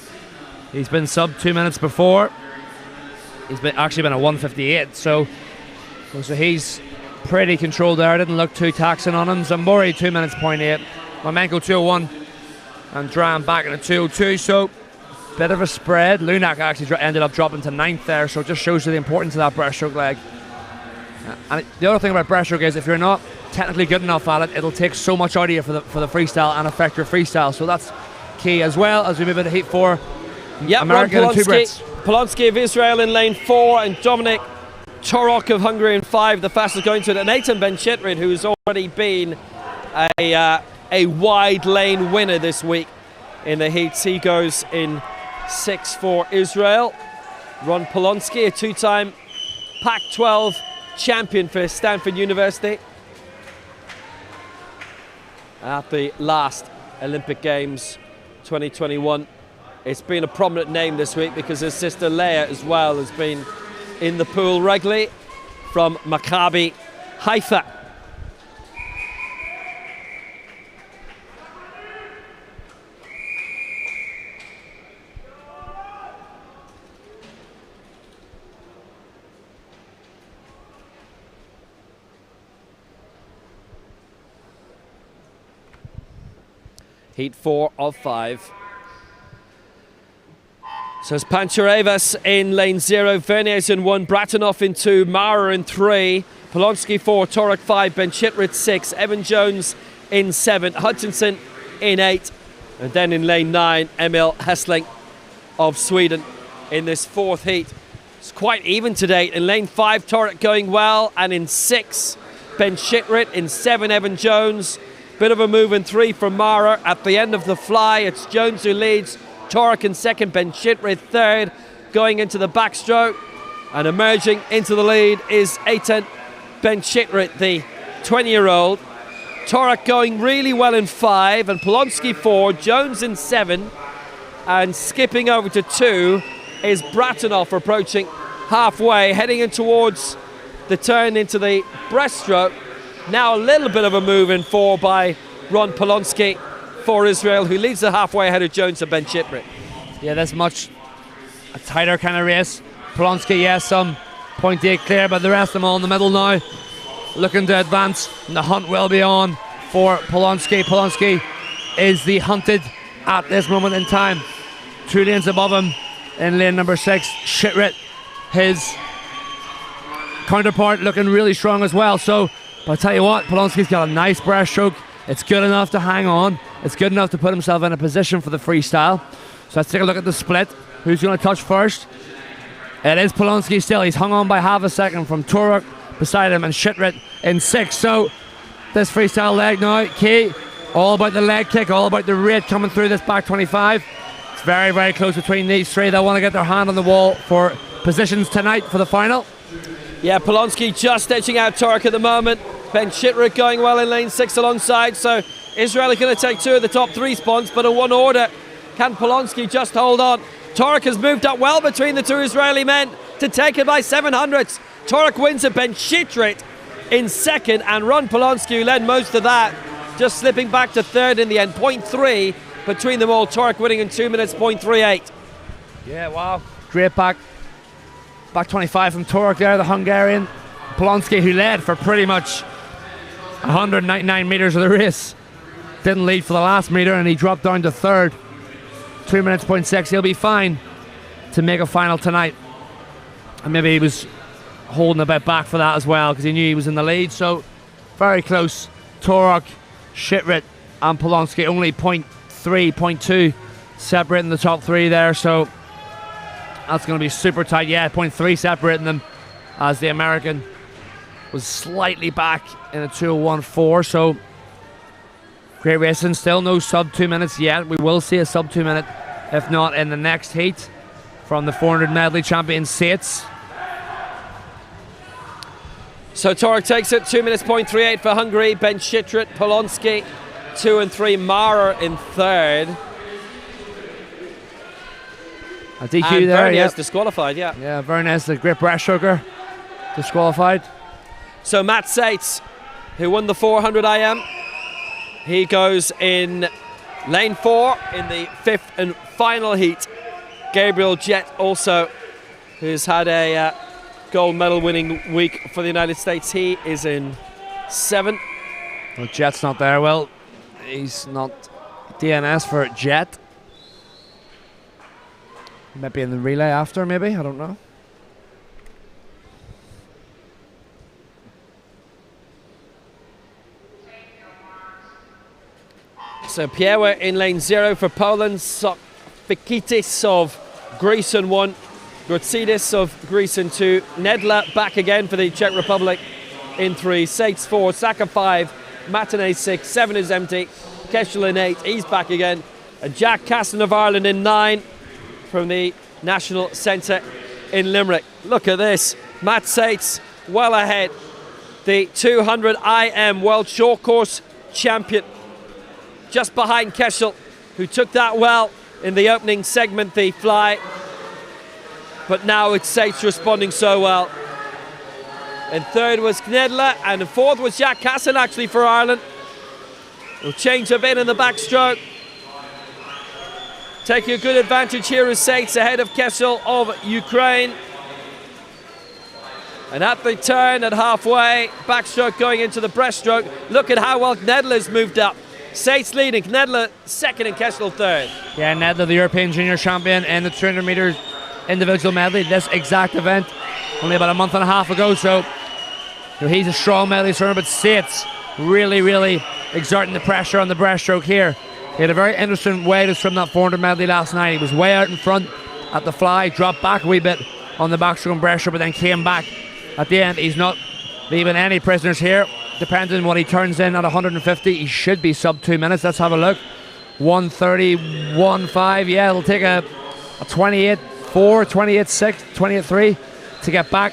He's been sub 2 minutes before. He's actually been at 1:58, so he's pretty controlled there. Didn't look too taxing on him. Zambori 2 minutes 0.8. Namenko 2:01, and Dram back in a 2:02. So bit of a spread. Lunak actually ended up dropping to 9th there, so it just shows you the importance of that breaststroke leg. And the other thing about breaststroke is if you're not technically good enough at it, it'll take so much out of you for the freestyle and affect your freestyle. So that's key as well as we move into heat 4. Yeah, American and 2 Brits. Polonsky of Israel in lane 4, and Dominic Torok of Hungary in 5, the fastest going to it. And Nathan Ben-Chitrid, who's already been a wide lane winner this week in the heats. He goes in 6 for Israel. Ron Polonsky, a 2-time Pac-12 champion for Stanford University at the last Olympic Games 2021. It's been a prominent name this week because his sister Leah as well has been in the pool regularly from Maccabi Haifa. Heat 4 of 5. So it's Pancharevas in lane 0, Verniers in 1, Bratanov in 2, Maurer in 3, Polonsky 4, Torok 5, Ben-Chitrid 6, Evan Jones in 7, Hutchinson in 8, and then in lane 9, Emil Hessling of Sweden in this 4th heat. It's quite even today. In lane 5, Torok going well, and in 6, Ben-Chitrid, in 7, Evan Jones. Bit of a move in 3 for Maurer. At the end of the fly, it's Jones who leads, Torok in 2nd, Ben-Chitrid 3rd, going into the backstroke, and emerging into the lead is Eitan Ben-Chitrid, the 20-year-old. Torok going really well in 5, and Polonsky 4, Jones in 7, and skipping over to 2 is Bratanov, approaching halfway, heading in towards the turn into the breaststroke. Now a little bit of a move in 4 by Ron Polonsky for Israel, who leads the halfway ahead of Jones and Ben-Chitrid. Yeah, that's much a tighter kind of race. Polonsky, yes, some 0.8 clear, but the rest of them all in the middle now, looking to advance, and the hunt will be on for Polonsky. Polonsky is the hunted at this moment in time. 2 lanes above him in lane number 6, Shitrit, his counterpart, looking really strong as well. So, but I'll tell you what, Polonsky's got a nice breaststroke. It's good enough to hang on. It's good enough to put himself in a position for the freestyle. So let's take a look at the split. Who's going to touch first? It is Polonsky still. He's hung on by half a second from Turok beside him and Shitrit in 6. So this freestyle leg now, key. All about the leg kick, all about the rate coming through this back 25. It's very, very close between these three. They want to get their hand on the wall for positions tonight for the final. Yeah, Polonsky just edging out Turok at the moment. Ben Shitrit going well in lane 6 alongside. So Israel are going to take 2 of the top 3 spots, but in one order. Can Polonsky just hold on? Turok has moved up well between the 2 Israeli men to take it by 700ths. Turok wins it. Ben Shitrit in 2nd, and Ron Polonsky, who led most of that, just slipping back to 3rd in the end. 0.3 between them all. Turok winning in 2 minutes, 0.38. Yeah, wow. Great back 25 from Turok there, the Hungarian. Polonsky, who led for pretty much 199 metres of the race, didn't lead for the last metre, and he dropped down to 3rd. 2 minutes, 0.6. He'll be fine to make a final tonight. And maybe he was holding a bit back for that as well, because he knew he was in the lead. So very close. Turok, Shitrit and Polonsky only 0.3, 0.2 separating the top 3 there. So that's going to be super tight. Yeah, 0.3 separating them, as the American was slightly back in a 2:01.4. So great racing. Still no sub 2 minutes yet. We will see a sub 2 minute, if not in the next heat, from the 400 medley champion Sates. So Turok takes it, 2 minutes, 0.38 for Hungary. Ben Shitrit, Polonsky, 2 and 3. Mara in 3rd. A DQ and there, yeah. Disqualified, yeah. Yeah, very nice. The great breaststroker disqualified. So Matt Sates, who won the 400 IM, he goes in lane 4 in the 5th and final heat. Gabriel Jett also, who's had a gold medal winning week for the United States. He is in 7th. Well, Jett's not there. Well, he's not DNS for Jett. Maybe in the relay after, maybe, I don't know. So Pierre in lane 0 for Poland. Sofikitis of Greece in 1. Grotsidis of Greece in 2. Nedler back again for the Czech Republic in 3. Sates 4. Saka 5. Matinee 6. 7 is empty. Keschel in 8. He's back again. And Jack Casson of Ireland in 9 from the National Centre in Limerick. Look at this. Matt Sates well ahead. The 200 IM World Short Course champion. Just behind Keschel, who took that well in the opening segment, the fly. But now it's Sates responding so well. And 3rd was Knedler, and 4th was Jack Casson actually for Ireland. Will change a bit in the backstroke. Taking a good advantage here is Sates ahead of Keschel of Ukraine. And at the turn at halfway, backstroke going into the breaststroke. Look at how well Knedler's moved up. Sates leading, Knedler 2nd and Keschel 3rd. Yeah, Knedler, the European Junior Champion in the 200 metres individual medley, this exact event, only about a month and a half ago. So he's a strong medley swimmer, but Sates really, really exerting the pressure on the breaststroke here. He had a very interesting way to swim that 400 medley last night. He was way out in front at the fly, dropped back a wee bit on the backstroke and breaststroke, but then came back at the end. He's not leaving any prisoners here. Depending on what he turns in at 150, he should be sub 2 minutes. Let's have a look. 1:30.15. Yeah, it'll take a 28.4, 28.6, 28.3 to get back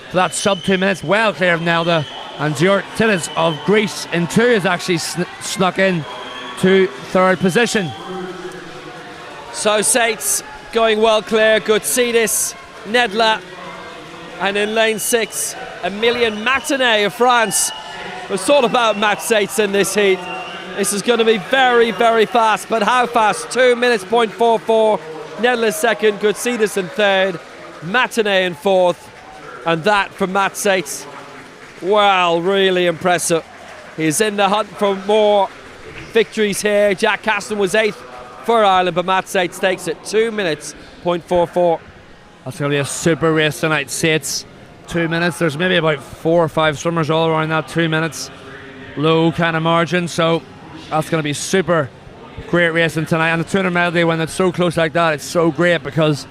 to that sub 2 minutes. Well clear of Nelda. And Giortilis of Greece in 2 has actually snuck in to 3rd position. So Sates going well clear. Gutsidis, Nedler, and in lane 6, Emilien Matinee of France. It's all about Matt Sates in this heat. This is going to be very, very fast, but how fast? 2 minutes, 0.44. Nedler 2nd, Gutsidis in 3rd, Matinee in 4th, and that from Matt Sates. Wow, really impressive. He's in the hunt for more victories here. Jack Caston was 8th for Ireland, but Matt Sates takes it 2 minutes, 0.44. That's going to be a super race tonight. Sates, 2 minutes. There's maybe about 4 or 5 swimmers all around that 2 minutes. Low kind of margin, so that's going to be super great racing tonight. And the 200 medley, when it's so close like that, it's so great because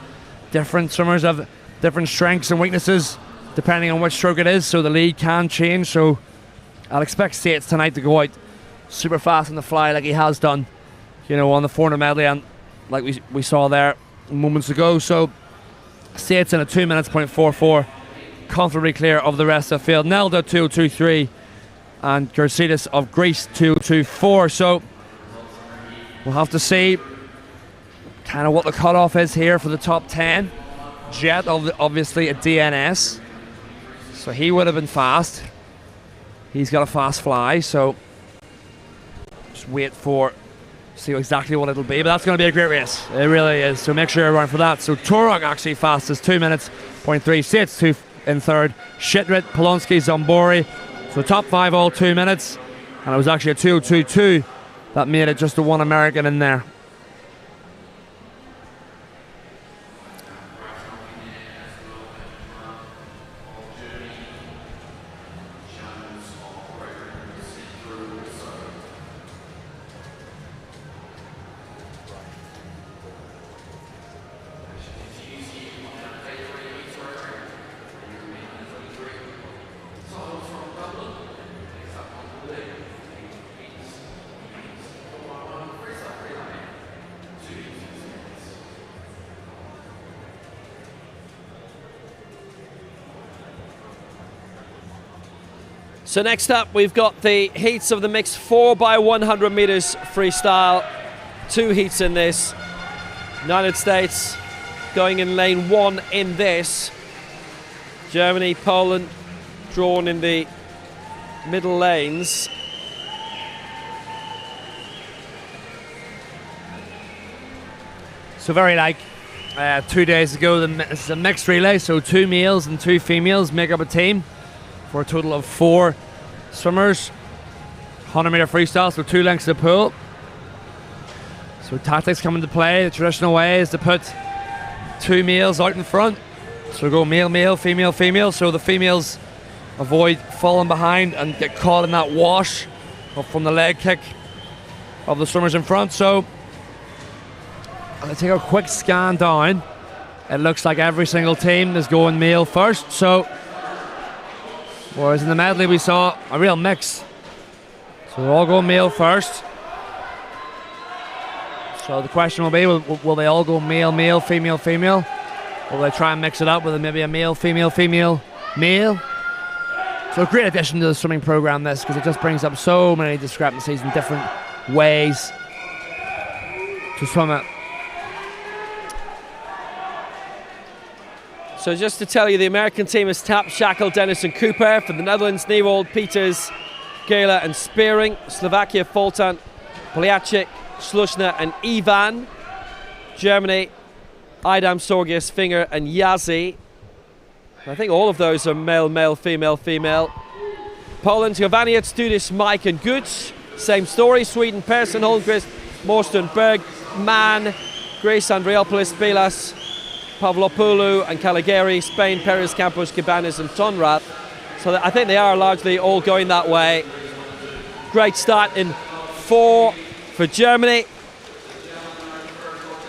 different swimmers have different strengths and weaknesses depending on which stroke it is, so the lead can change. So I'll expect Sates tonight to go out super fast on the fly like he has done, you know, on the 400 medley and like we saw there moments ago. So Sates in a 2 minutes, 0.44, comfortably clear of the rest of the field. Nelda 2:02.3 and Gersidis of Greece 2:02.4. So we'll have to see kind of what the cutoff is here for the top 10. Jet obviously a DNS, so he would have been fast. He's got a fast fly, so just wait for see exactly what it'll be. But that's going to be a great race. It really is. So make sure you're around for that. So Turok actually fastest, 2 minutes, 0.3. Sates 2 in third. Shitrit, Polonsky, Zombori. So top 5 all 2 minutes, and it was actually a 2:02.2 that made it just the one American in there. So next up, we've got the heats of the mixed 4x100 meters freestyle. 2 heats in this. United States going in lane 1 in this. Germany, Poland drawn in the middle lanes. So very like 2 days ago, this is a mixed relay, so 2 males and 2 females make up a team for a total of 4 swimmers. 100 meter freestyle, so 2 lengths of the pool. So tactics come into play. The traditional way is to put 2 males out in front. So go male, male, female, female. So the females avoid falling behind and get caught in that wash from the leg kick of the swimmers in front. So I'm going to take a quick scan down. It looks like every single team is going male first. So whereas in the medley we saw a real mix. So we'll all go male first. So the question will be, will they all go male, male, female, female? Or will they try and mix it up with maybe a male, female, female, male? So a great addition to the swimming program, this, because it just brings up so many discrepancies in different ways to swim it. So just to tell you, the American team is Tap, Shackle, Dennis and Cooper. For the Netherlands, Newald, Peters, Gela and Spearing. Slovakia, Fulton, Poliacek, Schluchner and Ivan. Germany, Idam, Sorgius, Finger and Yazi. I think all of those are male, male, female, female. Poland, Jovaniec, Studis, Mike and Goods. Same story. Sweden, Persson, Holmqvist, Morsten, Berg, Mann, Greece, Andriopoulos, Belas, Pavlopoulou and Caligari. Spain, Perez, Campos, Cabanas and Tonrath. So I think they are largely all going that way. Great start in 4 for Germany.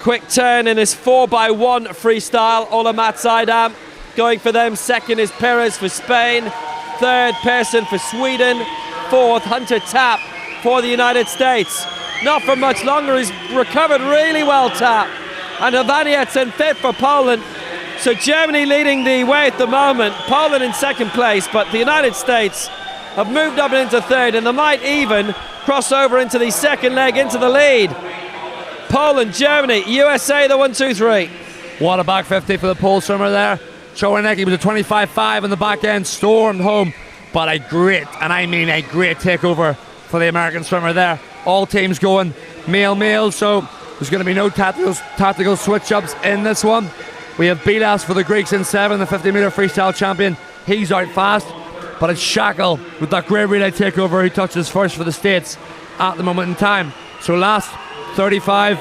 Quick turn in his 4x1 freestyle. Ola Matsaidam going for them. Second is Perez for Spain. Third, Persson for Sweden. Fourth, Hunter Tap for the United States. Not for much longer. He's recovered really well, Tap. And Jovaniec in 5th for Poland. So Germany leading the way at the moment. Poland in 2nd place, but the United States have moved up into 3rd, and they might even cross over into the 2nd leg into the lead. Poland, Germany, USA, the 1, 2, 3. What a back 50 for the pole swimmer there. Chowanecki was a 25.5 in the back end, stormed home, but a great, and I mean a great takeover for the American swimmer there. All teams going male, so there's going to be no tactical switch-ups in this one. We have Bilas for the Greeks in 7, the 50-meter freestyle champion. He's out fast, but it's Shackle with that great relay takeover who touches first for the States at the moment in time. So last 35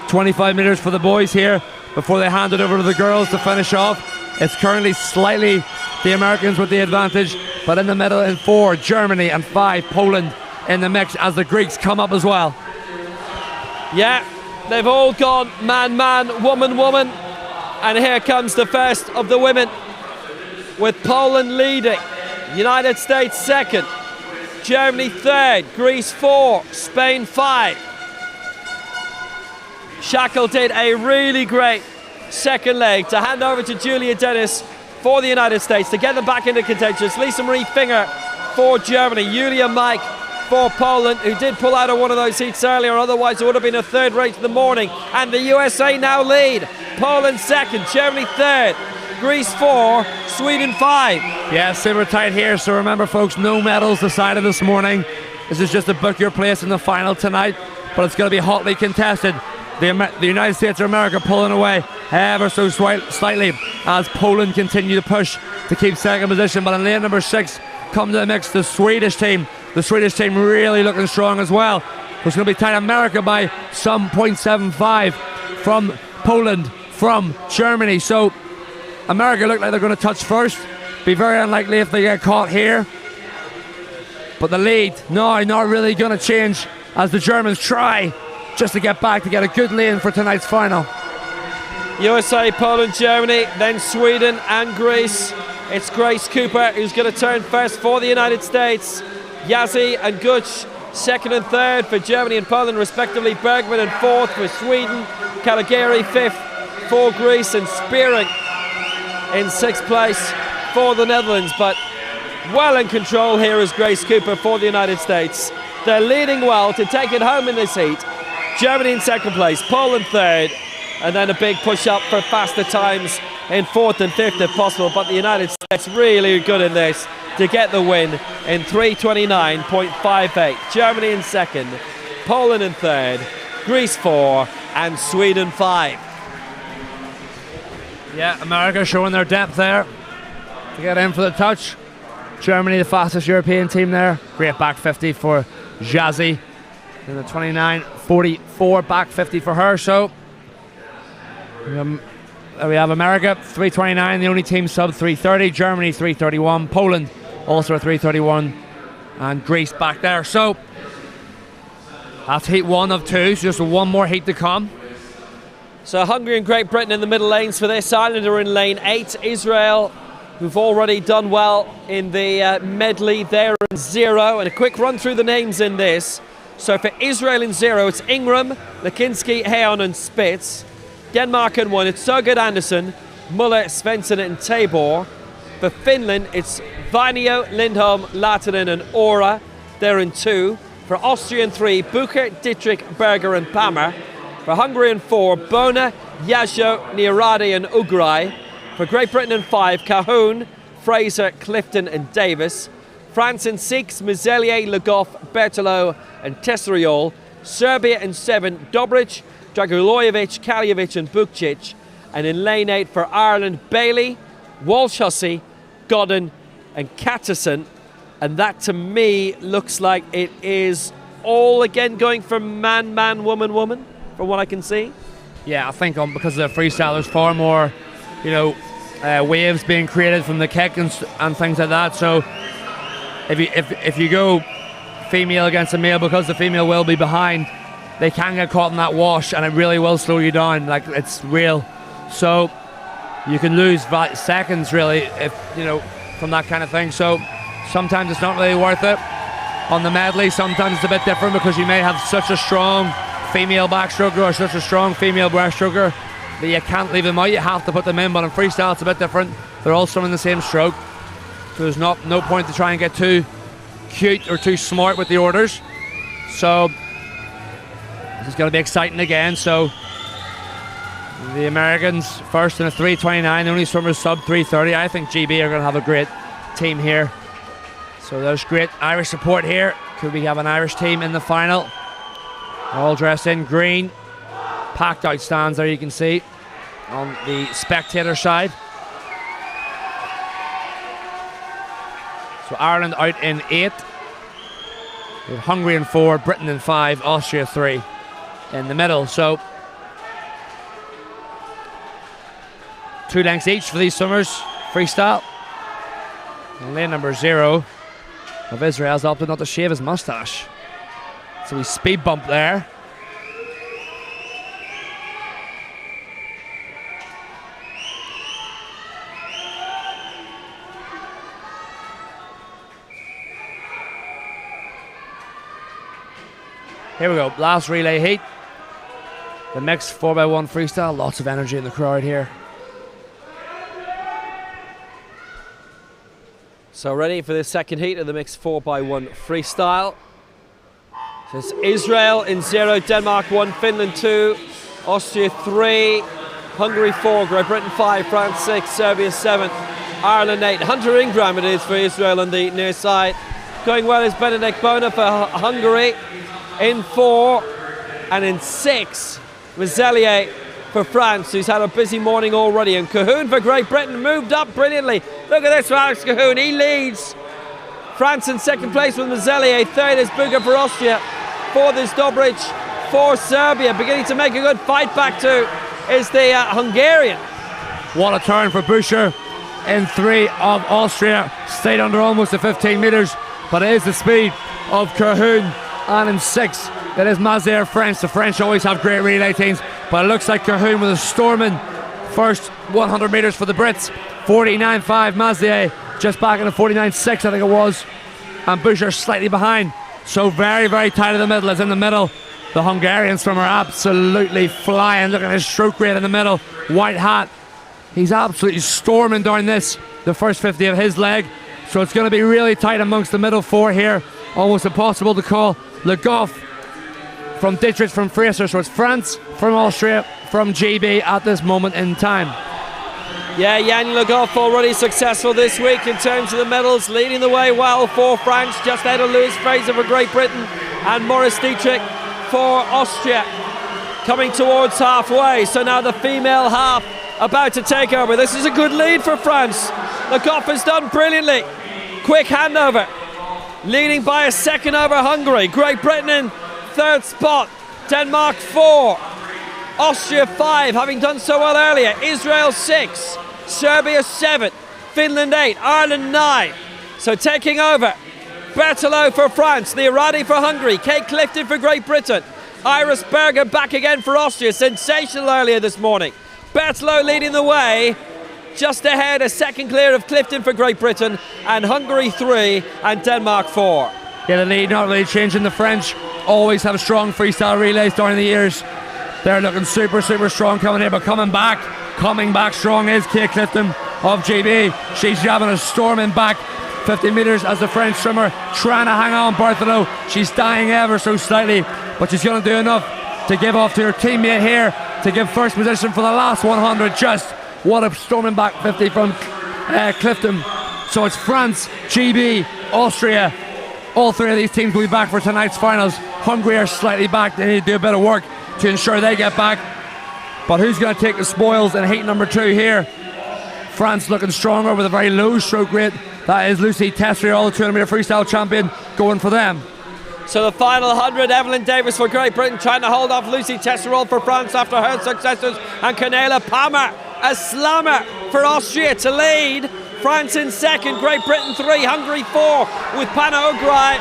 25 metres for the boys here before they hand it over to the girls to finish off. It's currently slightly the Americans with the advantage, but in the middle in 4, Germany, and 5, Poland in the mix as the Greeks come up as well. Yeah, they've all gone man, man, woman, woman. And here comes the first of the women, with Poland leading, United States second, Germany third, Greece 4, Spain 5. Shackle did a really great second leg to hand over to Julia Dennis for the United States to get them back into contention. Lisa Marie Finger for Germany, Julia Mike for Poland, who did pull out of one of those heats earlier, otherwise it would have been a third race of the morning. And the USA now lead. Poland second, Germany third, Greece 4, Sweden 5. Yeah, super tight here, so remember folks, no medals decided this morning. This is just to book your place in the final tonight, but it's going to be hotly contested. The United States of America pulling away ever so slightly as Poland continue to push to keep second position, but in lane number 6 come to the mix the Swedish team. The Swedish team really looking strong as well. It's going to be tight. America by some 0.75 from Poland, from Germany. So America look like they're going to touch first. Be very unlikely if they get caught here. But the lead, no, not really going to change as the Germans try just to get back to get a good lane for tonight's final. USA, Poland, Germany, then Sweden and Greece. It's Grace Cooper who's going to turn first for the United States. Yazzie and Gutsch second and third for Germany and Poland respectively. Bergman in fourth for Sweden. Caligari fifth for Greece, and Spearing in sixth place for the Netherlands. But well in control here is Grace Cooper for the United States. They're leading well to take it home in this heat. Germany in second place, Poland third, and then a big push up for faster times in fourth and fifth if possible. But the United States really good in this to get the win in 3:29.58. Germany in second, Poland in third, Greece 4, and Sweden 5. Yeah, America showing their depth there to get in for the touch. Germany, the fastest European team there. Great back 50 for Yazzie. And the 29.44 back 50 for her. So we have America 3:29, the only team sub 3:30. Germany 3:31. Poland also a 3:31, and Greece back there. So that's heat 1 of 2. So just one more heat to come. So Hungary and Great Britain in the middle lanes for this. Ireland are in lane 8. Israel, who've already done well in the medley, they're in 0. And a quick run through the names in this. So for Israel in 0, it's Ingram, Lekinski, Heon and Spitz. Denmark in 1, it's Sogard Anderson, Muller, Svensson and Tabor. For Finland, it's Vainio, Lindholm, Lahtinen and Ora. They're in 2. For Austria in 3, Bucher, Dietrich, Berger and Pammer. For Hungary in 4, Bona, Yajo, Niaradi and Ugrai. For Great Britain in 5, Cahoon, Fraser, Clifton and Davis. France in 6, Mizelier, Le Goff, Bertolo and Tesoriol. Serbia in 7, Dobric, Dragulojevic, Kaljevic and Bukcic. And in lane 8 for Ireland, Bailey, Walsh-Hussey, Godden and Catterson. And that to me looks like it is all again going for man, man, woman, woman, from what I can see. Yeah, I think because of the freestyle, there's far more, waves being created from the kick and things like that. So if you go female against a male, because the female will be behind, they can get caught in that wash, and it really will slow you down. Like, it's real. So you can lose seconds really if from that kind of thing. So sometimes it's not really worth it. On the medley, sometimes it's a bit different because you may have such a strong female backstroker or such a strong female breaststroker that you can't leave them out. You have to put them in. But in freestyle, it's a bit different. They're all swimming the same stroke, so there's no point to try and get too cute or too smart with the orders. So this is going to be exciting again. So the Americans first in a 3:29, the only swimmers sub 3:30. I think GB are going to have a great team here. So there's great Irish support here. Could we have an Irish team in the final? All dressed in green. Packed out stands there, you can see on the spectator side. So Ireland out in 8. With Hungary in 4, Britain in 5, Austria 3 in the middle. So 2 lengths each for these swimmers, freestyle. And lane number 0 of Israel's opted not to shave his moustache. So we speed bump there. Here we go, last relay heat. The mixed 4x1 freestyle, lots of energy in the crowd here. So ready for the second heat of the mixed 4x1 freestyle. So it's Israel in 0, Denmark 1, Finland 2, Austria 3, Hungary 4, Great Britain 5, France 6, Serbia 7, Ireland 8. Hunter Ingram it is for Israel on the near side. Going well is Benedict Bona for Hungary in 4, and in 6, Mazelier for France, who's had a busy morning already. And Cahoon for Great Britain moved up brilliantly. Look at this for Alex Cahoon, he leads. France in second place with Mazelier, third is Buga for Austria, fourth is Dobric for Serbia. Beginning to make a good fight back to is the Hungarian. What a turn for Bucher in 3 of Austria. Stayed under almost the 15 metres, but it is the speed of Cahoon. And in 6, it is Mazelier French. The French always have great relay teams, but it looks like Cahoon with a storming first 100 metres for the Brits. 49.5 Mazelier, just back in the 49.6 I think it was, and Bucher slightly behind. So very, very tight in the middle. As in the middle, the Hungarian swimmer absolutely flying. Look at his stroke rate in the middle. White hat. He's absolutely storming down this, the first 50 of his leg. So it's going to be really tight amongst the middle 4 here. Almost impossible to call. Le Goff from Dietrich from Fraser. So it's France from Austria from GB at this moment in time. Yeah, Yann Le Goff already successful this week in terms of the medals, leading the way well for France, just ahead of Lewis Fraser for Great Britain and Maurice Dietrich for Austria. Coming towards halfway, so now the female half about to take over. This is a good lead for France. Le Goff has done brilliantly. Quick handover. Leading by a second over Hungary. Great Britain in third spot. Denmark 4. Austria 5, having done so well earlier. Israel 6. Serbia 7. Finland 8. Ireland 9. So taking over. Berthelot for France. Lioradi for Hungary. Kate Clifton for Great Britain. Iris Berger back again for Austria. Sensational earlier this morning. Berthelot leading the way. Just ahead, a second clear of Clifton for Great Britain, and Hungary 3 and Denmark 4. Yeah, the lead not really changing. The French always have strong freestyle relays during the years. They're looking super, super strong coming here, but coming back strong is Kate Clifton of GB. She's having a storming back 50 metres as the French swimmer trying to hang on Berthelot. She's dying ever so slightly, but she's going to do enough to give off to her teammate here to give first position for the last 100 just. What a storming back 50 from Clifton. So it's France, GB, Austria. All 3 of these teams will be back for tonight's finals. Hungary are slightly back. They need to do a bit of work to ensure they get back. But who's going to take the spoils in heat number 2 here? France looking stronger with a very low stroke rate. That is Lucy Tessier, the 200 metre freestyle champion, going for them. So the final 100, Evelyn Davis for Great Britain trying to hold off Lucy Tesserol for France after her successes, and Canela Palmer, a slammer for Austria to lead. France in second, Great Britain 3, Hungary 4 with Pana Ugrai,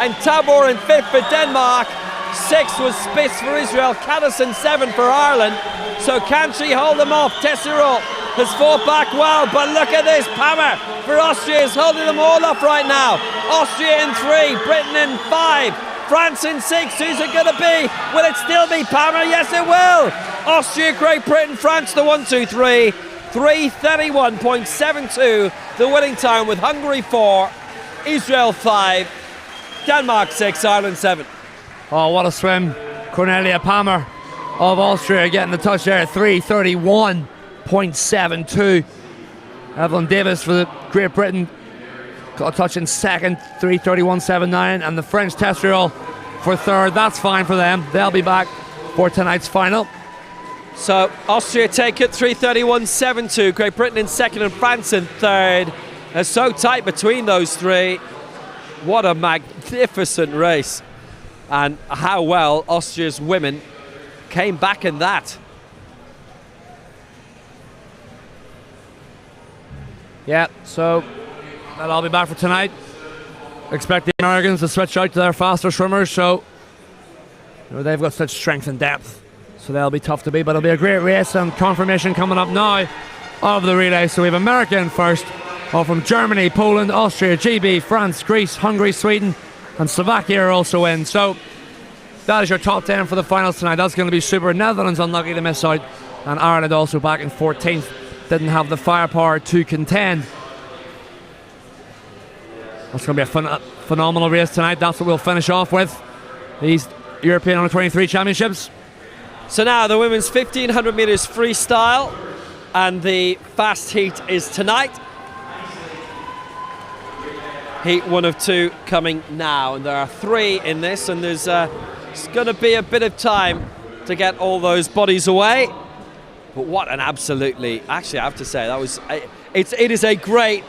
and Tabor in 5th for Denmark. 6 was Spitz for Israel, Caddison 7 for Ireland. So can she hold them off? Tesserol has fought back well, but look at this, Palmer for Austria is holding them all up right now. Austria in 3, Britain in 5, France in 6. Who's it going to be? Will it still be Palmer? Yes, it will. Austria, Great Britain, France the 1-2-3. 3:31.72 the winning time, with Hungary 4, Israel 5, Denmark 6, Ireland 7. Oh, what a swim. Cornelia Palmer of Austria getting the touch there. 3:31.72. Evelyn Davis for the Great Britain got a touch in second, 3:31.79, and the French Tesserol for third. That's fine for them. They'll be back for tonight's final. So Austria take it 3:31.72. Great Britain in second and France in third. They're so tight between those 3. What a magnificent race, and how well Austria's women came back in that. Yeah, so that'll all be back for tonight. Expect the Americans to switch out to their faster swimmers, so they've got such strength and depth, so they'll be tough to beat, but it'll be a great race. And confirmation coming up now of the relay. So we have America in first, all from Germany, Poland, Austria, GB, France, Greece, Hungary, Sweden, and Slovakia are also in. So that is your top 10 for the finals tonight. That's going to be super. Netherlands unlucky to miss out, and Ireland also back in 14th. Didn't have the firepower to contend. That's going to be a phenomenal race tonight. That's what we'll finish off with, these European Under-23 Championships. So now the women's 1500 metres freestyle, and the fast heat is tonight. Heat 1 of 2 coming now, and there are 3 in this, and there's going to be a bit of time to get all those bodies away. But what an absolutely, actually I have to say, that was, it is a great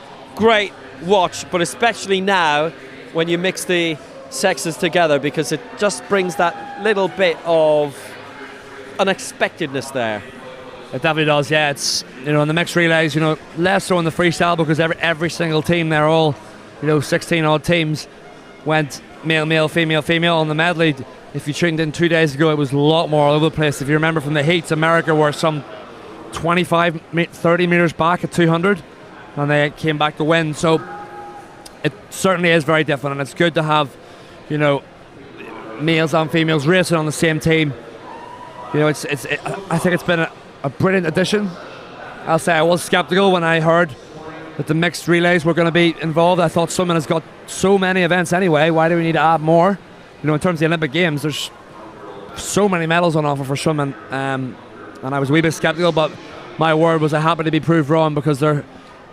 watch, but especially now when you mix the sexes together, because it just brings that little bit of unexpectedness there. It definitely does, yeah. It's, in the mixed relays, less so in the freestyle, because every single team, they're all, 16 odd teams, went male, female. On the medley, if you tuned in 2 days ago, it was a lot more all over the place. If you remember from the heats, America were some 25, 30 metres back at 200, and they came back to win. So it certainly is very different, and it's good to have, males and females racing on the same team. I think it's been a brilliant addition. I'll say I was sceptical when I heard that the mixed relays were going to be involved. I thought swimming has got so many events anyway. Why do we need to add more? In terms of the Olympic Games, there's so many medals on offer for swimming, and I was a wee bit sceptical, but my word was I happy to be proved wrong, because they're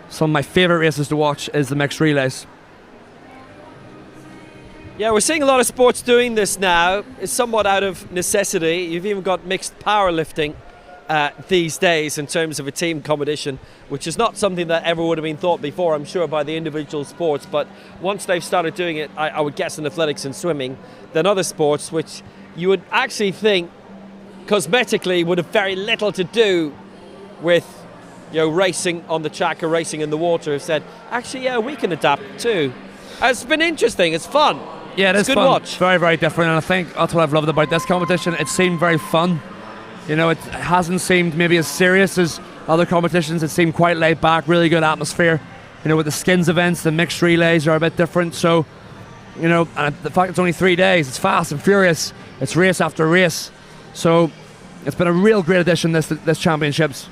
some of my favourite races to watch is the mixed relays. Yeah, we're seeing a lot of sports doing this now. It's somewhat out of necessity. You've even got mixed powerlifting these days in terms of a team competition, which is not something that ever would have been thought before, I'm sure, by the individual sports. But once they've started doing it, I would guess in athletics and swimming, then other sports, which you would actually think cosmetically would have very little to do with racing on the track or racing in the water, have said, actually, yeah, we can adapt too. It's been interesting. It's fun. Yeah, it's good fun. Watch. Very, very different, and I think that's what I've loved about this competition. It seemed very fun. It hasn't seemed maybe as serious as other competitions. It seemed quite laid back, really good atmosphere. With the skins events, the mixed relays are a bit different. So, and the fact it's only 3 days, it's fast and furious. It's race after race. So, it's been a real great addition, this championships.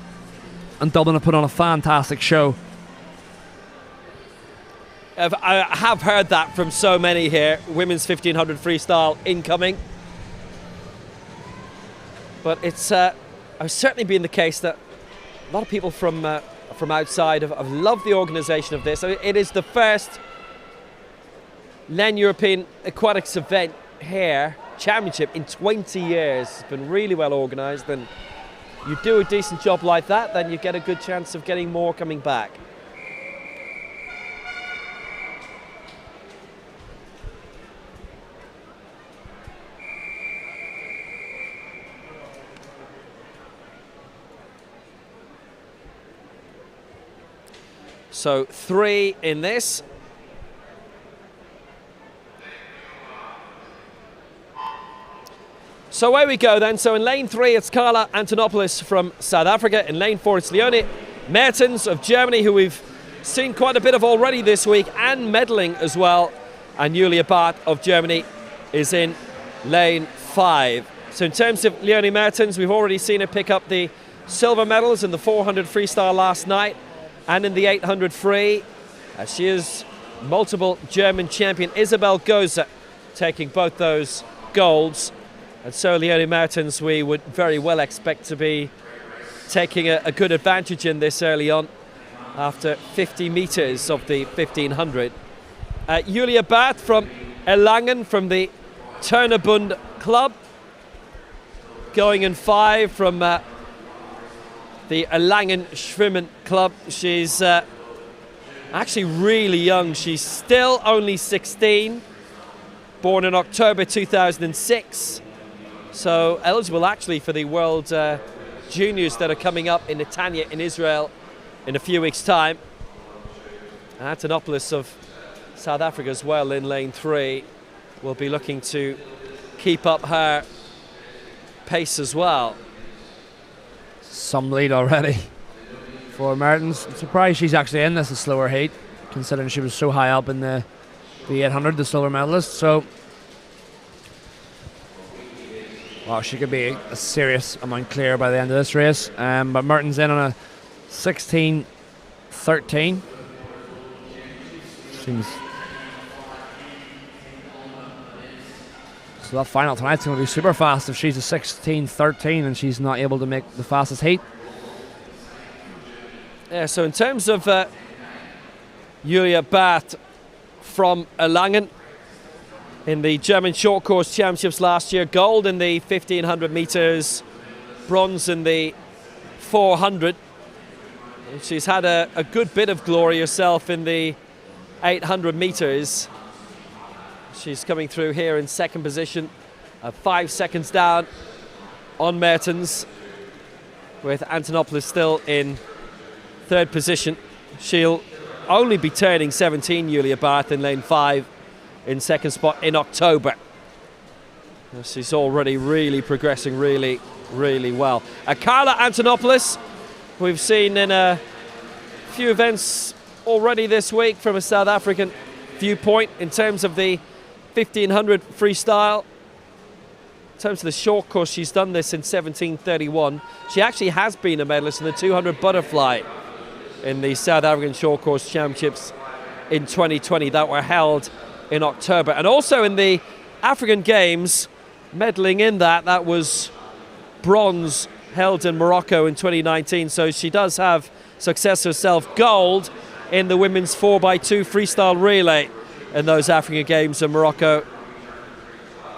And Dublin have put on a fantastic show. I have heard that from so many here. Women's 1500 freestyle incoming. But it's certainly been the case that a lot of people from outside have loved the organisation of this. It is the first LEN European Aquatics event here, championship, in 20 years. It's been really well organised, and you do a decent job like that, then you get a good chance of getting more coming back. So 3 in this. So away we go then. So in lane 3, it's Carla Antonopoulos from South Africa. In lane 4, it's Leonie Mertens of Germany, who we've seen quite a bit of already this week, and medaling as well. And Julia Barth of Germany is in lane 5. So in terms of Leonie Mertens, we've already seen her pick up the silver medals in the 400 freestyle last night, and in the 800 free. She is multiple German champion Isabel Goza taking both those golds. And so Leonie Mertens, we would very well expect to be taking a good advantage in this early on after 50 metres of the 1500. Julia Barth from Erlangen, from the Turnerbund Club, going in 5 from the Erlangen Schwimmen Club. She's actually really young. She's still only 16, born in October 2006. So eligible actually for the World Juniors that are coming up in Netanya in Israel in a few weeks' time. Antonopoulos of South Africa as well in lane 3 will be looking to keep up her pace as well. Some lead already for Mertens. I'm surprised she's actually in this a slower heat, considering she was so high up in the 800, the silver medalist. So, well, she could be a serious amount clear by the end of this race. But Mertens in on a 16:13. Seems. So that final tonight's going to be super fast if she's a 16:13 and she's not able to make the fastest heat. Yeah, so in terms of Julia Barth from Erlangen in the German short course championships last year, gold in the 1500 meters, bronze in the 400. And she's had a good bit of glory herself in the 800 meters. She's coming through here in second position, 5 seconds down on Mertens, with Antonopoulos still in third position. She'll only be turning 17, Julia Barth, in lane 5 in second spot in October. She's already really progressing really, really well. Carla Antonopoulos, we've seen in a few events already this week from a South African viewpoint in terms of the 1500 freestyle. In terms of the short course, she's done this in 17:31. She actually has been a medalist in the 200 butterfly in the South African short course championships in 2020 that were held in October. And also in the African Games, medaling in that was bronze held in Morocco in 2019. So she does have success herself. Gold in the women's 4x2 freestyle relay in those African Games in Morocco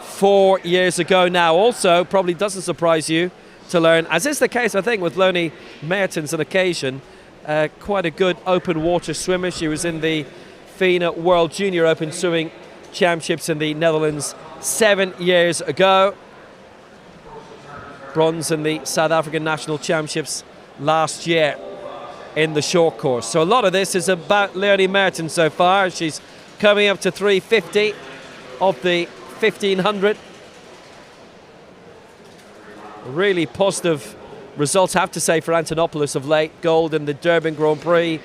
4 years ago now. Also, probably doesn't surprise you to learn, as is the case, I think, with Loni Mertens on occasion, quite a good open water swimmer. She was in the FINA World Junior Open Swimming Championships in the Netherlands 7 years ago. Bronze in the South African National Championships last year in the short course. So a lot of this is about Leonie Mertens so far. She's coming up to 350 of the 1500. Really positive results, I have to say, for Antonopoulos of late. Gold in the Durban Grand Prix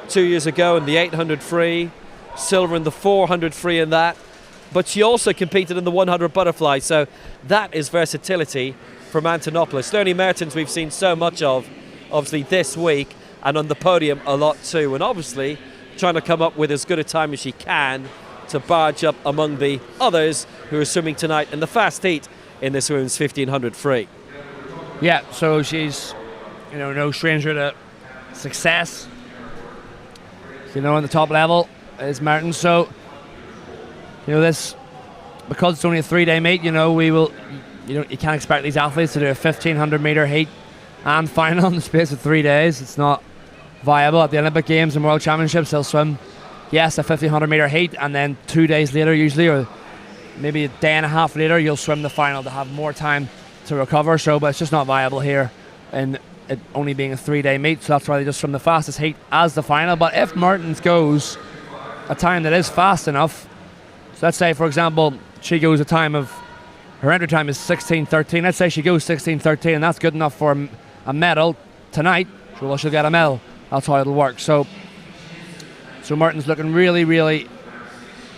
2 years ago in the 800 free, silver in the 400 free in that. But she also competed in the 100 butterfly, so that is versatility from Antonopoulos. Leonie Mertens we've seen so much of, obviously, this week, and on the podium a lot too. And obviously trying to come up with as good a time as she can to barge up among the others who are swimming tonight in the fast heat in this women's 1500 free. Yeah, so she's, no stranger to success. On the top level is Mertens. So, this, because it's only a 3-day meet, we will, you can't expect these athletes to do a 1500 meter heat and final in the space of 3 days. It's not viable. At the Olympic Games and World Championships, they'll swim, yes, a 1500 meter heat, and then 2 days later usually, or maybe a day and a half later, you'll swim the final to have more time to recover. So, but it's just not viable here, and it only being a 3-day meet, so that's why they just swim the fastest heat as the final. But if Mertens goes a time that is fast enough, so let's say, for example, she goes a time of, her entry time is 16:13. Let's say she goes 16:13, and that's good enough for a medal tonight. Well, she'll get a medal. That's how it'll work. So Mertens looking really, really,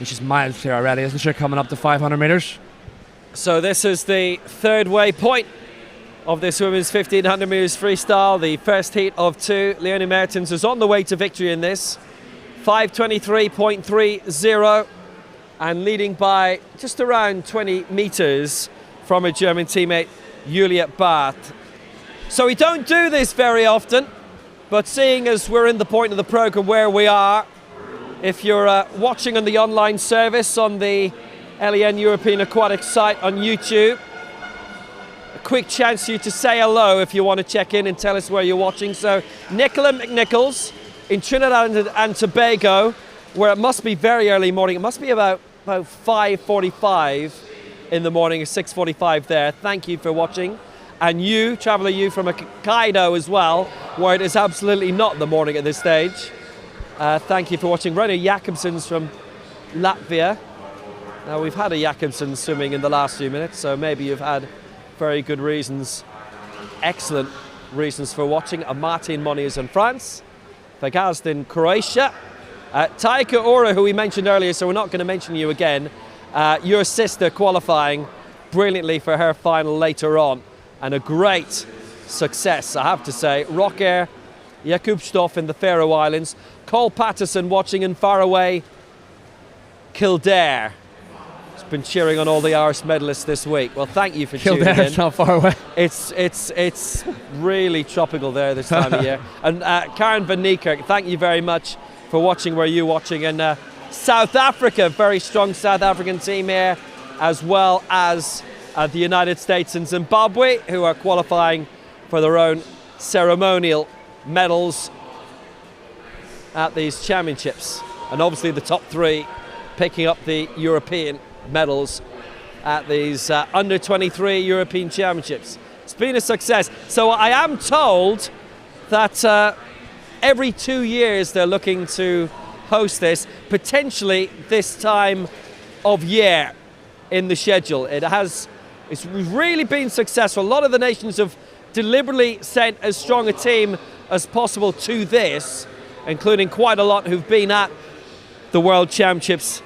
she's miles here already, isn't she, coming up to 500 meters? So this is the third waypoint of this women's 1500 meters freestyle, the first heat of 2. Leonie Mertens is on the way to victory in this, 5:23.30, and leading by just around 20 meters from her German teammate Julia Barth. So we don't do this very often, but seeing as we're in the point of the program where we are, if you're watching on the online service on the LEN European Aquatic site on YouTube, a quick chance for you to say hello if you want to check in and tell us where you're watching. So Nicola McNichols in Trinidad and Tobago, where it must be very early morning. It must be about 5:45 in the morning, or 6:45 there. Thank you for watching. And you, traveller you from Hokkaido as well, where it is absolutely not the morning at this stage. Thank you for watching. Reino Jakobsen's from Latvia. Now, we've had a Jakobsen swimming in the last few minutes, so maybe you've had very good reasons, excellent reasons for watching. Martin Moniz in France, Vagazd in Croatia, Taika Ora, who we mentioned earlier, so we're not going to mention you again. Your sister qualifying brilliantly for her final later on, and a great success, I have to say. Rocker Jakubstoff in the Faroe Islands, Cole Patterson watching in faraway Kildare. He's been cheering on all the Irish medalists this week. Well, thank you for tuning in. Kildare's not far away. It's really tropical there this time of year. And Karen Van Niekerk, thank you very much for watching where you're watching. And South Africa, very strong South African team here, as well as the United States and Zimbabwe, who are qualifying for their own ceremonial medals at these championships. And obviously the top three picking up the European medals at these under 23 European championships. It's been a success. So I am told that every 2 years they're looking to host this, potentially this time of year in the schedule. It's really been successful. A lot of the nations have deliberately sent as strong a team as possible to this, including quite a lot who've been at the World Championships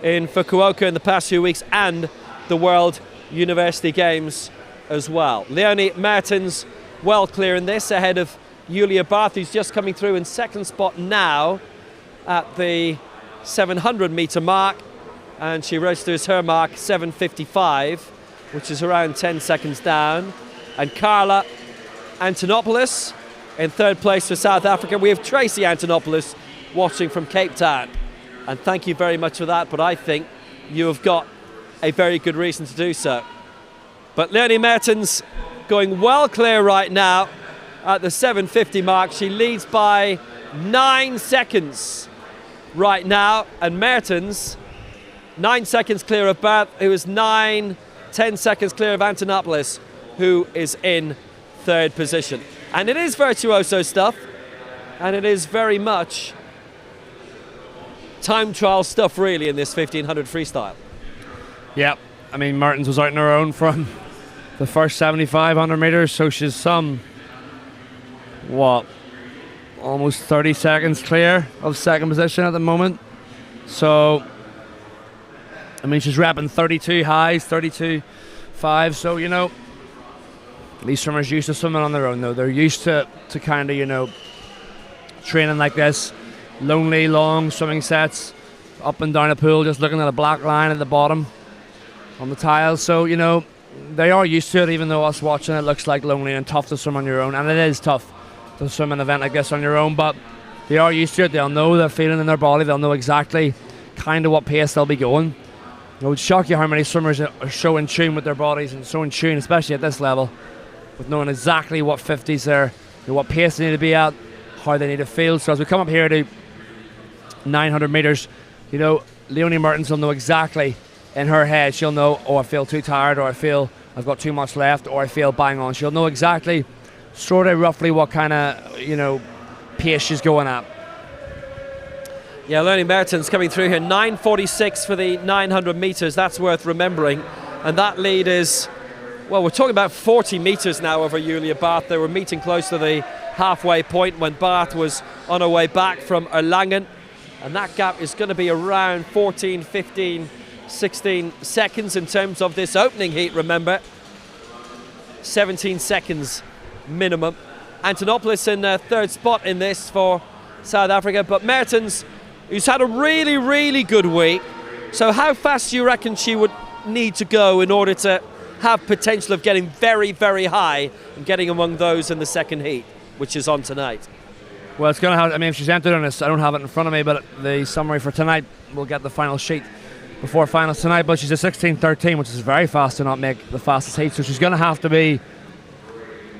in Fukuoka in the past few weeks and the World University Games as well. Leonie Mertens well clear in this, ahead of Julia Barth, who's just coming through in second spot now at the 700 metre mark, and she registers her mark 7:55, which is around 10 seconds down. And Carla Antonopoulos in third place for South Africa. We have Tracy Antonopoulos watching from Cape Town, and thank you very much for that, but I think you have got a very good reason to do so. But Leonie Mertens going well clear right now at the 7:50 mark. She leads by 9 seconds right now, and Mertens 9 seconds clear of Barth, who is 10 seconds clear of Antonopoulos, who is in third position. And it is virtuoso stuff, and it is very much time trial stuff really in this 1500 freestyle. Yeah, I mean, Mertens was out on her own from the first 7,500 metres, so she's almost 30 seconds clear of second position at the moment. So, I mean, she's repping 32 highs, 32.5, so, you know, these swimmers used to swimming on their own, though. They're used to kind of, you know, training like this, lonely, long swimming sets, up and down a pool, just looking at a black line at the bottom on the tiles. So, you know, they are used to it, even though us watching it looks like lonely and tough to swim on your own. And it is tough to swim an event like this on your own, but they are used to it. They'll know the feeling in their body. They'll know exactly kind of what pace they'll be going. It would shock you how many swimmers are so in tune with their bodies and so in tune, especially at this level, with knowing exactly what 50s they're, you know, what pace they need to be at, how they need to feel. So as we come up here to 900 metres, you know, Leonie Mertens will know exactly in her head. She'll know, oh, I feel too tired, or I feel I've got too much left, or I feel bang on. She'll know exactly, sort of roughly what kind of, you know, pace she's going at. Yeah, Leonie Mertens coming through here, 9:46 for the 900 metres. That's worth remembering. And that lead is, well, we're talking about 40 metres now over Julia Barth. They were meeting close to the halfway point when Barth was on her way back from Erlangen. And that gap is going to be around 14, 15, 16 seconds in terms of this opening heat, remember. 17 seconds minimum. Antonopoulos in third spot in this for South Africa. But Mertens, who's had a really, really good week. So how fast do you reckon she would need to go in order to have potential of getting very, very high and getting among those in the second heat, which is on tonight? Well, it's going to have, I mean, if she's entered on this, I don't have it in front of me, but the summary for tonight, we'll get the final sheet before finals tonight, but she's a 16:13, which is very fast to not make the fastest heat, so she's going to have to be,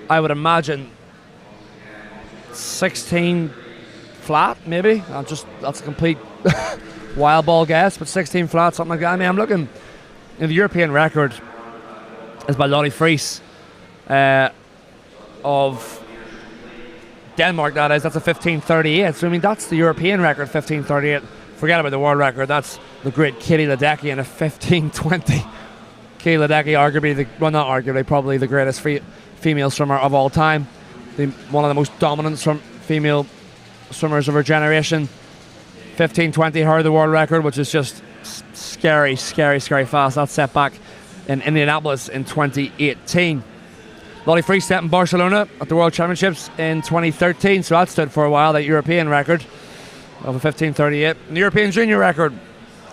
I would imagine, 16 flat, maybe. That's a complete wild ball guess, but 16 flat, something like that. I mean, I'm looking, the European record is by Lottie Fries of Denmark, that is. That's a 15:38. So, I mean, that's the European record, 15:38. Forget about the world record. That's the great Katie Ledecky in a 15:20. Katie Ledecky, arguably, not arguably, probably the greatest female swimmer of all time. One of the most dominant female swimmers of her generation. 15:20, her the world record, which is just scary fast. That's set back in Indianapolis in 2018. Lolly Freestep in Barcelona at the World Championships in 2013, so that stood for a while, that European record of a 15:38. And the European junior record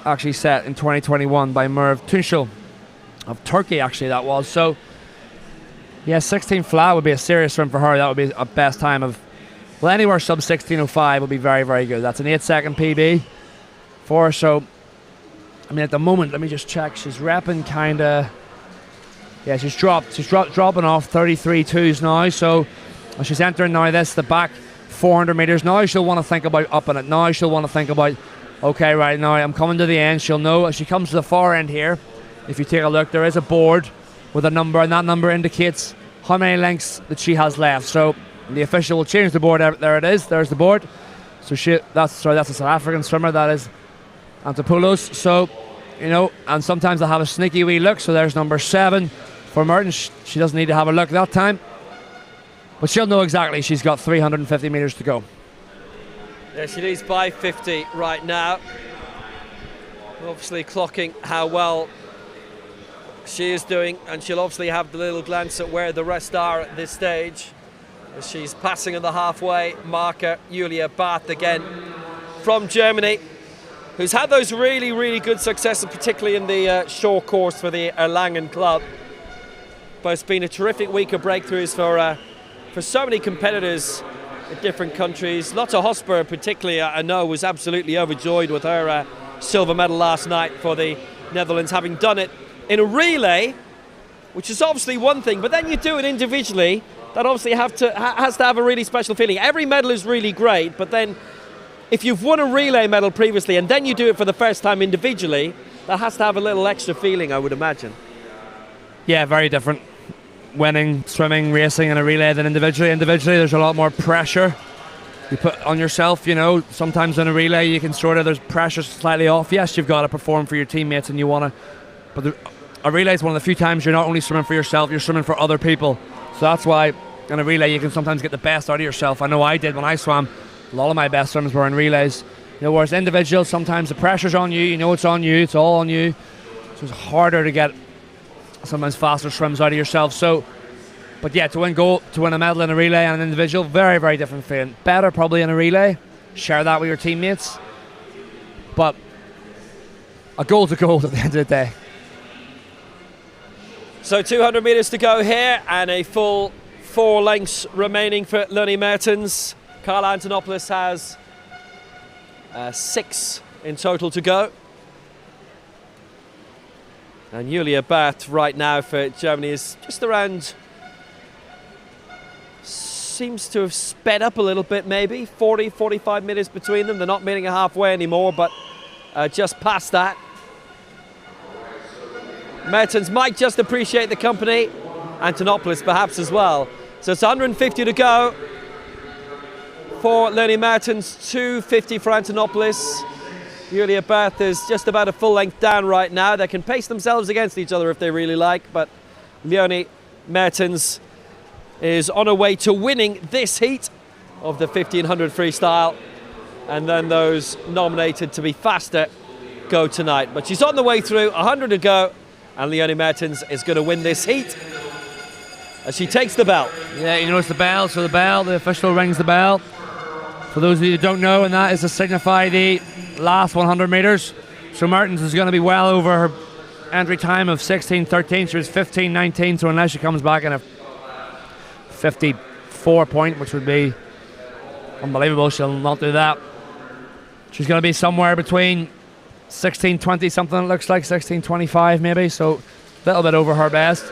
actually set in 2021 by Merve Tunçal of Turkey, actually, that was. So, yeah, 16 flat would be a serious swim for her. That would be a best time of, well, anywhere sub 16:05 would be very, very good. That's an 8-second PB for her. So, I mean, at the moment, let me just check. She's repping kind of, yeah, she's dropping off 33.2s now. So, she's entering now the back 400 meters. Now she'll want to think about upping it. Now she'll want to think about, okay, right now I'm coming to the end. She'll know as she comes to the far end here. If you take a look, there is a board with a number, and that number indicates how many lengths that she has left. So the official will change the board. There it is. There's the board. So that's a South African swimmer. That is Antopoulos. So, you know, and sometimes they'll have a sneaky wee look. So there's number 7 for Merton. She doesn't need to have a look that time, but she'll know exactly she's got 350 meters to go. Yeah, she leads by 50 right now. Obviously clocking how well she is doing, and she'll obviously have the little glance at where the rest are at this stage as she's passing at the halfway marker. Julia Barth again from Germany, who's had those really, really good successes, particularly in the short course for the Erlangen club. But it's been a terrific week of breakthroughs for so many competitors in different countries. Lotte Hosper particularly, I know, was absolutely overjoyed with her silver medal last night for the Netherlands, having done it in a relay, which is obviously one thing, but then you do it individually, that obviously has to have a really special feeling. Every medal is really great, but then if you've won a relay medal previously and then you do it for the first time individually, that has to have a little extra feeling, I would imagine. Yeah, very different. Winning, swimming, racing in a relay than individually. Individually, there's a lot more pressure you put on yourself, you know. Sometimes in a relay you can there's pressure slightly off. Yes, you've got to perform for your teammates and you want to, but a relay is one of the few times you're not only swimming for yourself, you're swimming for other people. So that's why in a relay you can sometimes get the best out of yourself. I know I did when I swam. A lot of my best swims were in relays. You know, whereas individuals, sometimes the pressure's on you, you know it's on you, it's all on you. So it's harder to get sometimes faster swims out of yourself. So, but yeah, to win a medal in a relay and an individual, very, very different feeling. Better probably in a relay, share that with your teammates. But a gold's a gold at the end of the day. So 200 metres to go here and a full 4 lengths remaining for Leni Mertens. Carla Antonopoulos has 6 in total to go. And Julia Barth right now for Germany is just around, seems to have sped up a little bit maybe, 40, 45 minutes between them. They're not meeting halfway anymore, but just past that. Mertens might just appreciate the company, Antonopoulos perhaps as well. So it's 150 to go for Leni Mertens, 250 for Antonopoulos. Julia Barth is just about a full length down right now. They can pace themselves against each other if they really like, but Leni Mertens is on her way to winning this heat of the 1500 freestyle, and then those nominated to be faster go tonight. But she's on the way through, 100 to go, and Leni Mertens is going to win this heat as she takes the bell. Yeah, you notice the bell, so the official rings the bell. For those of you who don't know, and that is to signify the last 100 meters. So Mertens is going to be well over her entry time of 16:13. She was 15:19, so unless she comes back in a 54 point, which would be unbelievable, she'll not do that. She's going to be somewhere between 16:20 something, it looks like 16:25 maybe, so a little bit over her best.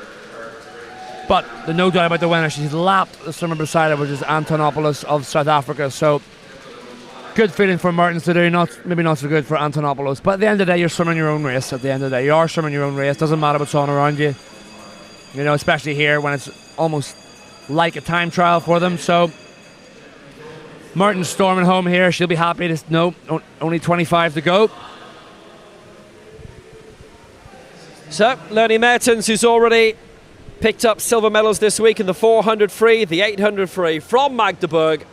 But there's no doubt about the winner. She's lapped the swimmer beside her, which is Antonopoulos of South Africa. So good feeling for Mertens to do, maybe not so good for Antonopoulos. But at the end of the day, you're swimming your own race. At the end of the day, you are swimming your own race. Doesn't matter what's on around you. You know, especially here when it's almost like a time trial for them. So Martin's storming home here. She'll be happy to no, only 25 to go. So, Leonie Mertens, who's already picked up silver medals this week in the 400 free, the 800 free from Magdeburg,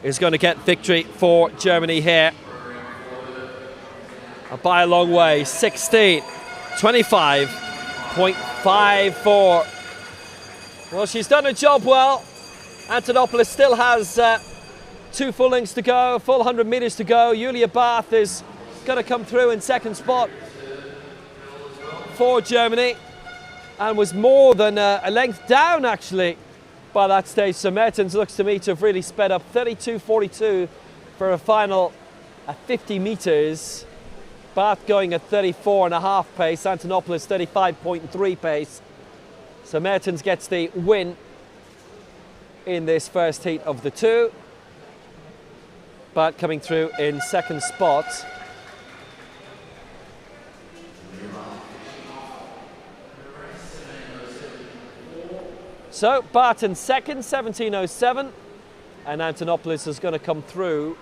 is going to get victory for Germany here. By a long way, 16:25.54. Well, she's done her job well. Antonopoulos still has 2 full lengths to go, full 100 meters to go. Julia Barth is going to come through in second spot for Germany, and was more than a length down actually by that stage. So Mertens looks to me to have really sped up. 32.42 for a final at 50 meters. Barth going at 34.5 pace, Antonopoulos 35.3 pace. So Mertens gets the win in this first heat of the 2. Barth coming through in second spot. So Barth in second, 17.07, and Antonopoulos is going to come through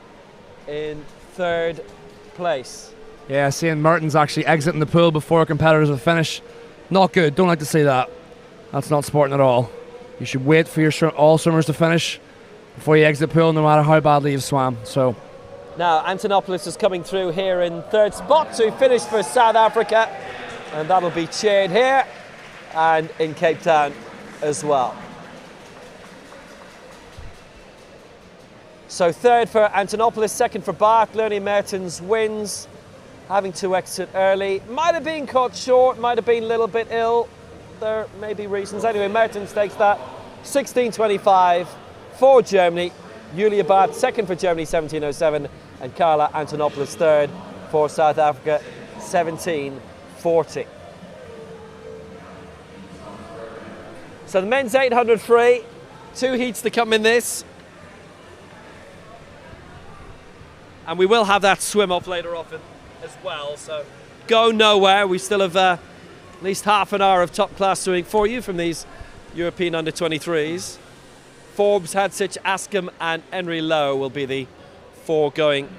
in third place. Yeah, seeing Mertens actually exiting the pool before competitors will finish, not good. Don't like to see that. That's not sporting at all. You should wait for all swimmers to finish before you exit the pool, no matter how badly you've swam. So now Antonopoulos is coming through here in third spot to finish for South Africa, and that'll be cheered here and in Cape Town as well. So third for Antonopoulos, second for Barth. Leonie Mertens wins, having to exit early. Might have been caught short, might have been a little bit ill. There may be reasons. Anyway, Mertens takes that. 16.25 for Germany. Julia Barth second for Germany, 17.07, and Carla Antonopoulos third for South Africa, 17.40. So the men's 800 free, 2 heats to come in this. And we will have that swim off later off as well, so go nowhere. We still have at least half an hour of top class swimming for you from these European under-23s. Forbes, Hadzic, Askham and Henry Lowe will be the 4 going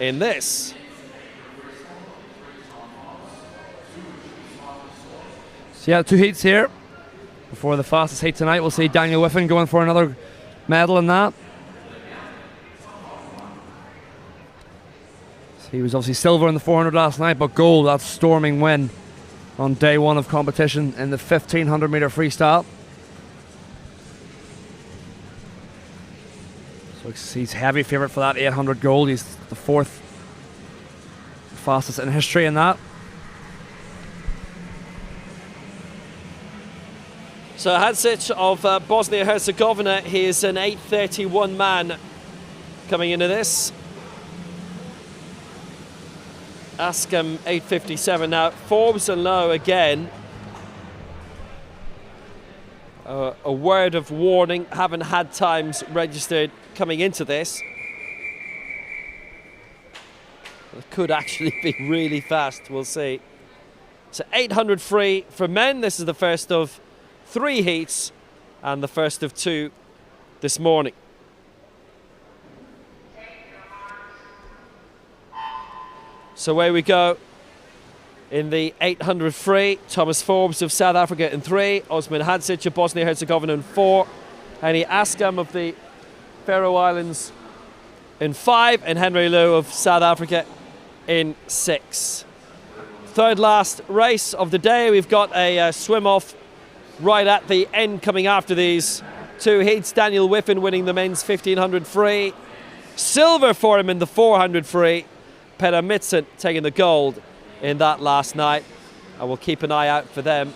in this. So yeah, 2 heats here. Before the fastest heat tonight, we'll see Daniel Wiffen going for another medal in that. So he was obviously silver in the 400 last night, but gold, that storming win on day 1 of competition in the 1500 meter freestyle. So he's heavy favourite for that 800 gold. He's the 4th fastest in history in that. So Hadzic of Bosnia-Herzegovina, he is an 8:31 man coming into this. Askham 8:57. Now Forbes and Lowe again. A word of warning, haven't had times registered coming into this. It could actually be really fast, we'll see. So 800 free for men. This is the first of 3 heats and the first of 2 this morning. So away we go in the 800 free. Thomas Forbes of South Africa in 3, Osman Hadzic of Bosnia-Herzegovina in 4, Henny Askham of the Faroe Islands in 5, and Henry Lowe of South Africa in 6. Third last race of the day. We've got a swim off right at the end coming after these 2 heats. Daniel Wiffen winning the men's 1500 free. Silver for him in the 400 free. Peter Mitzen taking the gold in that last night. And we'll keep an eye out for them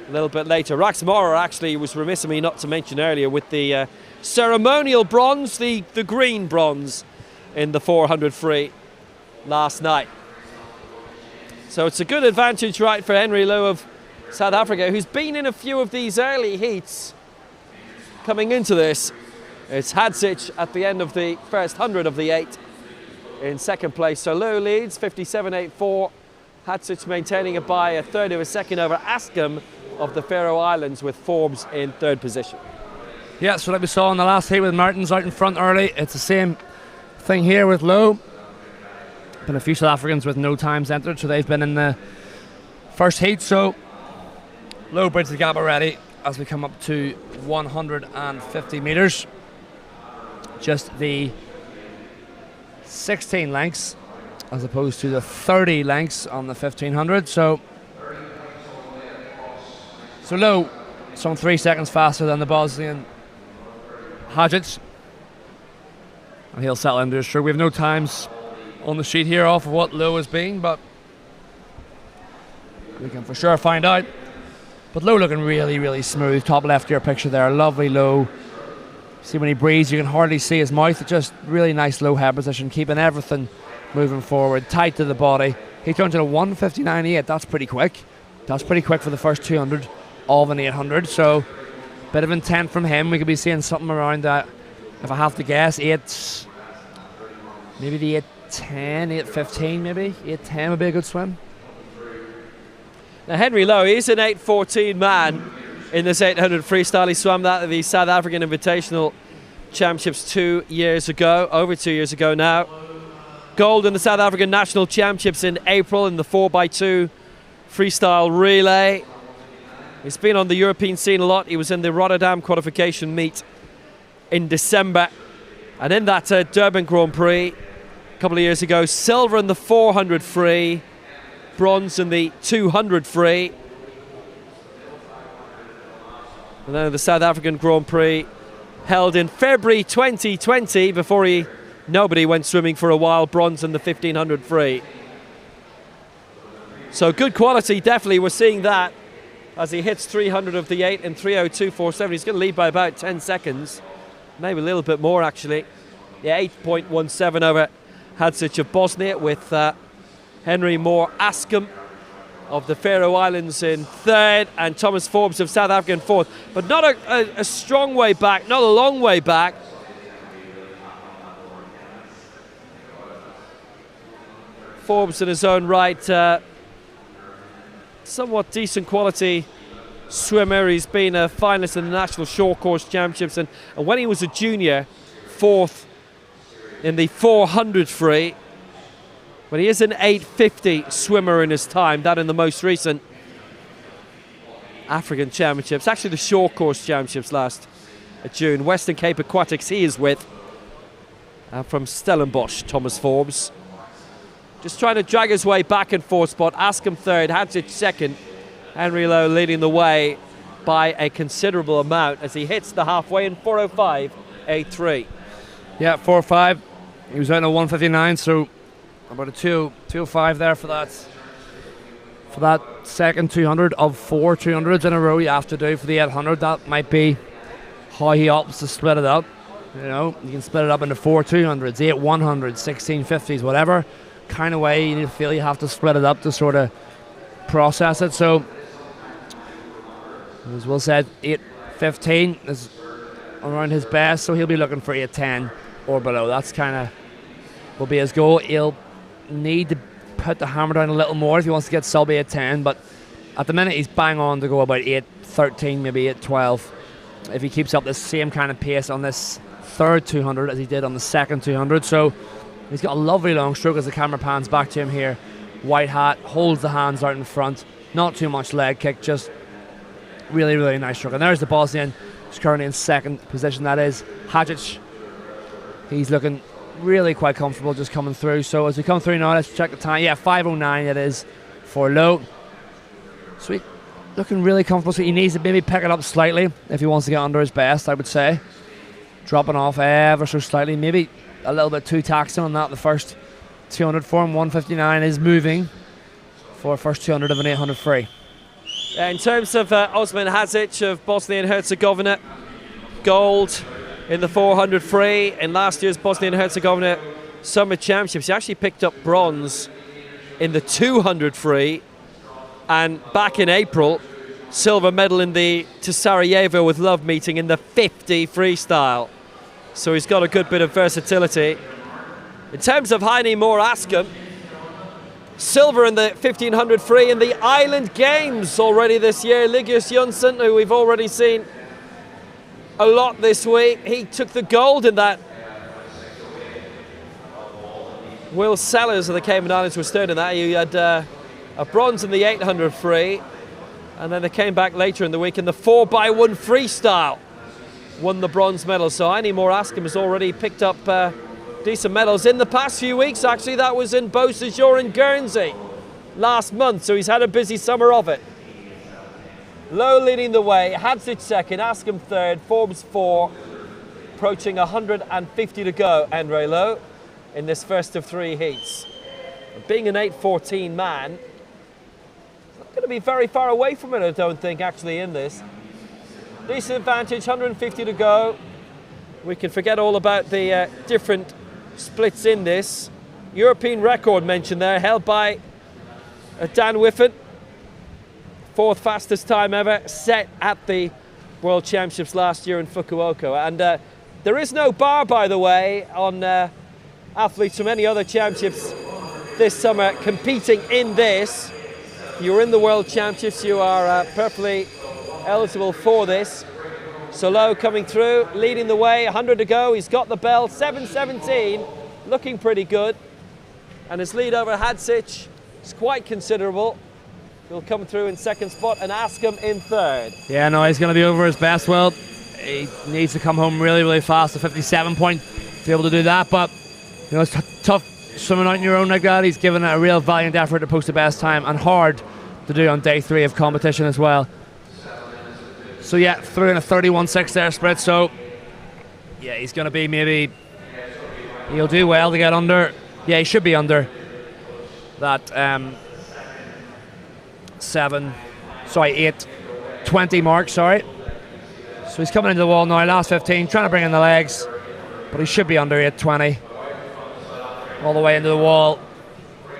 a little bit later. Rax Maurer actually was remiss of me not to mention earlier with the ceremonial bronze, the green bronze in the 400 free last night. So it's a good advantage right for Henry Lowe of South Africa, who's been in a few of these early heats coming into this. It's Hadzic at the end of the first 100 of the 8 in second place. So Lowe leads 57.84. Hadzic maintaining it by a third of a second over Askham of the Faroe Islands, with Forbes in third position. Yeah, so like we saw in the last heat with Martins out in front early, it's the same thing here with Lowe. Been a few South Africans with no times entered, so they've been in the first heat. So Lowe bridges the gap already as we come up to 150 metres. Just the 16 lengths as opposed to the 30 lengths on the 1500. So Lowe, some 3 seconds faster than the Bosnian Hadžić, and he'll settle into his stroke. We have no times on the sheet here off of what Lowe has been, but we can for sure find out. But Lowe looking really, really smooth. Top left of your picture there, lovely Lowe. See when he breathes, you can hardly see his mouth. Just really nice low head position, keeping everything moving forward, tight to the body. He turns in a 1:59.8. That's pretty quick. That's pretty quick for the first 200 of an 800. So bit of intent from him. We could be seeing something around that, if I have to guess, maybe the 8:10, 8:15 maybe. 8:10 would be a good swim. Now Henry Lowe, he's an 8:14 man in this 800 freestyle. He swam that at the South African Invitational Championships 2 years ago, over 2 years ago now. Gold in the South African National Championships in April in the 4x2 freestyle relay. He's been on the European scene a lot. He was in the Rotterdam qualification meet in December. And in that Durban Grand Prix a couple of years ago, silver in the 400 free, bronze in the 200 free. And then the South African Grand Prix held in February 2020 before nobody went swimming for a while, bronze in the 1500 free. So good quality, definitely. We're seeing that as he hits 300 of the 8 in 3:02.47. He's going to lead by about 10 seconds, maybe a little bit more actually. Yeah, 8.17 over Hadžić of Bosnia, with Henry Moore Askham of the Faroe Islands in third and Thomas Forbes of South Africa in fourth. But not a strong way back, not a long way back. Forbes in his own right, somewhat decent quality swimmer. He's been a finalist in the National Short Course Championships, and when he was a junior, fourth in the 400 free. But he is an 850 swimmer in his time, that in the most recent African Championships, actually the Short Course Championships last June. Western Cape Aquatics he is with, from Stellenbosch, Thomas Forbes. Just trying to drag his way back and forth spot. Askham third, Hadžić second. Henry Lowe leading the way by a considerable amount as he hits the halfway in 4:05.83. Yeah, 4:05. He was out in a 1:59, so about a 2:05 there for that second 200 of 4 200s in a row you have to do for the 800. That might be how he opts to split it up. You know, you can split it up into 4 200s, 8 100s, 16 50s, whatever kind of way you feel you have to split it up to sort of process it. So, as Will said, 8:15 is around his best, so he'll be looking for 8:10 or below. That's kind of will be his goal. He'll need to put the hammer down a little more if he wants to get sub 8:10, but at the minute he's bang on to go about 8:13, maybe 8:12 if he keeps up the same kind of pace on this third 200 as he did on the second 200. So he's got a lovely long stroke as the camera pans back to him here. White hat, holds the hands out in front, not too much leg kick, just really, really nice stroke. And there's the Bosnian, who's currently in second position, that is Hadžić. He's looking really quite comfortable just coming through. So as we come through now, let's check the time. Yeah, 5:09 it is for Lowe. Sweet, looking really comfortable. So he needs to maybe pick it up slightly if he wants to get under his best, I would say. Dropping off ever so slightly, maybe a little bit too taxing on that. The first 200 for him, 1:59 is moving for first 200 of an 800 free. In terms of Osman Hadžić of Bosnia and Herzegovina, gold in the 400 free in last year's Bosnia and Herzegovina Summer Championships. He actually picked up bronze in the 200 free, and back in April, silver medal in the to Sarajevo with Love meeting in the 50 freestyle. So he's got a good bit of versatility. In terms of Heine Moore Askham, silver in the 1500 free in the Island Games already this year. Ligius Jonsson, who we've already seen a lot this week. He took the gold in that. Will Sellers of the Cayman Islands was third in that. He had a bronze in the 800 free, and then they came back later in the week in the 4x1 freestyle. Won the bronze medal. So Aini Moore Askham has already picked up decent medals in the past few weeks. Actually, that was in Beausejour in Guernsey last month, so he's had a busy summer of it. Lowe leading the way, Hadzic second, Askham third, Forbes 4, approaching 150 to go, Andre Lowe, in this first of 3 heats. Being an 8:14 man, he's not going to be very far away from it, I don't think, actually, in this. Decent advantage, 150 to go. We can forget all about the different splits in this. European record mentioned there, held by Dan Whiffen. 4th fastest time ever, set at the World Championships last year in Fukuoka. And there is no bar, by the way, on athletes from any other championships this summer competing in this. If you're in the World Championships, you are perfectly eligible for this. So Lowe coming through, leading the way, 100 to go. He's got the bell, 7:17, looking pretty good. And his lead over Hadzic is quite considerable. He'll come through in second spot and Askham in third. Yeah, no, he's going to be over his best. Well, he needs to come home really, really fast, a 57 point to be able to do that. But, you know, it's tough swimming out on your own like that. He's given it a real valiant effort to post the best time, and hard to do on day 3 of competition as well. So yeah, through in a 31.6 there split. So yeah, he's going to be maybe, he'll do well to get under. Yeah, he should be under that 8:20 mark, sorry. So he's coming into the wall now, last 15, trying to bring in the legs, but he should be under 8:20. All the way into the wall.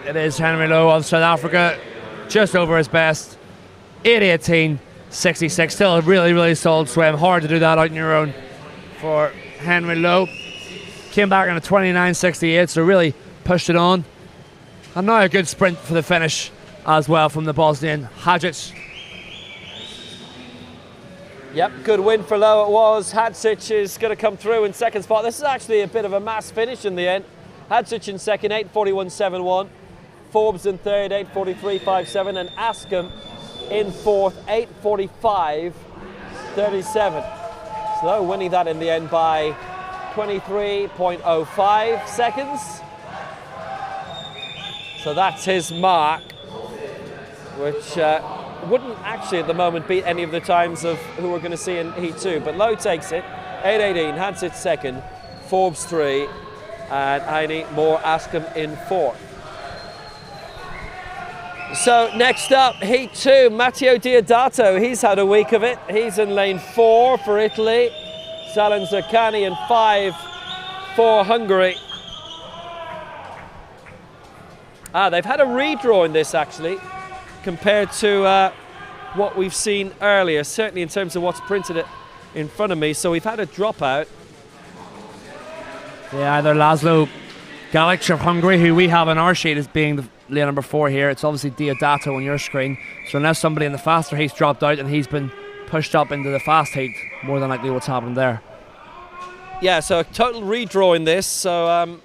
It is Henry Lowe of South Africa, just over his best. 8:18.66, still a really, really solid swim. Hard to do that out on your own for Henry Lowe. Came back in a 29.68, so really pushed it on. And now a good sprint for the finish as well from the Bosnian Hadzic. Yep, good win for Lowe it was. Hadzic is going to come through in second spot. This is actually a bit of a mass finish in the end. Hadzic in second, 8:41.71. Forbes in third, 8:43.57. And Askham in fourth, 8:45.37. So winning that in the end by 23.05 seconds. So that's his mark, which wouldn't actually at the moment beat any of the times of who we're going to see in Heat 2. But Lowe takes it, 8:18, Hadzic second, Forbes 3, and Aini Moore Askham in fourth. So next up, Heat 2, Matteo Diodato. He's had a week of it. He's in lane 4 for Italy. Salen Zerkani in 5 for Hungary. They've had a redraw in this actually, compared to what we've seen earlier, certainly in terms of what's printed in front of me. So we've had a dropout. Yeah, either Laszlo Galic of Hungary, who we have on our sheet as being the lane number 4 here. It's obviously Diodato on your screen. So unless somebody in the faster heat's dropped out and he's been pushed up into the fast heat, more than likely what's happened there. Yeah, so a total redraw in this. So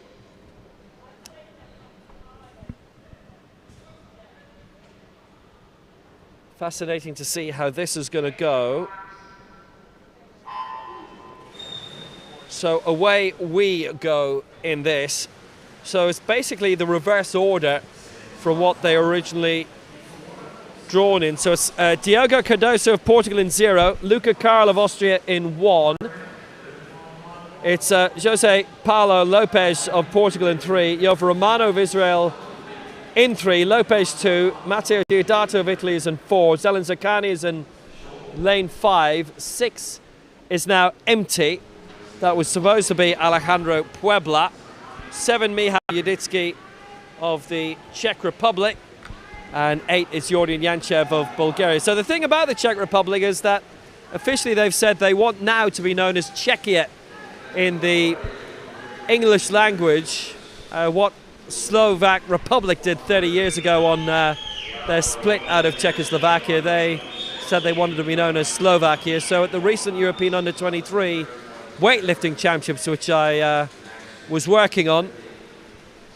fascinating to see how this is going to go. So away we go in this. So it's basically the reverse order from what they originally drawn in. So it's Diogo Cardoso of Portugal in 0, Luca Carl of Austria in 1. It's Jose Paulo Lopes of Portugal in 3, Yovo Romano of Israel in 3, Lopez 2, Matteo Diodato of Italy is in 4, Selen Zerkani is in lane 5, 6 is now empty. That was supposed to be Alejandro Puebla. 7, Michal Yuditsky of the Czech Republic, and 8 is Jordan Yanchev of Bulgaria. So the thing about the Czech Republic is that officially they've said they want now to be known as Czechia in the English language, what Slovak Republic did 30 years ago on their split out of Czechoslovakia. They said they wanted to be known as Slovakia. So at the recent European Under-23 weightlifting championships, which I was working on,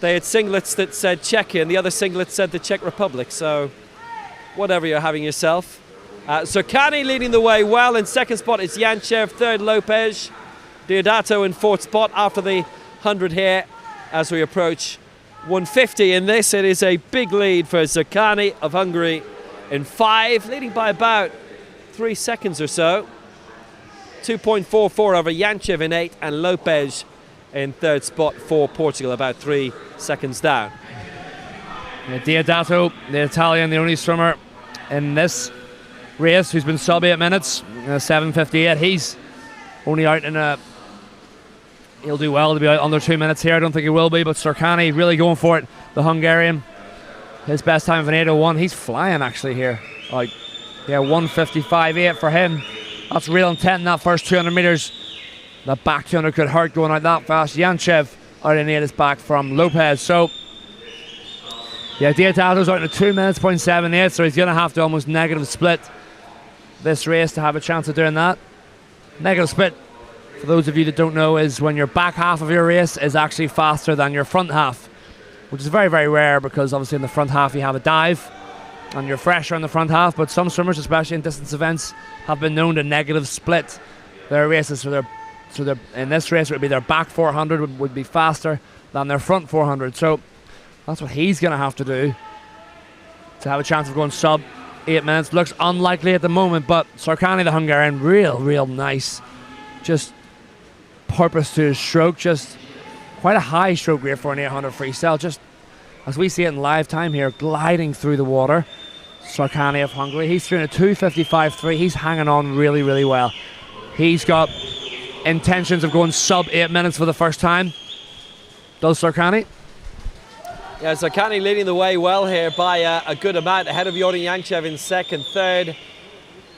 they had singlets that said Czechia and the other singlet said the Czech Republic. So whatever you're having yourself. Zerkani leading the way well. In second spot is Yanchev, third Lopez. Deodato in fourth spot after the 100 here as we approach 150 in this. It is a big lead for Zerkani of Hungary in 5, leading by about 3 seconds or so. 2.44 over Yanchev in 8 and Lopez in third spot for Portugal, about 3 seconds down. Yeah, Deodato, the Italian, the only swimmer in this race who's been sub 8 minutes, 7:58. He's only out in a... He'll do well to be out under 2 minutes here. I don't think he will be, but Zerkani really going for it. The Hungarian, his best time of an 8:01. He's flying actually here. Like, yeah, 1:55.8 for him. That's real intent in that first 200 metres. That back 200 could hurt going out that fast. Yanchev out in 8 is back from Lopez. So, yeah, Deodato's out in a 2 minutes, 0.78, so he's going to have to almost negative split this race to have a chance of doing that. Negative split, for those of you that don't know, is when your back half of your race is actually faster than your front half, which is very, very rare because obviously in the front half you have a dive and you're fresher in the front half, but some swimmers, especially in distance events, have been known to negative split their races. So in this race it would be their back 400 would be faster than their front 400. So that's what he's going to have to do to have a chance of going sub 8 minutes. Looks unlikely at the moment, but Zerkani, the Hungarian, real nice. Just purpose to his stroke. Just quite a high stroke rate for an 800 freestyle. Just as we see it in live time here, gliding through the water. Zerkani of Hungary. He's through a 2:55.3. He's hanging on really well. He's got intentions of going sub 8 minutes for the first time. Does Zerkani? Yeah, Zerkani leading the way well here by a good amount, ahead of Yuri Yanchev in second. Third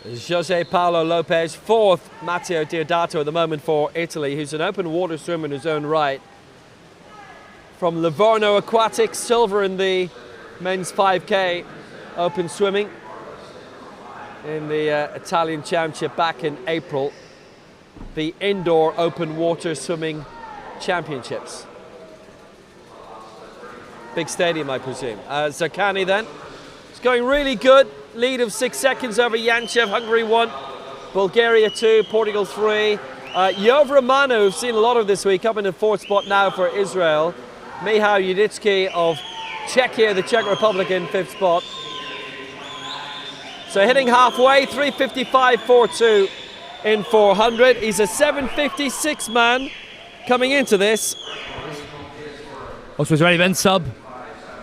is Jose Paulo Lopez. Fourth, Matteo Deodato at the moment for Italy, who's an open water swimmer in his own right. From Livorno Aquatics, silver in the men's 5K open swimming in the Italian Championship back in April. The indoor open water swimming championships. Big stadium, I presume. Zerkani then. It's going really good. Lead of 6 seconds over Yanchev. Hungary 1, Bulgaria 2, Portugal 3. Jov Romano, who've seen a lot of this week, up in the fourth spot now for Israel. Michał Judicki of Czechia, the Czech Republic, in fifth spot. So hitting halfway, 3:55.42 in 400. He's a 7:56 man coming into this. Also, he's already been sub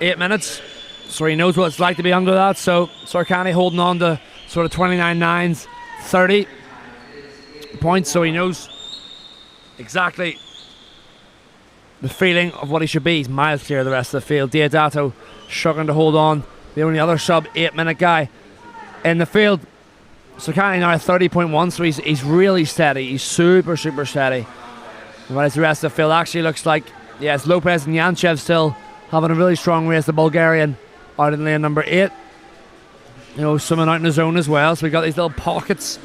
8 minutes, so he knows what it's like to be under that. So Zerkani holding on to sort of 29.9s, 30 points, so he knows exactly the feeling of what he should be. He's miles clear of the rest of the field. Deodato struggling to hold on, the only other sub 8 minute guy in the field. Zerkani now at 30.1, so he's really steady. He's super steady. Whereas the rest of the field actually looks like, yes, Lopez and Yanchev still having a really strong race. The Bulgarian out in lane number 8. You know, swimming out in his own as well. So we've got these little pockets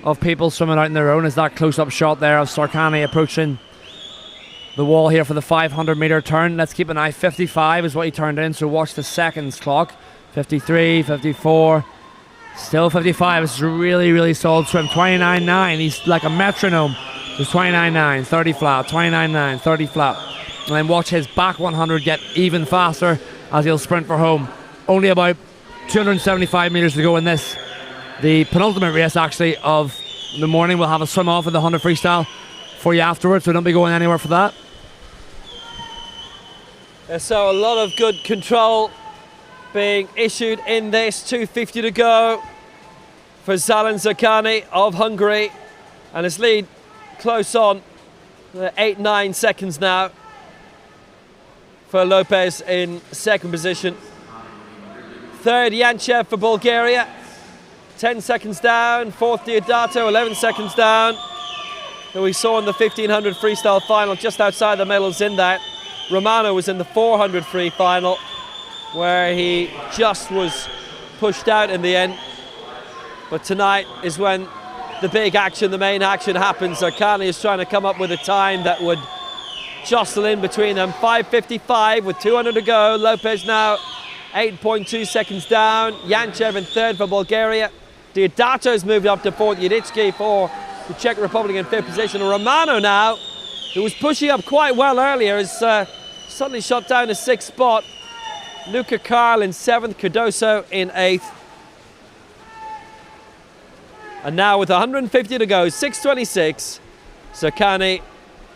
of people swimming out in their own. Is that close-up shot there of Zerkani approaching the wall here for the 500 metre turn. Let's keep an eye. 55 is what he turned in, so watch the seconds clock. 53, 54, still 55. It's a really solid swim. 29.9. He's like a metronome. There's 29.9, 30 flat, 29.9, 30 flat. And then watch his back 100 get even faster as he'll sprint for home. Only about 275 metres to go in this. The penultimate race, actually, of the morning. We'll have a swim off of the 100 freestyle for you afterwards, so don't be going anywhere for that. So a lot of good control being issued in this. 2:50 to go for Zalin Zerkani of Hungary. And his lead close on, 8-9 seconds now for Lopez in second position. Third, Yanchev for Bulgaria, 10 seconds down. Fourth, Deodato, 11 seconds down. Who we saw in the 1500 freestyle final, just outside the medals in that. Romano was in the 400 free final, where he just was pushed out in the end. But tonight is when the big action, the main action happens. Zarkani is trying to come up with a time that would jostle in between them. 5:55 with 200 to go. Lopez now 8.2 seconds down. Yanchev in third for Bulgaria. Diodato's moved up to fourth. Yuditsky for the Czech Republic in fifth position. Romano now, who was pushing up quite well earlier, is suddenly shot down to sixth spot. Luca Karl in seventh. Cardoso in eighth. And now with 150 to go, 6:26, Zarkani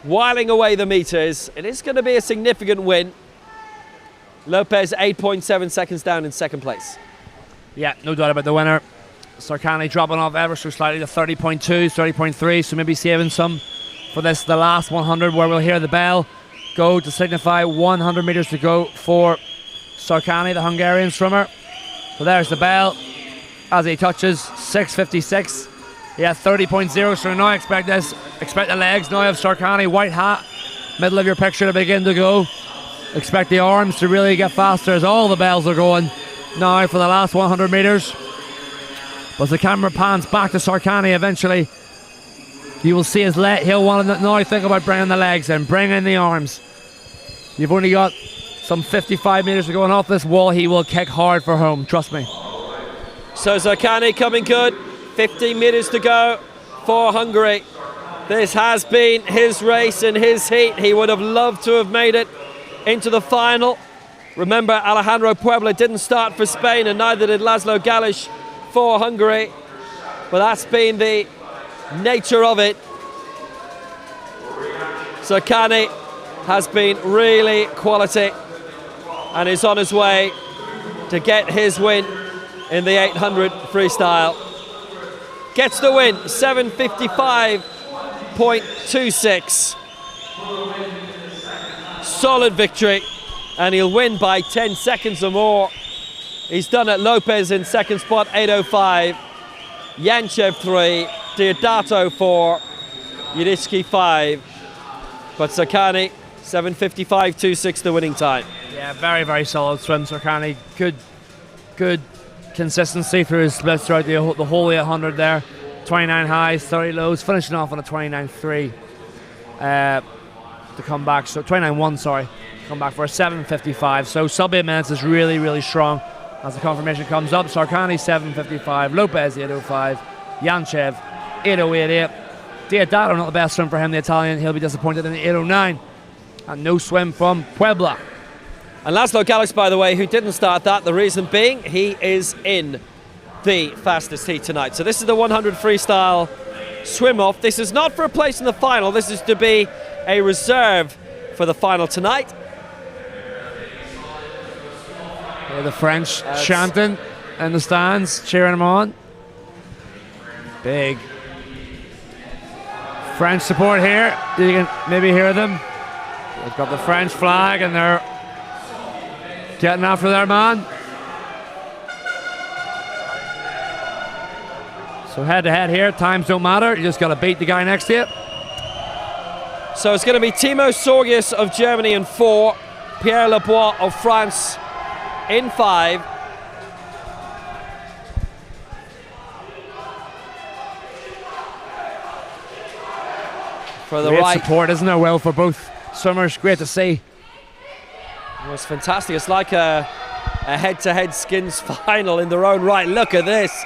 whiling away the meters. It is going to be a significant win. Lopez 8.7 seconds down in second place. Yeah, no doubt about the winner. Zarkani dropping off ever so slightly to 30.2, 30.3, so maybe saving some for this, the last 100, where we'll hear the bell go to signify 100 meters to go for Zarkani, the Hungarian swimmer. So there's the bell as he touches 6:56. Yeah, 30.0. So now expect the legs now of Zarkani, white hat, middle of your picture to begin to go. Expect the arms to really get faster as all the bells are going now for the last 100 meters. But the camera pans back to Zarkani eventually. You will see his leg. He'll want to now think about bringing the legs in, bringing the arms. You've only got some 55 meters to go, and off this wall he will kick hard for home, trust me. So Zarkani coming good, 15 meters to go for Hungary. This has been his race and his heat. He would have loved to have made it into the final. Remember, Alejandro Puebla didn't start for Spain, and neither did Laszlo Galish for Hungary. But that's been the nature of it. Zarkani has been really quality and is on his way to get his win in the 800 freestyle. Gets the win, 7:55.26. Solid victory, and he'll win by 10 seconds or more. He's done it. Lopez in second spot, 8:05. Yanchev 3, Diodato 4, Yuditsky 5. But Zarkani, 7:55.26, the winning time. Yeah, very, very solid swim, Zarkani. Good consistency through his splits throughout the whole 800 there. 29 highs, 30 lows, finishing off on a 29.3 to come back. So 29.1, sorry, come back for a 7:55. So sub 8 minutes is really, really strong as the confirmation comes up. Zarkani 7:55, Lopez 8:05, Yanchev 8:088. Diodato, not the best swim for him, the Italian. He'll be disappointed in the 8:09. And no swim from Puebla. And Laszlo Galish, by the way, who didn't start that, the reason being he is in the fastest heat tonight. So this is the 100 freestyle swim off. This is not for a place in the final. This is to be a reserve for the final tonight. Yeah, the French chanting in the stands, cheering him on. Big French support here. You can maybe hear them. They've got the French flag and they're getting after their man. So head to head here, times don't matter. You just got to beat the guy next to you. So it's going to be Timo Sorgius of Germany in 4, Pierre Lebois of France in 5. For the great right support, isn't there, Will, for both swimmers? Great to see. It was fantastic. It's like a head-to-head skins final in their own right. Look at this.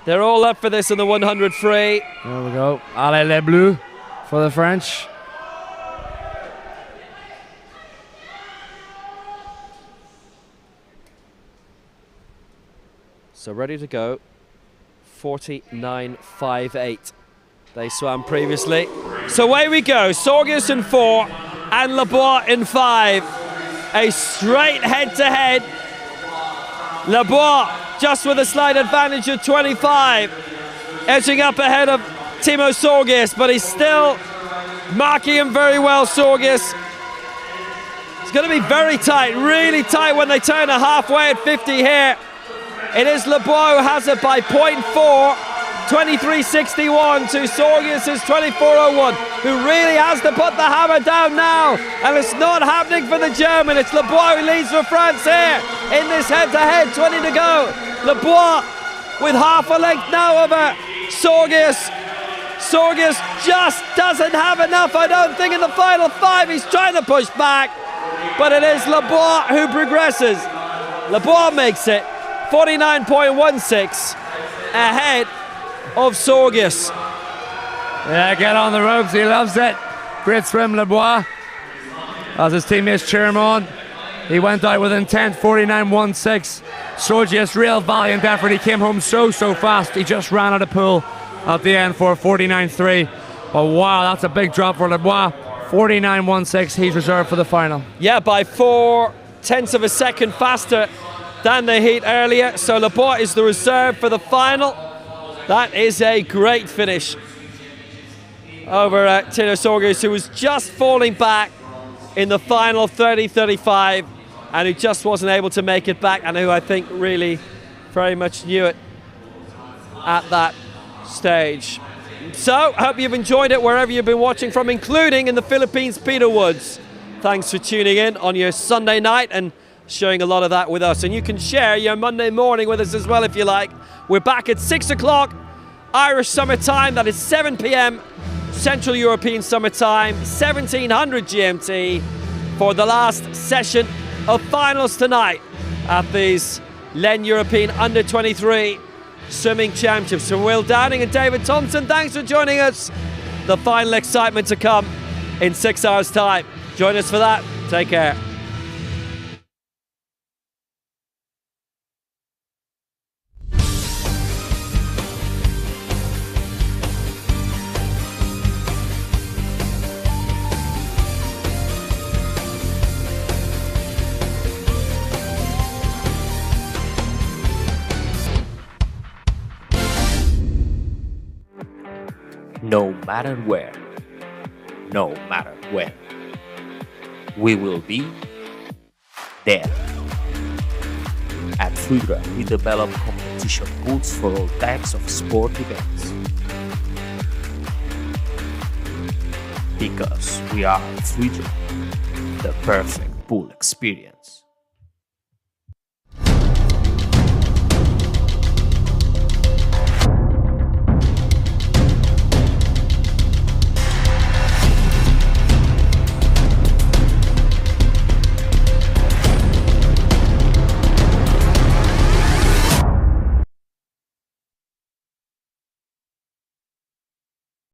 They're all up for this in the 100 free. There we go. Allez les Bleus for the French. So ready to go. 49.58. They swam previously. So away we go. Sorgius in 4 and Lebois in 5. A straight head-to-head. Lebois just with a slight advantage of 25. Edging up ahead of Timo Sorgius, but he's still marking him very well, Sorgius. It's going to be very tight, really tight when they turn a halfway at 50 here. It is Lebois who has it by 0.4. 23.61 to Sorgius' 24.01, who really has to put the hammer down now. And it's not happening for the German. It's Lebois who leads for France here in this head-to-head. 20 to go. Lebois with half a length now over Sorgius. Sorgius just doesn't have enough, I don't think, in the final 5. He's trying to push back, but it is Lebois who progresses. Lebois makes it 49.16 ahead of Sorgius. Yeah, get on the ropes, he loves it. Great swim, Lebois. As his teammates cheer him on. He went out with intent, 49.16. Sorgius, real valiant effort. He came home so fast. He just ran out of pool at the end for 49.3. But wow, that's a big drop for Lebois. 49.16, he's reserved for the final. Yeah, by 0.4 of a second faster than the heat earlier. So Lebois is the reserve for the final. That is a great finish over Tino Sorgius, who was just falling back in the final 30-35 and who just wasn't able to make it back, and who I think really very much knew it at that stage. So, I hope you've enjoyed it wherever you've been watching from, including in the Philippines, Peter Woods. Thanks for tuning in on your Sunday night and showing a lot of that with us. And you can share your Monday morning with us as well if you like. We're back at 6 o'clock Irish Summer Time. That is 7 p.m. Central European Summer Time, 1700 GMT, for the last session of finals tonight at these LEN European Under-23 Swimming Championships. From Will Downing and David Thompson, thanks for joining us. The final excitement to come in 6 hours' time. Join us for that. Take care. No matter where, no matter when, we will be there. At Fluidra, we develop competition pools for all types of sport events. Because we are Fluidra, the perfect pool experience.